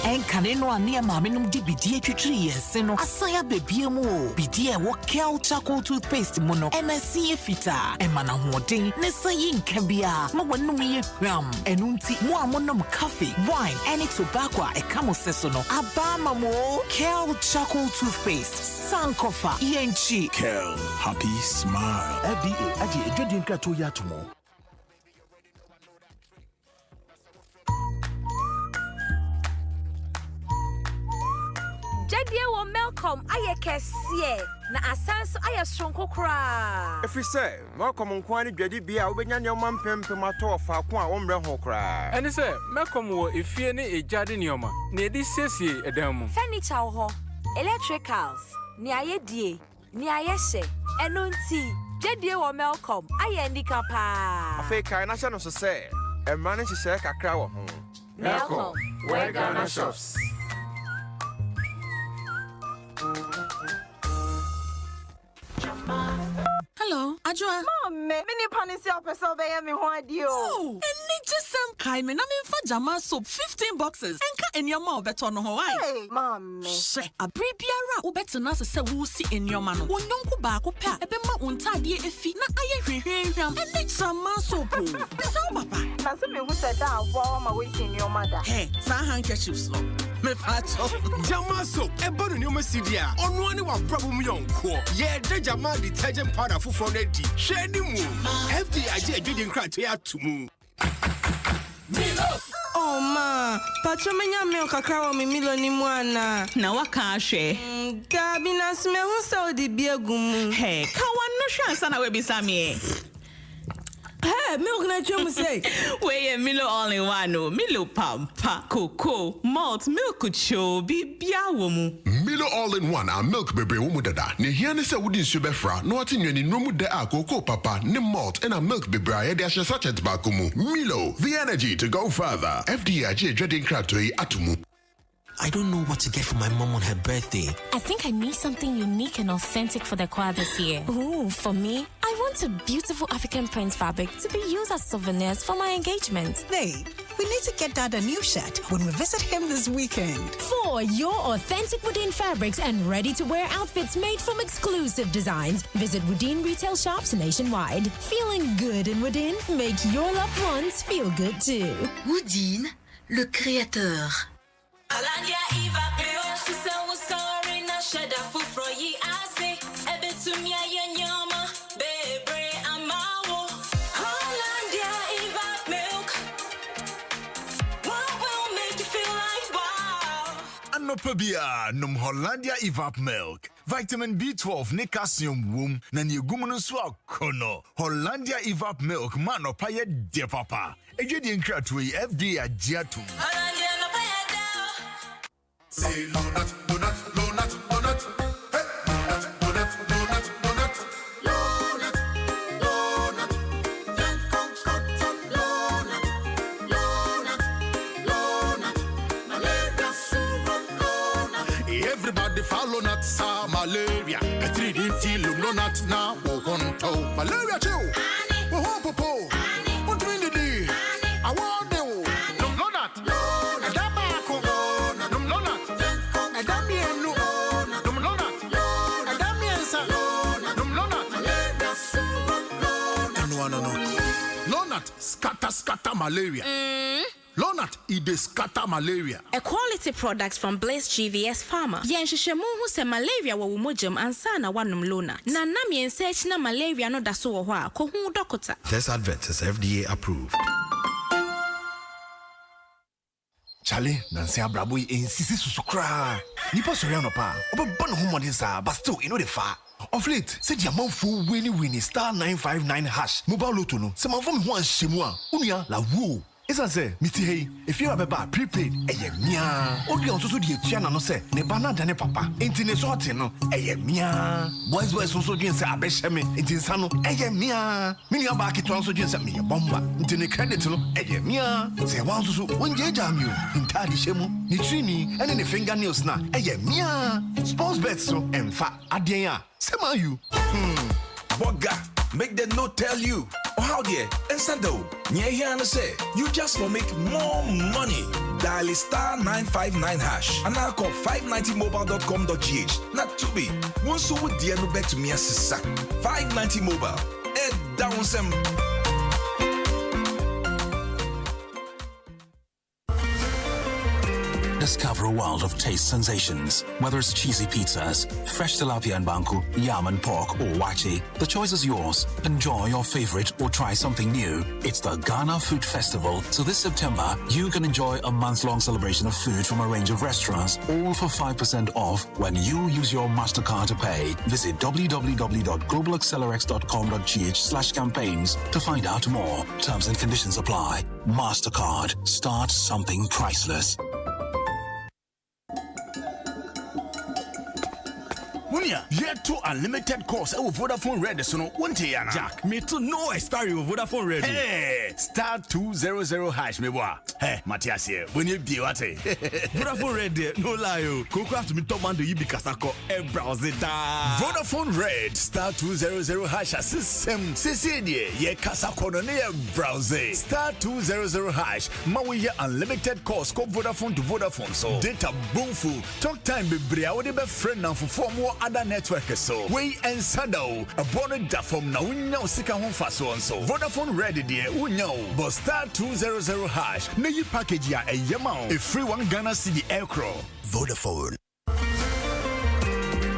Enkane no ane maame nom di bidie twitwiri yense no asaya bebie mu o bidie wo kel charcoal toothpaste mu no MSC fita emana hoden ne sayi nkabia ma wonum ye hwam enunti mu amonom cafe wine any tobacco e kamo seso no abama mo kel charcoal toothpaste sankofa yenchi Kel happy smile FDA adi edwedin krato ya tomo Jadie wo Malcolm aye kese na asanso aye sonko kra. If you say, Malcolm nkwani dwadi bia obenya nyoma mpempem ato fa ko a omre ho kra. Ene se Malcolm wo efie ne ejade nyoma na edi sesie edan mu. Furniture ho, electricals, ni aye die, ni aye hye, eno nti Jadie wo Malcolm aye ndika pa. Afeka na hye no so say, emra ne hye kakra wo ho. Malcolm, where Ghana shops. Hello, Ajua. Mom, me panisi opeso be me ho adio. Oh, eni jesem kai me na me fa jama soap 15 boxes. Enka enyoma obeto no ho why? Hey, mom. She, abri biara obeto na se wo si enyoma no. Wonyonko ba ko pa ebe ma ontade efi na aye hwehwehwam. Eni jama soap. Bisa papa. Na se me hu se da wo ma we si enyoma da. Hey, sa handkerchiefs no. Me facho. Jama soap ebo no nyoma sidia. Onu ani wa brabo mu yonko. Ye de jama detergent powder for 480. Shady mu. FDIG edwedin krato ya tumu. Oh ma, pacho menya milk kakra wo me milo ni mu ana. Na waka ahwe. Gabi na sme hu se odi biegu mu. Hey, ka wan no hwe ansa na we bisa me. Hey, milk na chum say. We Milo all in one no. Milo pampa, cocoa, malt, milk cho bibia wo mu. Milo all in one a milk bebre wo mu dada. Ne hia ne se wodi nsu befra, no ati nwani nomu de a cocoa papa, ne malt and a milk bebre a de ahye sachet ba ko mu. Milo, the energy to go further. FDIG dreading kratoi atumu. I don't know what to get for my mom on her birthday. I think I need something unique and authentic for the choir this year. Ooh, for me, I want a beautiful African print fabric to be used as souvenirs for my engagement. Babe, we need to get Dad a new shirt when we visit him this weekend. For your authentic Woodin fabrics and ready-to-wear outfits made from exclusive designs, visit Woodin retail shops nationwide. Feeling good in Woodin? Make your loved ones feel good too. Woodin, le créateur. Anopabia num Hollandia Evap milk. Vitamin B12 ne calcium womb na ni gumunu so akono. Hollandia Evap milk mano paye de papa. Ejedi nkratwe FDA agiatum. Hollandia no paye da. Say donut, donut, donut, donut. Hey, donut, donut, donut, donut. Donut, donut. Yankon cotton donut. Donut, donut. Malaria syrup donut. Everybody follow not sa malaria. A 3D till no not now. Wonto malaria too. Wo popo. What do you need? I want you. No not. Donut. Adamako. No not. Adamienu. No not. Adamiensa. No not. Malaria syrup donut. No. Lonat scatter malaria. Lonat ide scatter malaria. A quality product from Blaze GVS Pharma. Yenshishemu hu se malaria wa wumojam ansana wanum Lonat. Na nam yensearch na malaria no daso wo hwa ko hu dokota. This advert is FDA approved. Charlie, Nancy Abrabo insisi susukra. Nipa sori no pa. Obeba no homodin sa, but still you know the fa. Of late, said your mouth full winnie star 959 hash. Mobile loto no. Se man from one shemwa. Unia la woo. Isa say, miti hey, if you have a prepaid, mia. Odi on so di etua no say, ne bana dane papa. Enti ne so ate no, mia. Boys so dwen say abehye me, enti nsa no, mia. Mini aba keto so dwen say me bomba. Enti ne credit no, mia. Say wan so wonje jam you. Intadi hyemu, ni trini, ene ne fingernails na, mia. Sports bet so emfa aden a. Sema you. Boga, make them not tell you. Oh, how dear, instant though. Near here and say, you just for make more money. Dial star 959 hash. And now call 590mobile.com.gh. Not to be. One so would dear no bet to me as 590 mobile. Head down some. Discover a world of taste sensations. Whether it's cheesy pizzas, fresh tilapia and banku, yam and pork, or wachi, the choice is yours. Enjoy your favorite or try something new. It's the Ghana Food Festival, so this September, you can enjoy a month-long celebration of food from a range of restaurants, all for 5% off when you use your MasterCard to pay. Visit www.globalaccelerx.com.gh/campaigns to find out more. Terms and conditions apply. MasterCard. Start something priceless. Munia, yet to unlimited course over Vodafone Red so no one yana. Jack, me too no expiry over Vodafone Red. Hey, star 200 hash me wa. Hey, Matthias here. When you be what? Vodafone Red no lie. Koko have to me top man do you because I call e browse it. Vodafone Red star 200 hash system. Cecilia, ye kasako no ne browse. Star 200 hash. Ma we unlimited course ko Vodafone to Vodafone so. Data boom full. Talk time be bria we be friend now for more other networks so we and Sado a bonnet da from now now sika hon faso so Vodafone ready there we know but star 200 hash na you package ya a yamao a free one Ghana city aircraft Vodafone.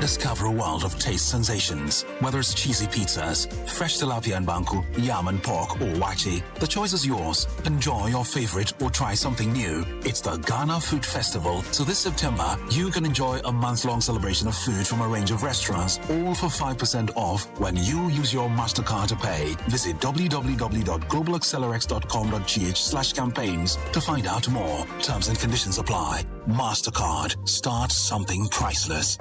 Discover a world of taste sensations. Whether it's cheesy pizzas, fresh tilapia and banku, yam and pork, or wachi, the choice is yours. Enjoy your favorite or try something new. It's the Ghana Food Festival, so this September, you can enjoy a month-long celebration of food from a range of restaurants, all for 5% off when you use your MasterCard to pay. Visit www.globalaccelerx.com.gh/campaigns to find out more. Terms and conditions apply. MasterCard. Start something priceless.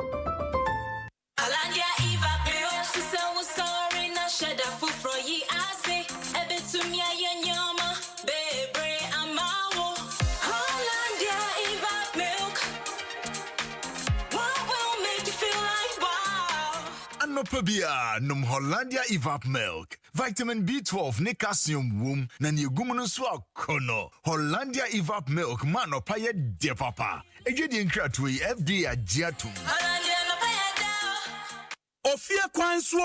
Anopabia num Hollandia Evap Milk. Vitamin B12 ne calcium wom na ne gumunu so akono. Hollandia Evap Milk mano paye de papa. Ejedi nkratwe FDA agiatum. Ofie Kwanso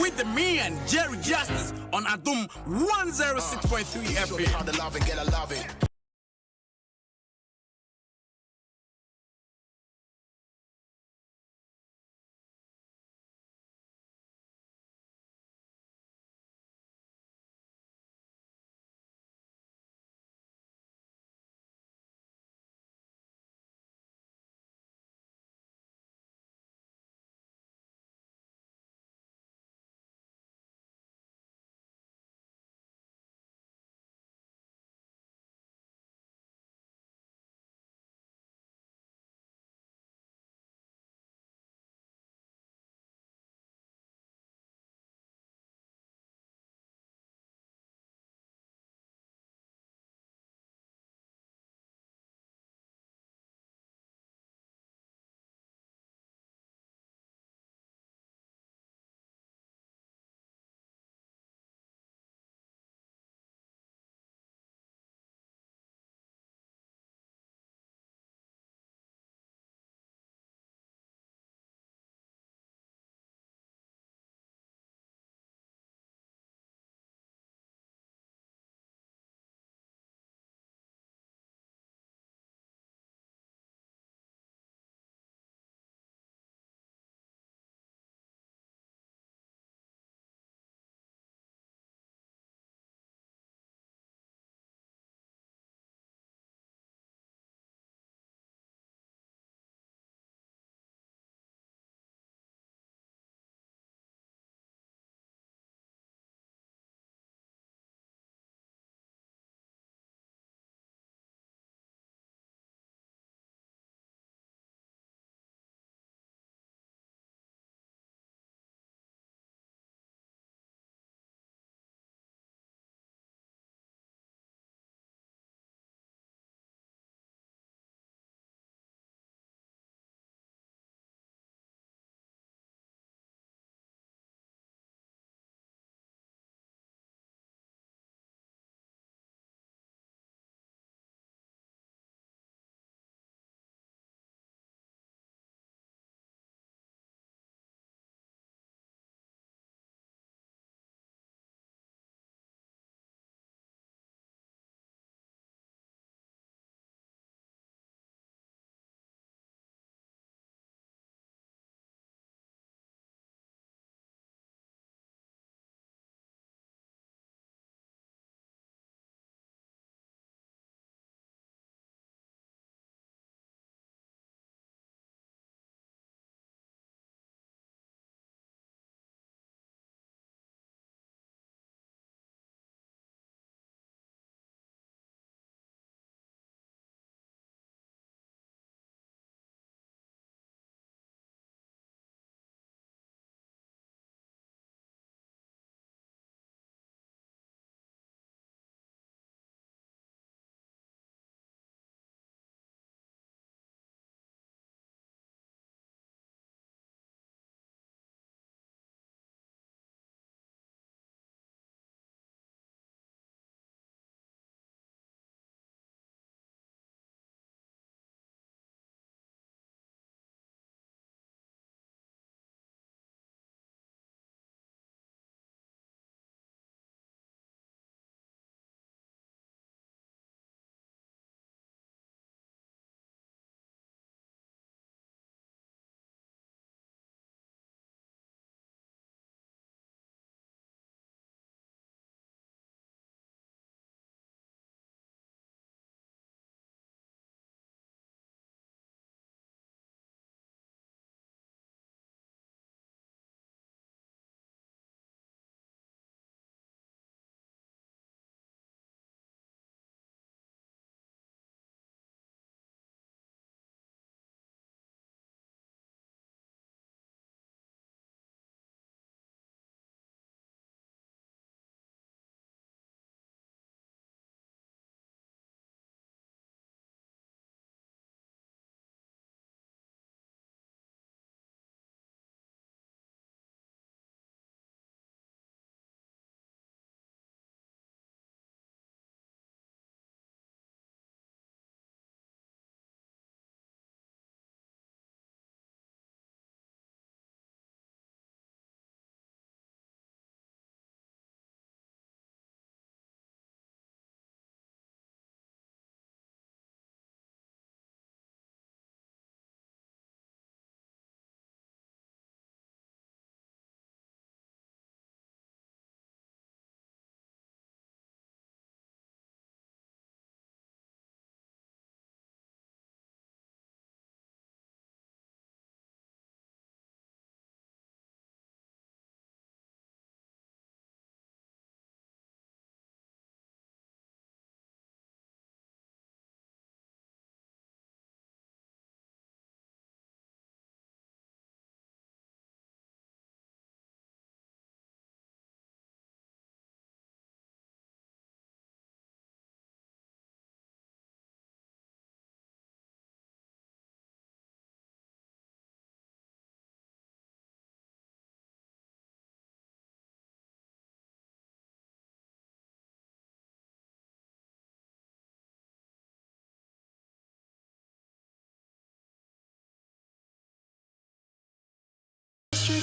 with me and Jerry Justice on Adom 106.3 FM.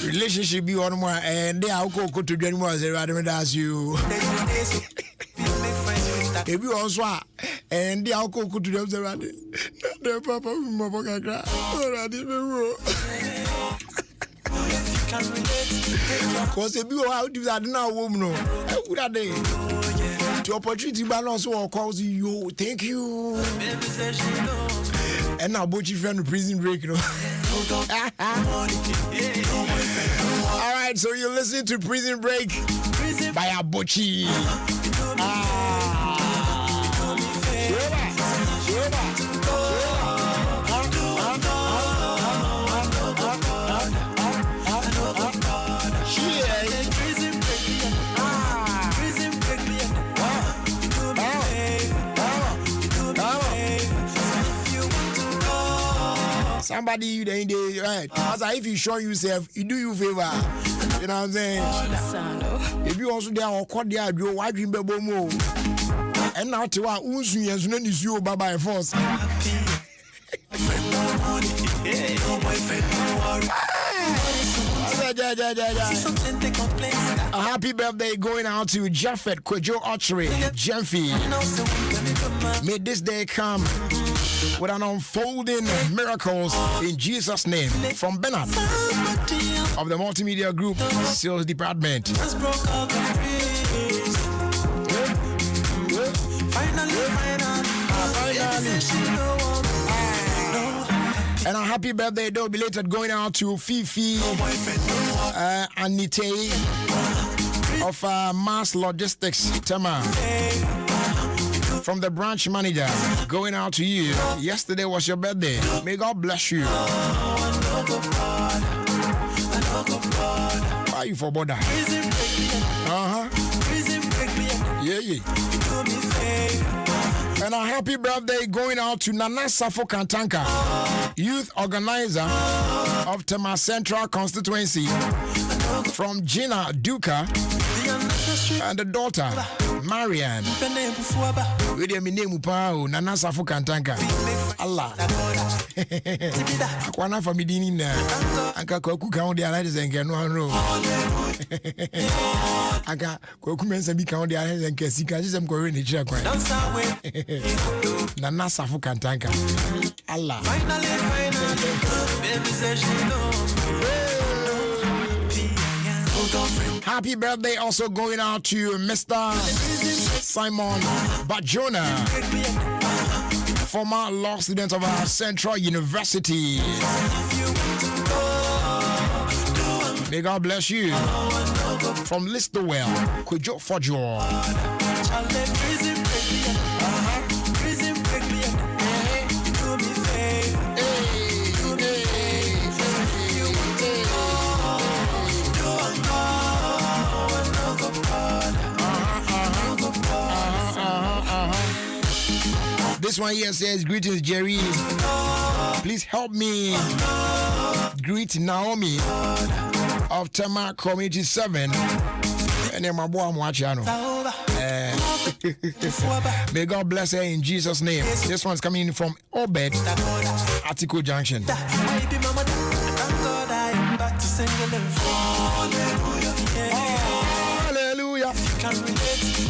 relationship be on more and they are go to join more as you. If you also and they are go to the the papa Mabaka. Because if you are out that now woman, would that day? The opportunity balance will cause you. Thank you. And now both your friend prison break, you know. All right, so you're listening to Prison Break by Abochi. Somebody you then they right. As if you show yourself, you do you favor. You know what I'm saying? If you also there or call there, you why dream bebo mo. And now to our unsu yes no is you by force. A happy birthday going out to Jaffet Kwejo Archery Jemfi. May this day come with an unfolding miracles in Jesus' name. From Bernard of the Multimedia Group Sales Department. And a happy birthday, though, belated going out to Fifi Anite of Mass Logistics Tema. From the branch manager, going out to you. Yesterday was your birthday. May God bless you. Why are you for bother? Yeah. And a happy birthday going out to Nana Safo Kantanka, youth organizer of Tema Central Constituency. From Gina Duka and the daughter Marianne. With your name Nana Safo Kantanka. Allah. Akwana for me dinina. Anka kwaku ka on the allies and can no no. Anka kwaku mensa bi ka on the allies and can see ka just am going to check. Nana Safo Kantanka. Allah. Happy birthday also going out to Mr. Simon Bajona, former law student of our Central University. May God bless you. From Listowell, Kwejo Fojo. This one here says, greetings, Jerry. Please help me greet Naomi of Tema Community 7. And then my boy, I'm watching. May God bless her in Jesus' name. This one's coming from Obed, Atiko Junction. Hallelujah.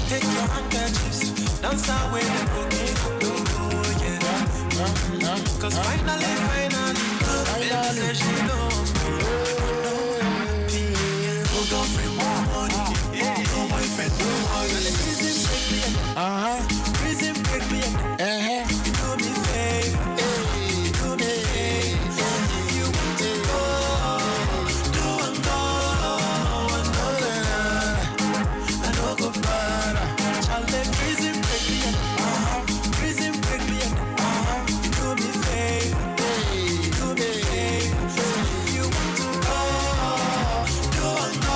Take your handkerchiefs, dance away the broken. Cause finally, baby says she know. Prison break me. Do me favor. Do me favor. You want to go. Do and go. I know go brother. Charlie, prison break me. Prison break me. Do me favor. Do me favor. You want to go. Do and go.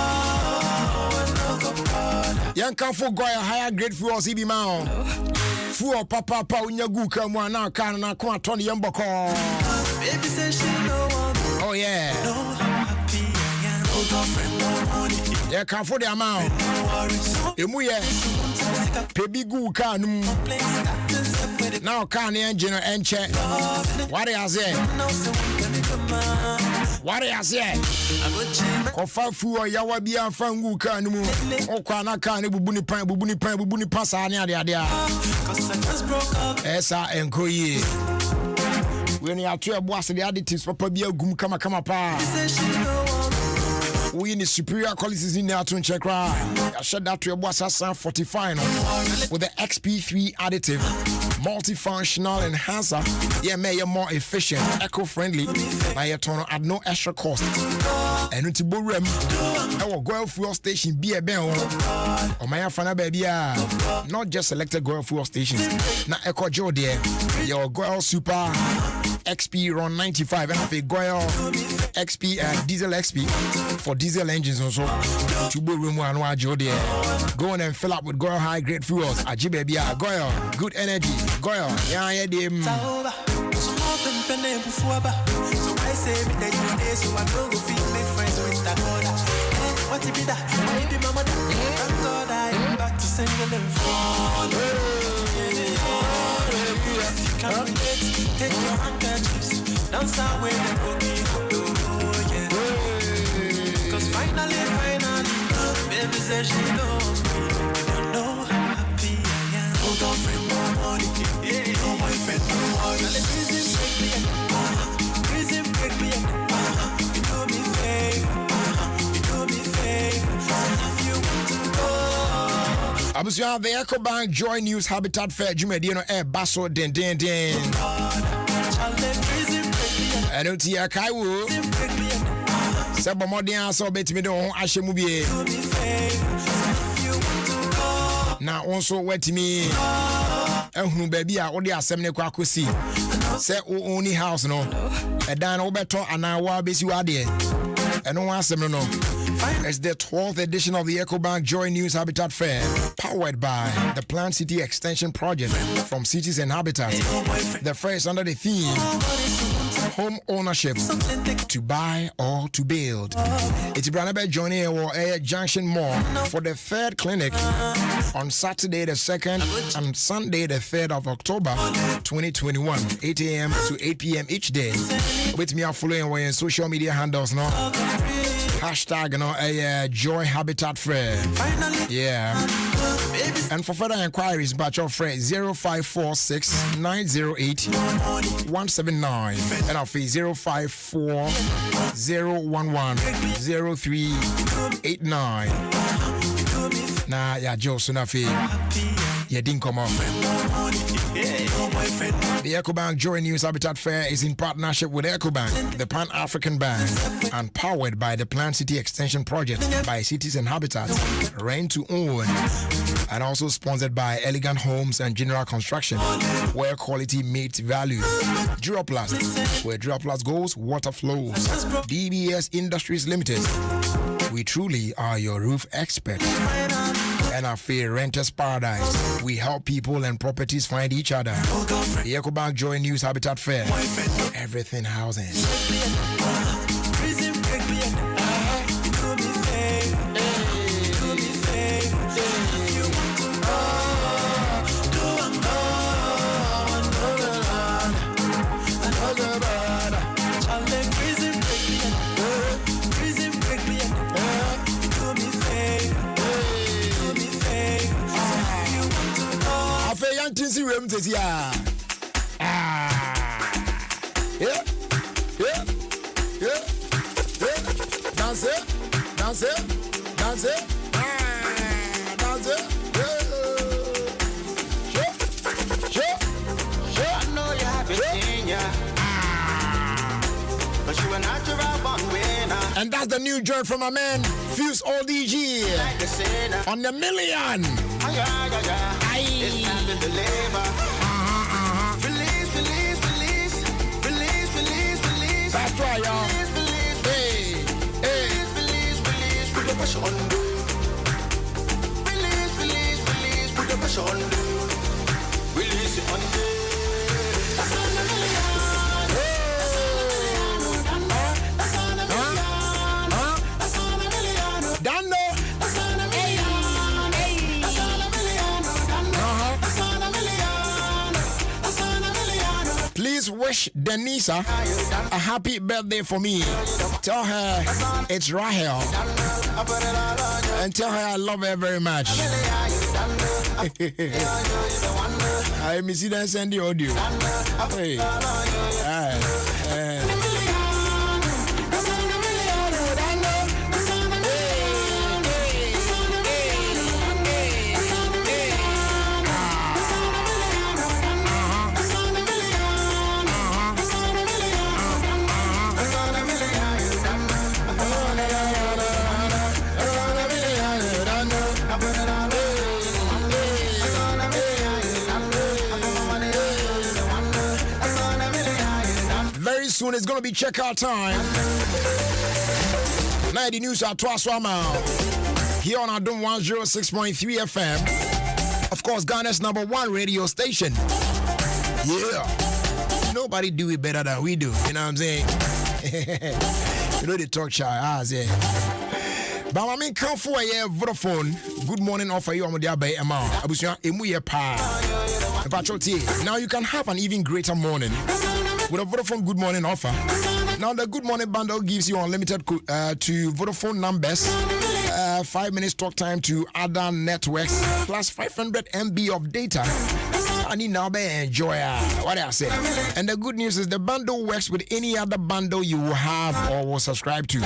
I know go brother. Young Kanfo Goya higher grade for us, Ibi Mao. Fuo papa unyagu kamwa na kana na kwa Tony Yamboko. Baby says she no one. Oh yeah. No happy and no girlfriend no money. Yeah, Kanfo the amount. Emu ye. Pebi gu kanum. Now can engine and check. What is it? What I say? Kofa fu o ya wa bia fa ngu ka no mu. Okwa na ka ne bubuni pass ani ade. Esa enko yi. When you are to a boss the additives papa bia gum kama pa. We need superior qualities in there to check right. I said that to a boss 45 with the XP3 additive, multifunctional enhancer. Yeah, make you more efficient, eco-friendly. Now you turn at no extra cost. And it's Burem, our Goil fuel station be a bell. Or my fana baby, not just selected Goil fuel stations. Now Eco Joe there, your Goil Super XP Run 95 and have a Goil XP Diesel XP for diesel engines also. Tubo room one Joe there. Go on and fill up with Goil high grade fuels. Baby, Goil, good energy. Goil, yeah, them. So I say me that you day, so I don't go feel make friends with that other. What if that? Why be my mother? Thank God I'm back to single and fall. If you can relate, take your handkerchiefs, dance away the boogie. Cause finally, baby says she knows me. You don't know how happy I am. Oh, don't friend, no money. No boyfriend, no money. Now let's break me. You do me favor. If you want to go. Abusia, the EcoBank Joy News Habitat Fair Jumedino Air Basso Den. I don't see a Kaiwu. Seba Modian so bet me don Ashemubie. Now also wet me. Ehunu baby a odi asem ne kwa kosi. Say only house no. E dan obeto ana wa besi wa de. Eno wa asem no. It's the 12th edition of the EcoBank Joy News Habitat Fair, powered by the Plant City Extension Project from Cities and Habitats. The fair is under the theme Home Ownership, to buy or to build. It's Branabe joining our Junction Mall for the third clinic on Saturday the 2nd and Sunday the 3rd of October 2021, 8 a.m. to 8 p.m. each day. With me, following our social media handles now. Hashtag, Joy Habitat Fair. Yeah. And for further inquiries, batch of Fair 0546 908 179 and our fee 054 011 0389. Nah, yeah, Joe Sunafi. Yeah, didn't come off. The EcoBank Joy News Habitat Fair is in partnership with EcoBank, the Pan-African Bank, and powered by the Plant City Extension Project by Cities and Habitats, Rent to Own, and also sponsored by Elegant Homes and General Construction, where quality meets value. Duraplast, where Duraplast goes, water flows. DBS Industries Limited, we truly are your roof experts. And our fair Renters Paradise, we help people and properties find each other. The EcoBank Joy News Habitat Fair, everything housing. Dance it. Sure. I know you have it in ya. But you are natural born winner. And that's the new joint from my man Fuse ODG on the million. It's time to deliver. Release. That's right, y'all. Put the pressure on. Release. Put the pressure on. Release it on. That's on the million. That's on the million. That's on the million. Dando. That's on the million. That's on the million. That's on the million. That's on the million. Please wait wish Denisa a happy birthday for me. Tell her it's Rahel. And tell her I love her very much. I miss it and send the audio. Hey. Soon it's going to be checkout time. Now the news at Twaswama here on Adom 106.3 FM. Of course, Ghana's #1 radio station. Yeah. Nobody do it better than we do. You know what I'm saying? You know they talk shy. But I mean, come for a Vodafone. Good morning offer you on the Abbey Emma. Now you can have an even greater morning with a Vodafone Good Morning offer. Now the Good Morning bundle gives you unlimited to Vodafone numbers, 5 minutes talk time to other networks, plus 500 MB of data. I need now enjoy what I say. And the good news is the bundle works with any other bundle you will have or will subscribe to.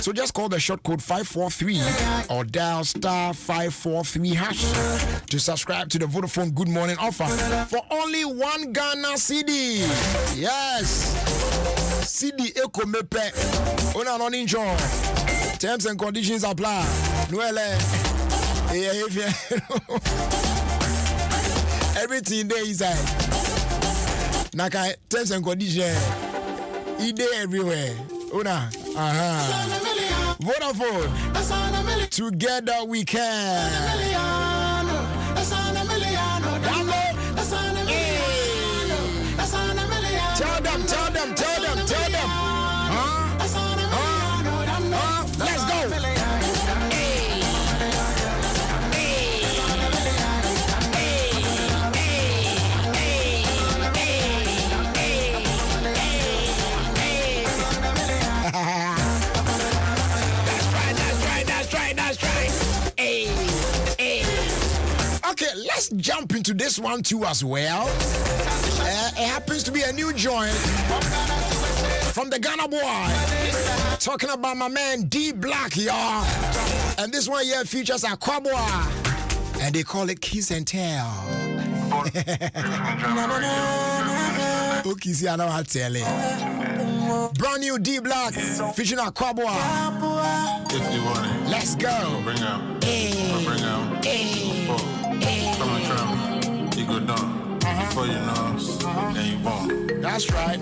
So just call the short code 543 or dial *543# to subscribe to the Vodafone Good Morning offer for only 1 Ghana CD. Yes. CD Eco Mepe. Ona non enjoy. Terms and conditions apply. Noelle. Everything there is Naka terms and conditions. Ide everywhere. Una. Vodafone. Together we can. Tell them. Let's go. That's right. Hey. Okay, let's jump into this one too as well. It happens to be a new joint from the Ghana boy. Talking about my man D Black, y'all. And this one here features Aquaboa. And they call it Kiss and Tell. Okay, see, I know how to tell it. Brand new D Black featuring Aquaboa. If you want it, let's go. Bring out. From the drum, you go down. Before you know, and you born. That's right.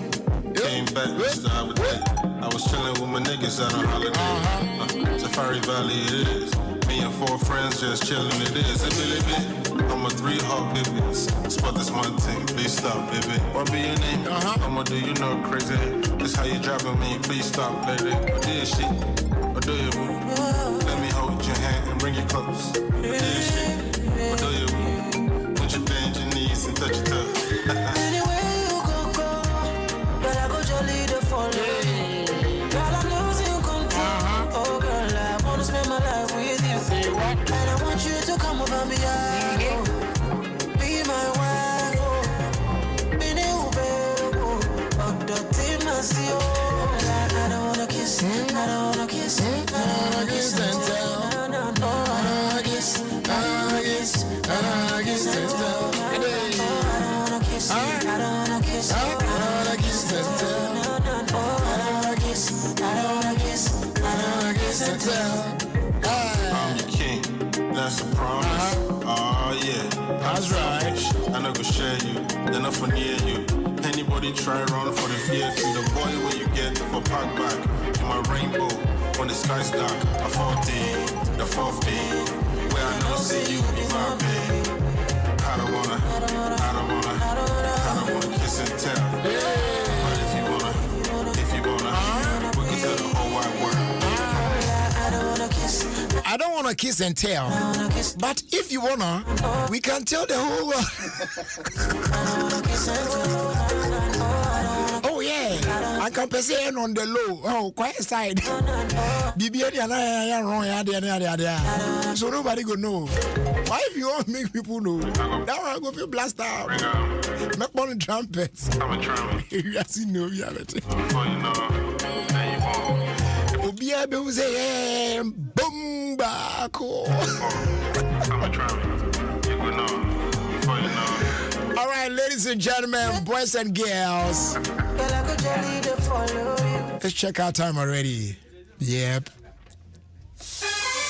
Came back, started with that. I was chilling with my niggas out on holiday. Safari Valley it is. Me and 4 friends just chilling it is. I'm a 3-hawk baby. Spot this one thing, please stop, baby. What be your name? I'ma do you know crazy. This how you driving me, please stop, baby. What this shit? What do you move? Let me hold your hand and bring you close. What this shit? What do you move? Put your bend your knees and touch your toes. Anywhere you go, but I go jolly to follow. Girl, I'm losing control. Oh, girl, I wanna spend my life with you. And I want you to come over me. Be my wife. Be new, baby. I don't wanna kiss. I don't wanna kiss. I don't wanna kiss and tell. I don't wanna kiss. I don't wanna kiss. I don't wanna kiss and tell. I don't wanna kiss. I don't wanna kiss. I don't wanna kiss and tell. I don't wanna kiss. I don't wanna kiss. I don't wanna kiss and tell. I'm your king, that's a promise. Oh yeah, that's right. I never share you, then I near you. Anybody try run for the fear? See the boy where you get for park back. In my rainbow, when the sky's dark. I 14, the 4th day, where I know see you be my babe. I don't wanna kiss and tell. But if you wanna, we can tell the whole wide world. I don't want to kiss and tell, but if you wanna, we can tell the whole world. can say on the low. Oh, quiet side. BB and I wrong. So nobody go know. Why if you want make people know? That one go feel blast out. Make one trumpets. I'm a trumpet. You have seen no reality. Obia be say boom back. I'm a trumpet. You go know. All right, ladies and gentlemen, boys and girls. Let's check our time already. Yep.